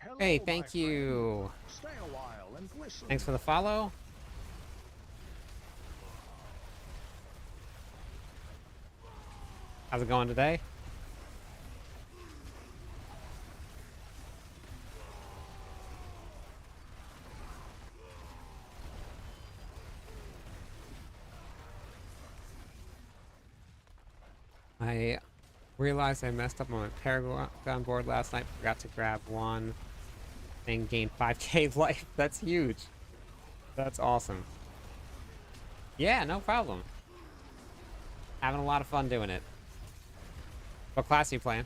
Hello, Hey, my thank friend. you. Stay a while and listen. Thanks for the follow. How's it going today? I realized I messed up on my paragon board last night. Forgot to grab one and gained 5k life. That's huge. That's awesome. Yeah, no problem. Having a lot of fun doing it. What class are you playing?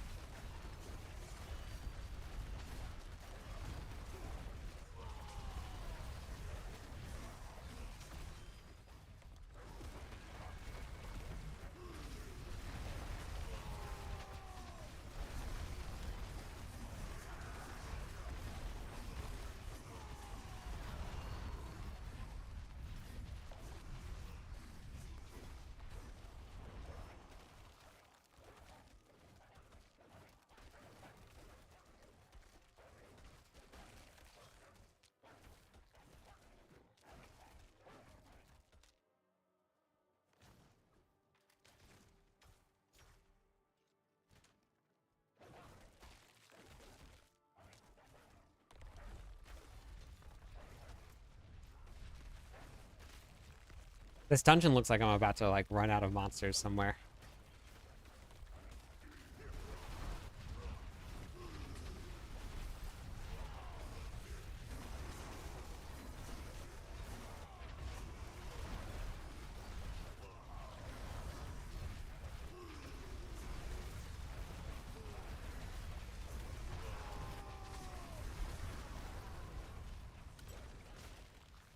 This dungeon looks like I'm about to, like, run out of monsters somewhere.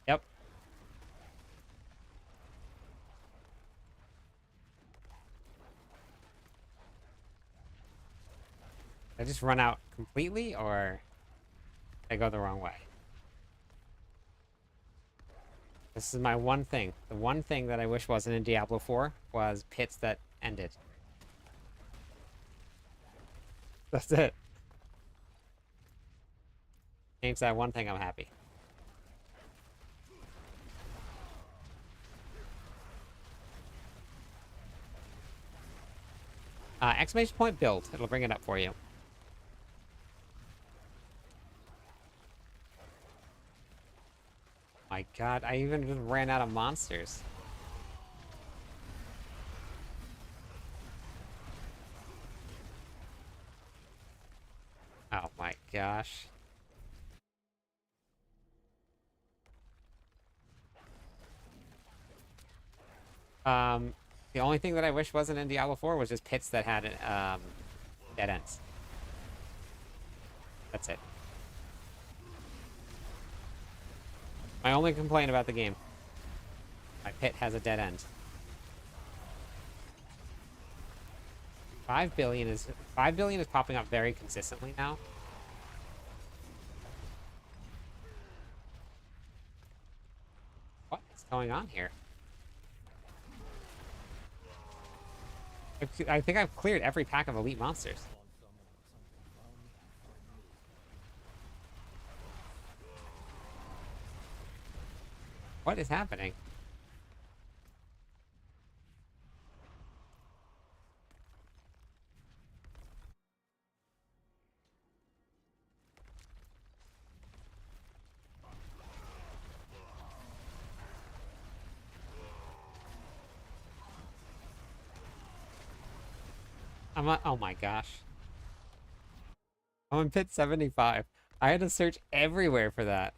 Yep. Did I just run out completely, or did I go the wrong way? This is my one thing. The one thing that I wish wasn't in Diablo 4 was pits that ended. That's it. Change that one thing, I'm happy. Exclamation point build. It'll bring it up for you. My god, I even just ran out of monsters. Oh my gosh. The only thing that I wish wasn't in Diablo 4 was just pits that had dead ends. That's it. My only complaint about the game. My pit has a dead end. 5 billion is popping up very consistently now. What is going on here? I think I've cleared every pack of elite monsters. What is happening? Oh my gosh. I'm on pit 75. I had to search everywhere for that.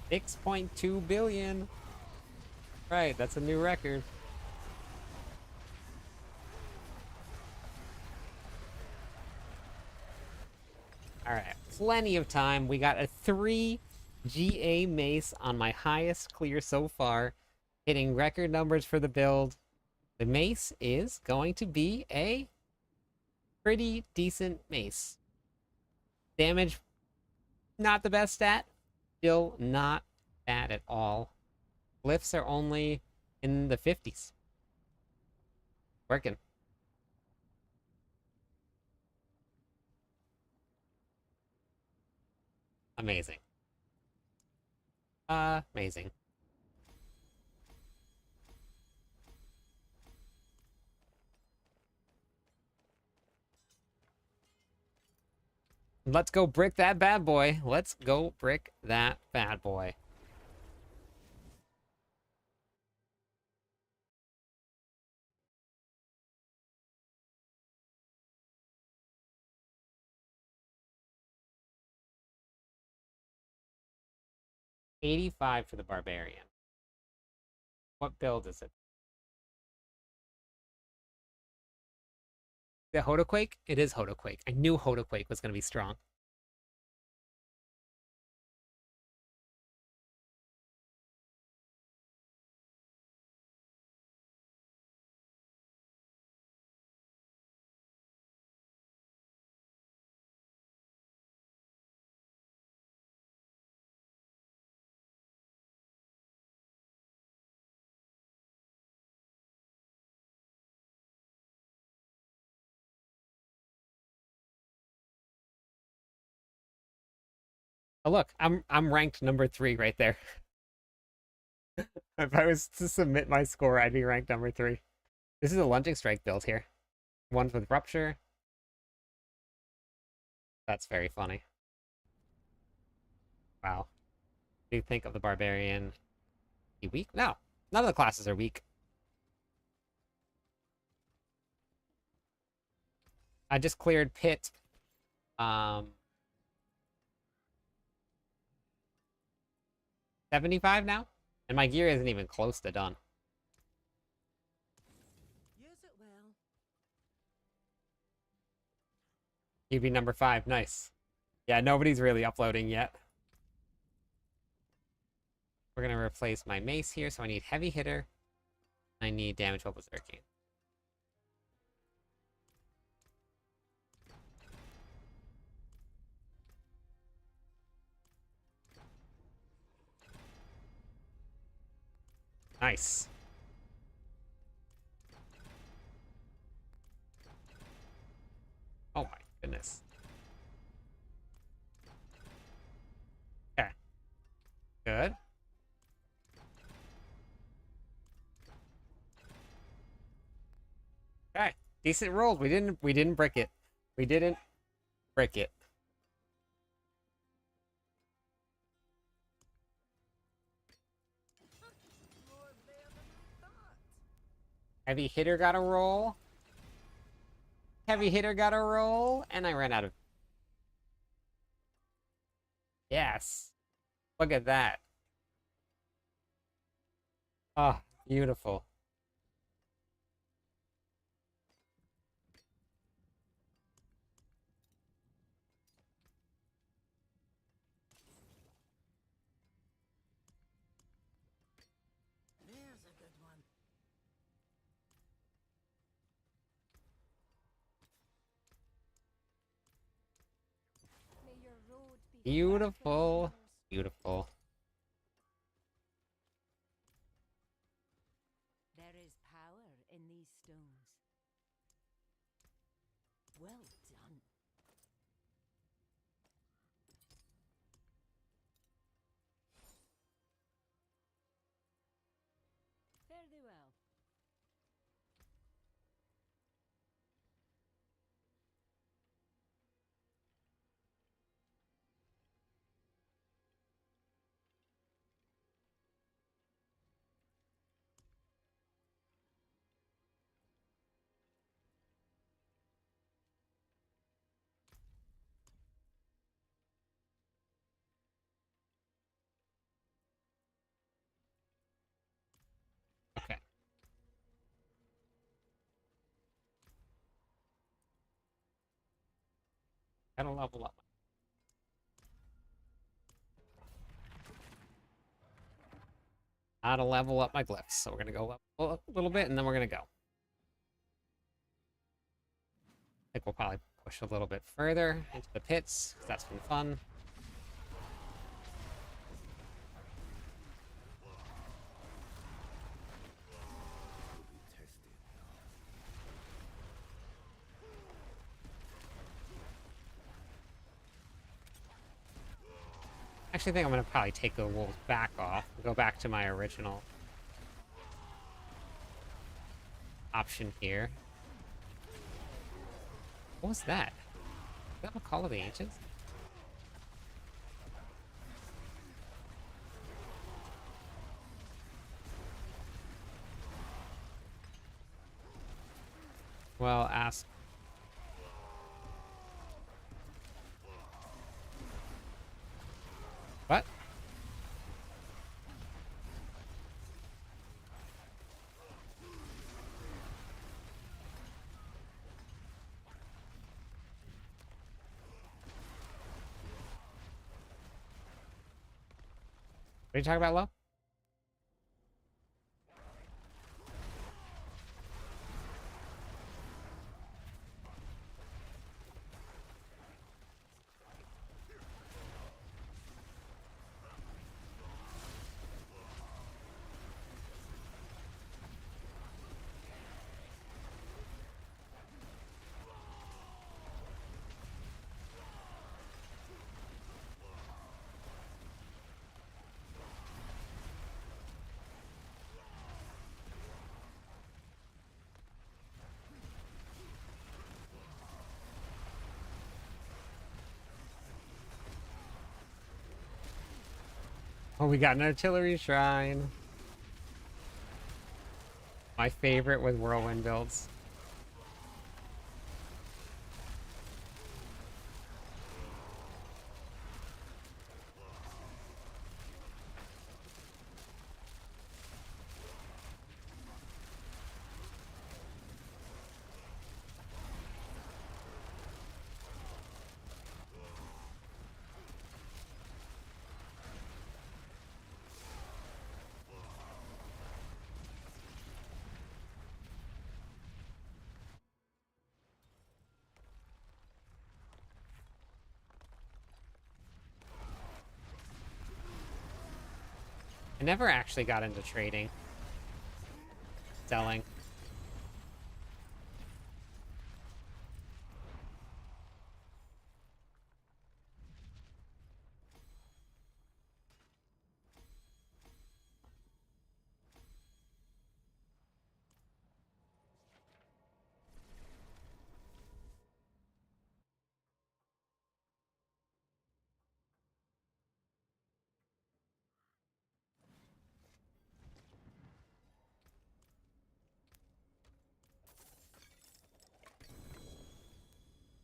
$6.2 billion. Right, that's a new record. Alright, plenty of time. We got a 3 GA mace on my highest clear so far, hitting record numbers for the build. The mace is going to be a pretty decent mace. Damage, not the best stat. Still not bad at all. Glyphs are only in the 50s. Working. Amazing. Amazing. Let's go brick that bad boy. Let's go brick that bad boy. 85 for the Barbarian. What build is it? The Hodoquake? It is Hodoquake. I knew Hodoquake was going to be strong. Oh look, I'm ranked number 3 right there. If I was to submit my score, I'd be ranked number 3. This is a lunging strike build here. One with rupture. That's very funny. Wow. What do you think of the Barbarian? He weak? No. None of the classes are weak. I just cleared pit. 75 now? And my gear isn't even close to done. Use it well. You'd be number 5. Nice. Yeah, nobody's really uploading yet. We're going to replace my mace here, so I need heavy hitter. I need damage while berserking. Nice. Oh my goodness. Okay. Good. Okay. Decent rolls. We didn't brick it. We didn't brick it. More there than I thought. Heavy hitter got a roll. Heavy hitter got a roll. And I ran out of... Yes. Look at that. Oh, beautiful. There's a good one. May your road be Beautiful. Beautiful. There is power in these stones. Well done. Fare thee well. Okay. Gotta level up. Gotta level up my glyphs. So we're gonna go level up a little bit and then we're gonna go. I think we'll probably push a little bit further into the pits, because that's been fun. Actually, I think I'm gonna probably take the wolves back off and go back to my original option here. What was that? Is that what Call of the Ancients? Well, ask. What? are you talking about, Lo? Oh, we got an artillery shrine. My favorite with whirlwind builds. I never actually got into trading. Selling.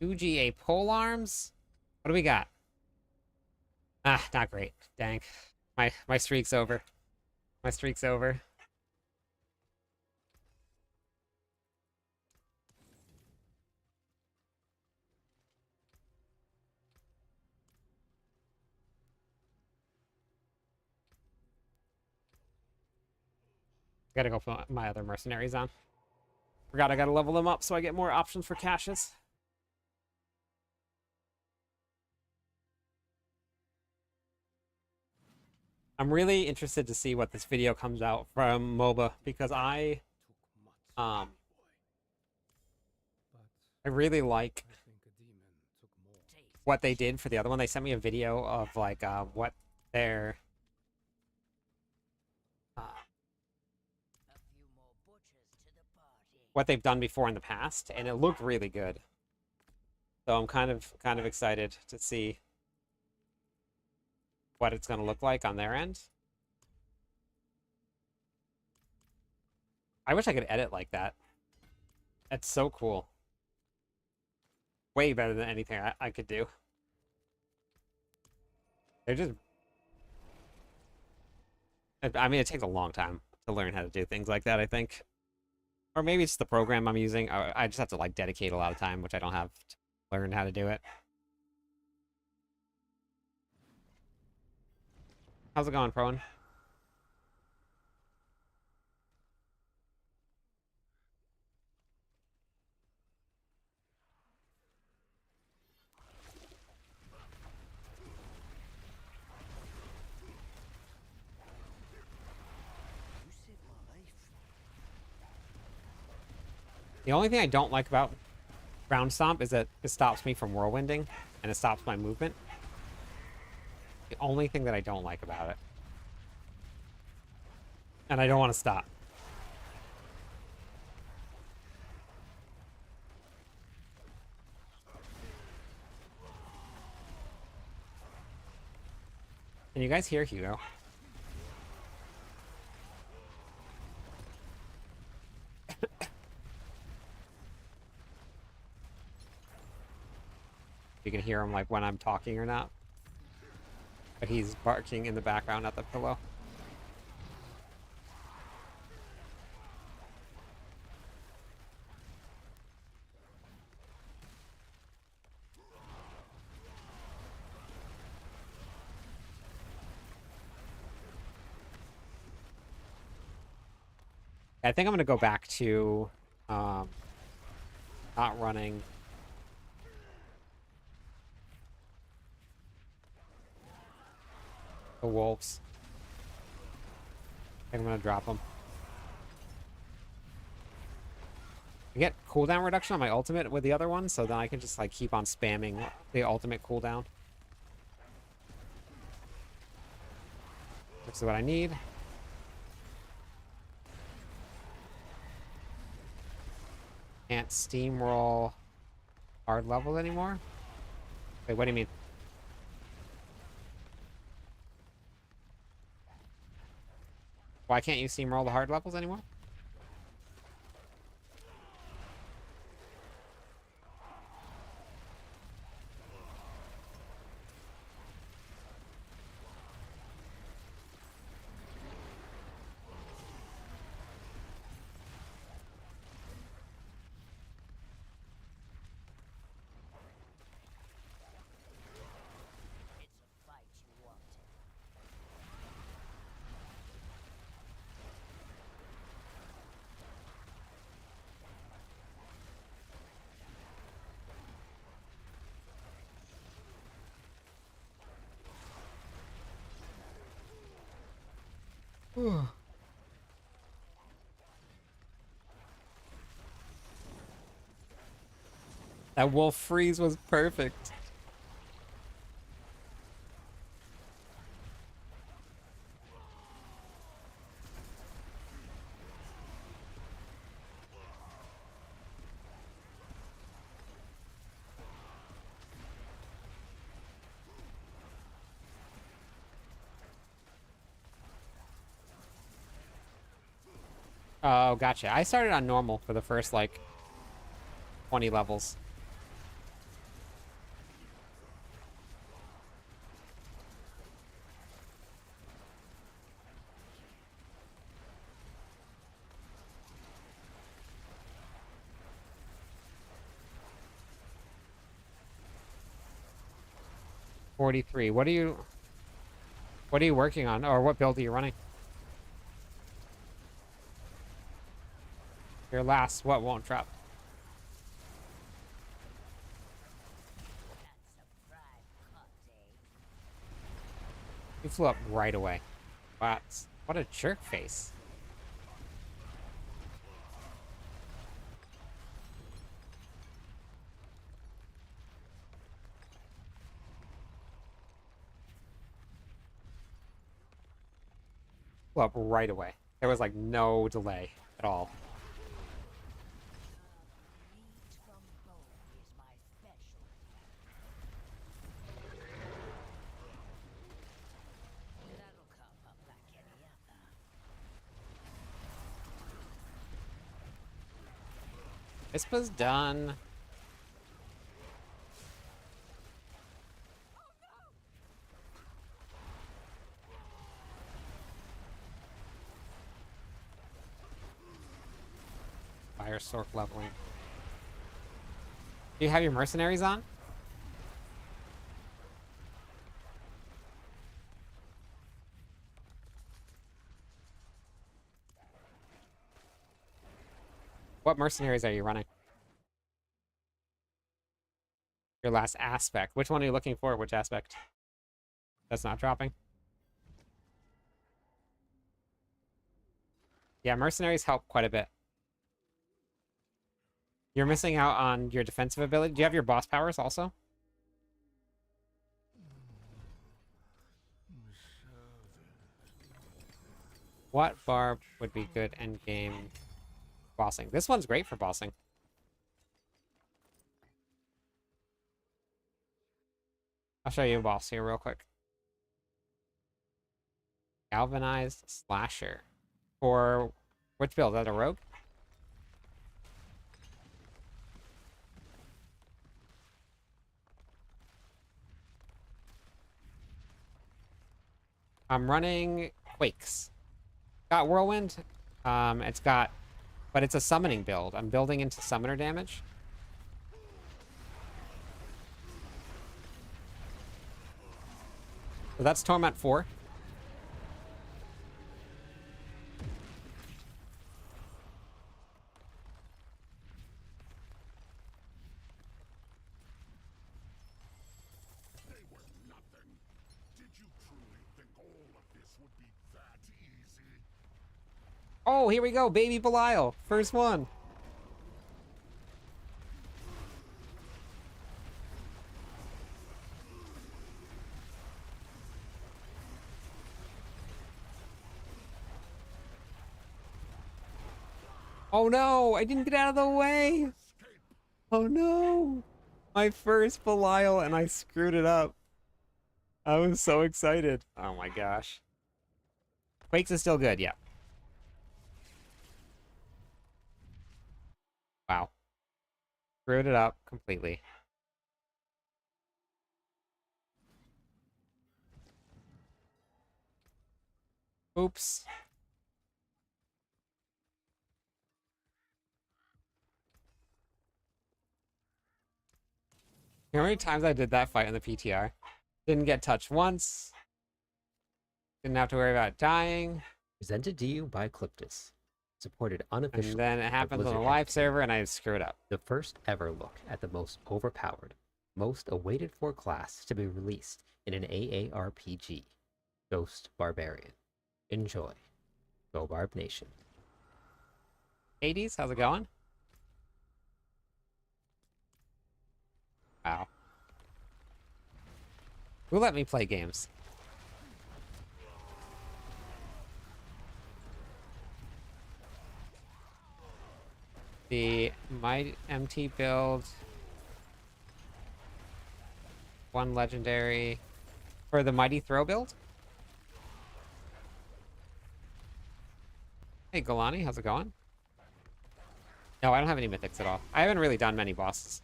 UGA pole arms? What do we got? Ah, not great. Dang. My streak's over. My streak's over. Gotta go put my other mercenaries on. Forgot I gotta level them up so I get more options for caches. I'm really interested to see what this video comes out from MOBA because I Took much, boy. I really like I think a demon took more. what they did for the other one. They sent me a video of like what their what they've done before in the past, and it looked really good. So I'm kind of excited to see what it's going to look like on their end. I wish I could edit like that. That's so cool. Way better than anything I could do. They're just... I mean, it takes a long time to learn how to do things like that, I think. Or maybe it's the program I'm using. I just have to, like, dedicate a lot of time, which I don't have to learn how to do it. How's it going, Proen? The only thing I don't like about Ground Stomp is that it stops me from whirlwinding, and it stops my movement. The only thing that I don't like about it. And I don't want to stop. Can you guys hear Hugo? You can hear him like when I'm talking or not. But he's barking in the background at the pillow. I think I'm gonna go back to not running. The wolves. I think I'm gonna drop them. I get cooldown reduction on my ultimate with the other one, so then I can just like keep on spamming the ultimate cooldown. Which is what I need. Can't steamroll hard level anymore? Wait, what do you mean? Why can't you steamroll the hard levels anymore? That wolf freeze was perfect. Oh, gotcha. I started on normal for the first, like, 20 levels. $43. What are you working on? Or what build are you running? Your last what won't drop? You flew up right away. What a jerk face. Flew up right away. There was like no delay at all. This was done. Fire Stork leveling. Do you have your mercenaries on? What mercenaries are you running? Your last aspect. Which one are you looking for? Which aspect? That's not dropping. Yeah, mercenaries help quite a bit. You're missing out on your defensive ability. Do you have your boss powers also? What barb would be good endgame bossing? This one's great for bossing. I'll show you a boss here real quick. Galvanized Slasher. For which build? Is that a rogue? I'm running Quakes. Got Whirlwind. But it's a summoning build. I'm building into summoner damage. So that's Torment 4. you truly think all of this would be that easy? Oh, here we go, baby Belial. First one. Oh no, I didn't get out of the way. Oh no. My first Belial and I screwed it up. I was so excited. Oh my gosh. Quakes is still good, yeah. Wow. Screwed it up completely. Oops. You know how many times I did that fight in the PTR? Didn't get touched once. Didn't have to worry about dying. Presented to you by Cliptus. Supported And unofficially. then it by happens on Blizzard the live Entertainment. server and I screwed up. The first ever look at the most overpowered, most awaited for class to be released in an AARPG. Ghost Barbarian. Enjoy. Go Barb Nation. Hades, how's it going? Wow. Who let me play games? The my MT build. One legendary. For the Mighty Throw build? Hey, Galani, how's it going? No, I don't have any mythics at all. I haven't really done many bosses.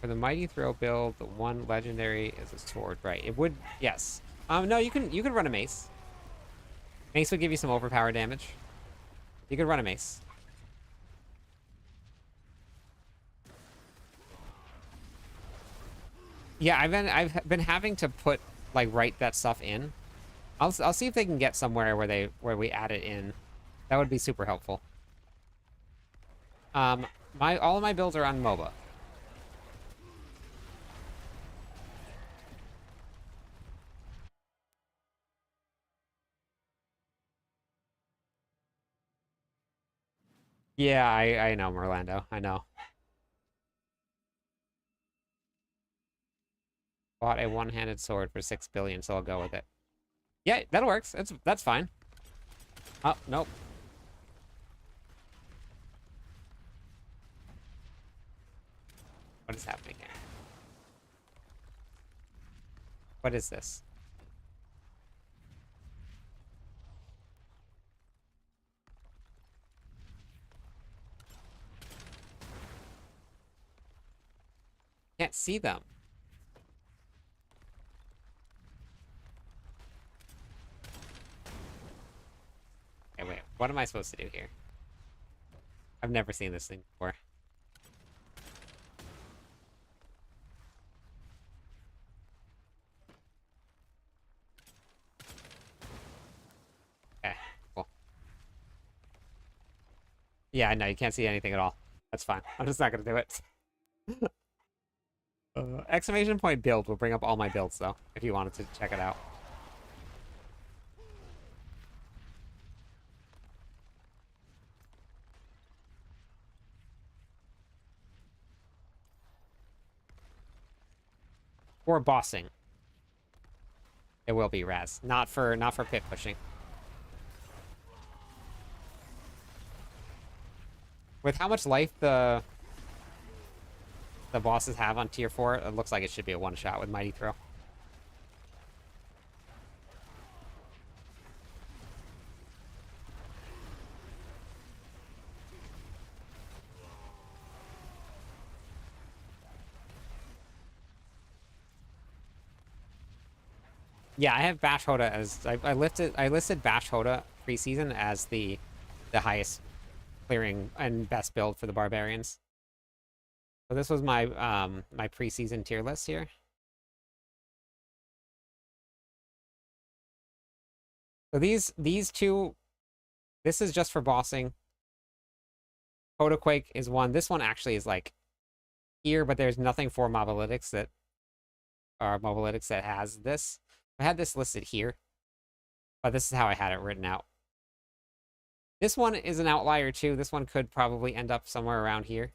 For the Mighty Throw build, the one legendary is a sword, right? It would, yes. No, you can run a mace. Mace would give you some overpower damage. You could run a mace. Yeah, I've been having to put write that stuff in. I'll see if they can get somewhere where we add it in. That would be super helpful. All of my builds are on MOBA. Yeah, I know, Merlando. I know. Bought a one-handed sword for 6 billion, so I'll go with it. Yeah, that works. That's fine. Oh, nope. What is happening here? What is this? Can't see them. Okay, wait. What am I supposed to do here? I've never seen this thing before. Okay, cool. Yeah, no, you can't see anything at all. That's fine. I'm just not gonna do it. Exclamation point build will bring up all my builds, though, if you wanted to check it out. Or bossing. It will be Raz. Not for pit pushing. With how much life the bosses have on tier 4, it looks like it should be a one-shot with Mighty Throw. Yeah, I have Bash Hoda as I listed Bash Hoda preseason as the highest clearing and best build for the Barbarians. So this was my my preseason tier list here. So these two, this is just for bossing. Quake is one. This one actually is like here, but there's nothing for mobalytics that has this. I had this listed here, but this is how I had it written out. This one is an outlier too. This one could probably end up somewhere around here.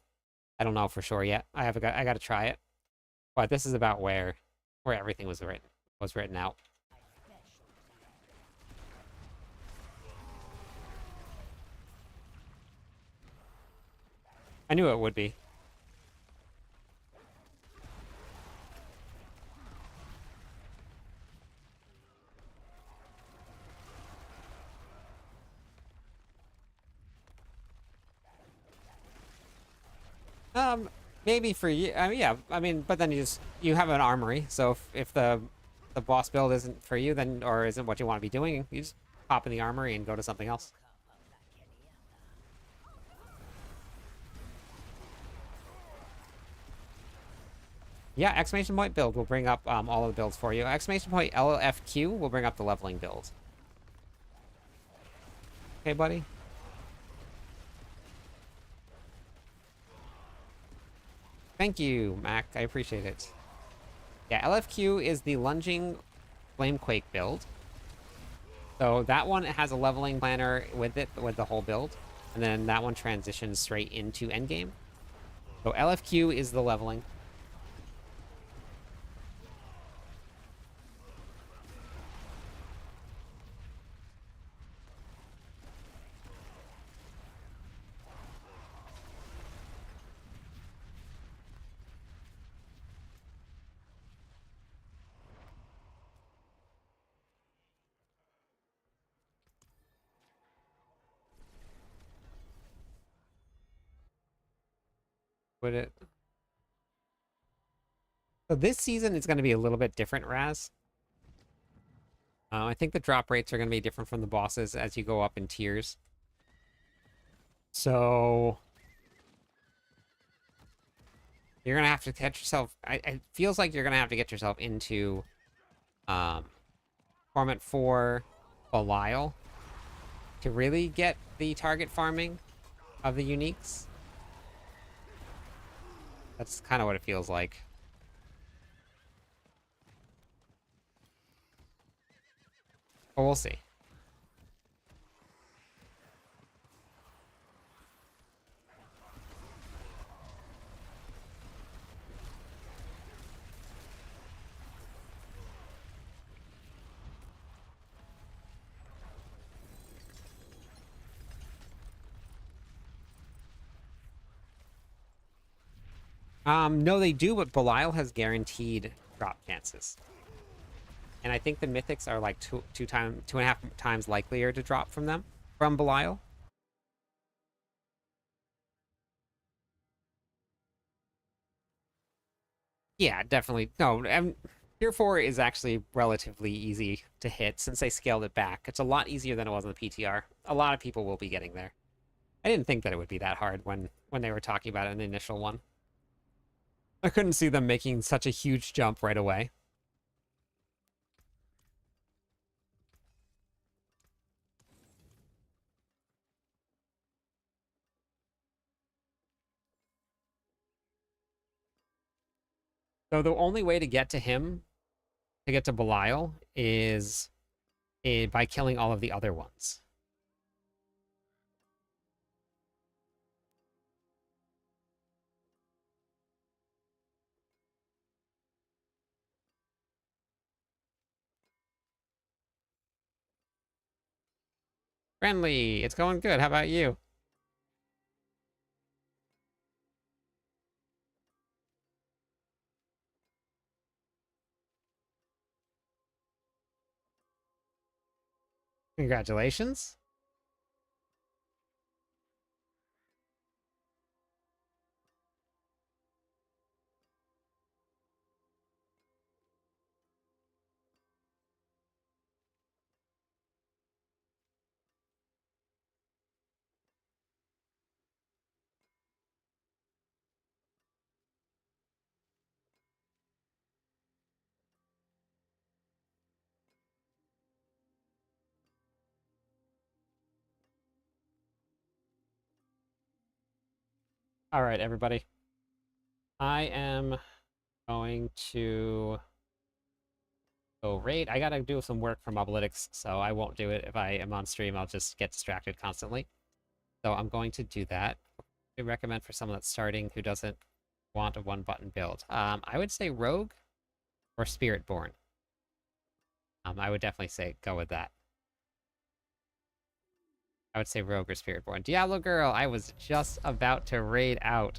I don't know for sure yet. I got to try it. But this is about where everything was written out. I knew it would be. Maybe for you. I mean, yeah. I mean, but then you have an armory, so if the boss build isn't for you, then or isn't what you want to be doing, you just pop in the armory and go to something else. Yeah, exclamation point build will bring up all of the builds for you. Exclamation point LFQ will bring up the leveling build. Okay, buddy. Thank you, Mac. I appreciate it. Yeah, LFQ is the lunging Flamequake build. So that one has a leveling planner with it, with the whole build. And then that one transitions straight into endgame. So LFQ is the leveling. Would it? So this season is going to be a little bit different, Raz. I think the drop rates are going to be different from the bosses as you go up in tiers. So you're going to have to catch yourself. It feels like you're going to have to get yourself into Torment 4 Belial to really get the target farming of the uniques. That's kind of what it feels like. But we'll see. No, they do, but Belial has guaranteed drop chances. And I think the mythics are like two and a half times likelier to drop from Belial. Yeah, definitely. No, Tier 4 is actually relatively easy to hit since they scaled it back. It's a lot easier than it was in the PTR. A lot of people will be getting there. I didn't think that it would be that hard when they were talking about it in the initial one. I couldn't see them making such a huge jump right away. So the only way to get to him, to get to Belial, is by killing all of the other ones. Friendly, it's going good. How about you? Congratulations. All right, everybody. I am going to go raid. I gotta do some work for Mobalytics, so I won't do it if I am on stream. I'll just get distracted constantly. So I'm going to do that. I recommend for someone that's starting who doesn't want a one-button build. I would say Rogue or Spiritborn. I would definitely say go with that. I would say Rogue or Spiritborn. Diablo Girl, I was just about to raid out.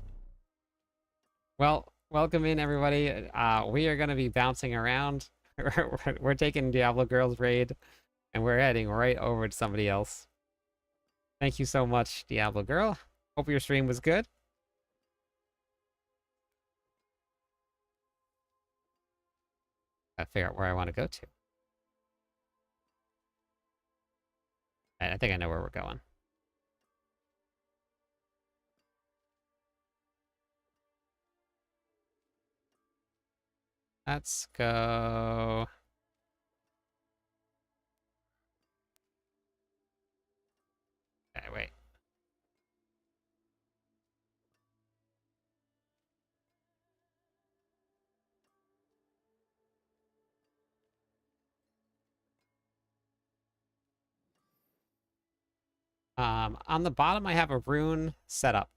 Well, welcome in, everybody. We are going to be bouncing around. We're taking Diablo Girl's raid, and we're heading right over to somebody else. Thank you so much, Diablo Girl. Hope your stream was good. Gotta figure out where I want to go to. I think I know where we're going. Let's go. Okay, wait. On the bottom, I have a rune setup.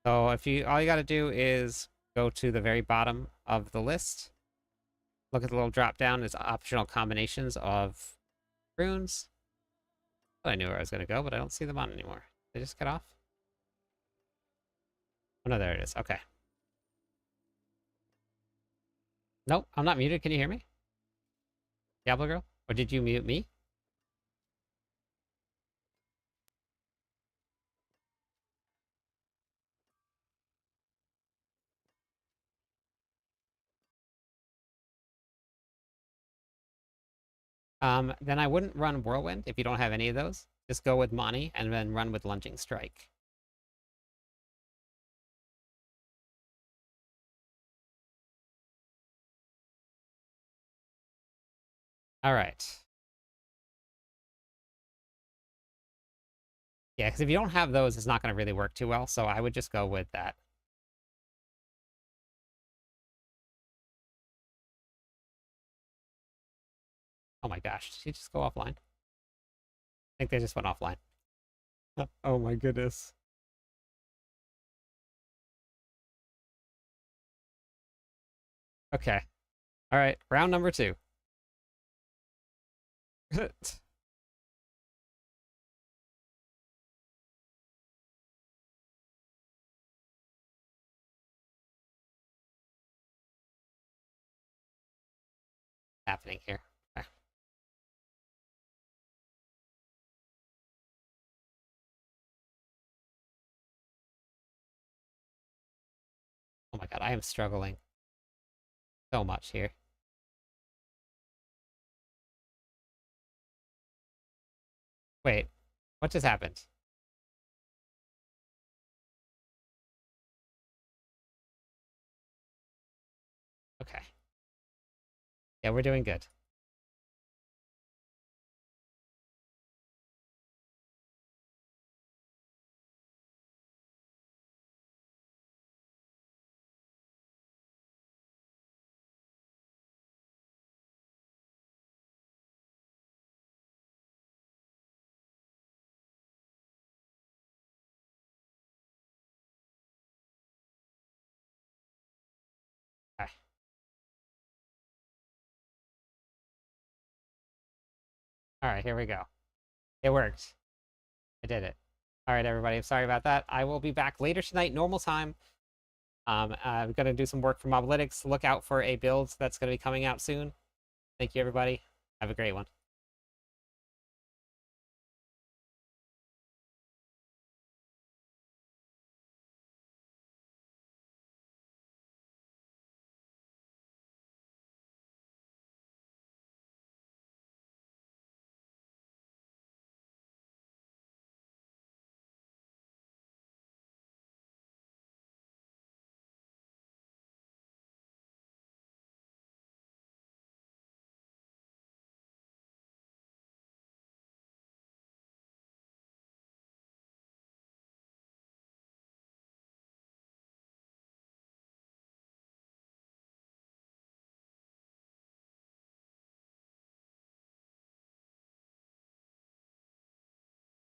So if you, all you got to do is go to the very bottom of the list. Look at the little drop down. It's optional combinations of runes. I knew where I was going to go, but I don't see them on anymore. They just cut off? Oh, no, there it is. Okay. Nope, I'm not muted. Can you hear me? Diablo Girl? Or did you mute me? Then I wouldn't run Whirlwind if you don't have any of those. Just go with Mani and then run with Lunging Strike. All right. Yeah, because if you don't have those, it's not going to really work too well, so I would just go with that. Oh my gosh, did she just go offline? I think they just went offline. Oh my goodness. Okay. All right, round number 2. Happening here. Okay. Oh my god, I am struggling so much here. Wait, what just happened? Okay. Yeah, we're doing good. Okay. All right, here we go. It worked. I did it. All right, everybody. I'm sorry about that. I will be back later tonight, normal time. I'm going to do some work for Mobalytics. Look out for a build that's going to be coming out soon. Thank you, everybody. Have a great one.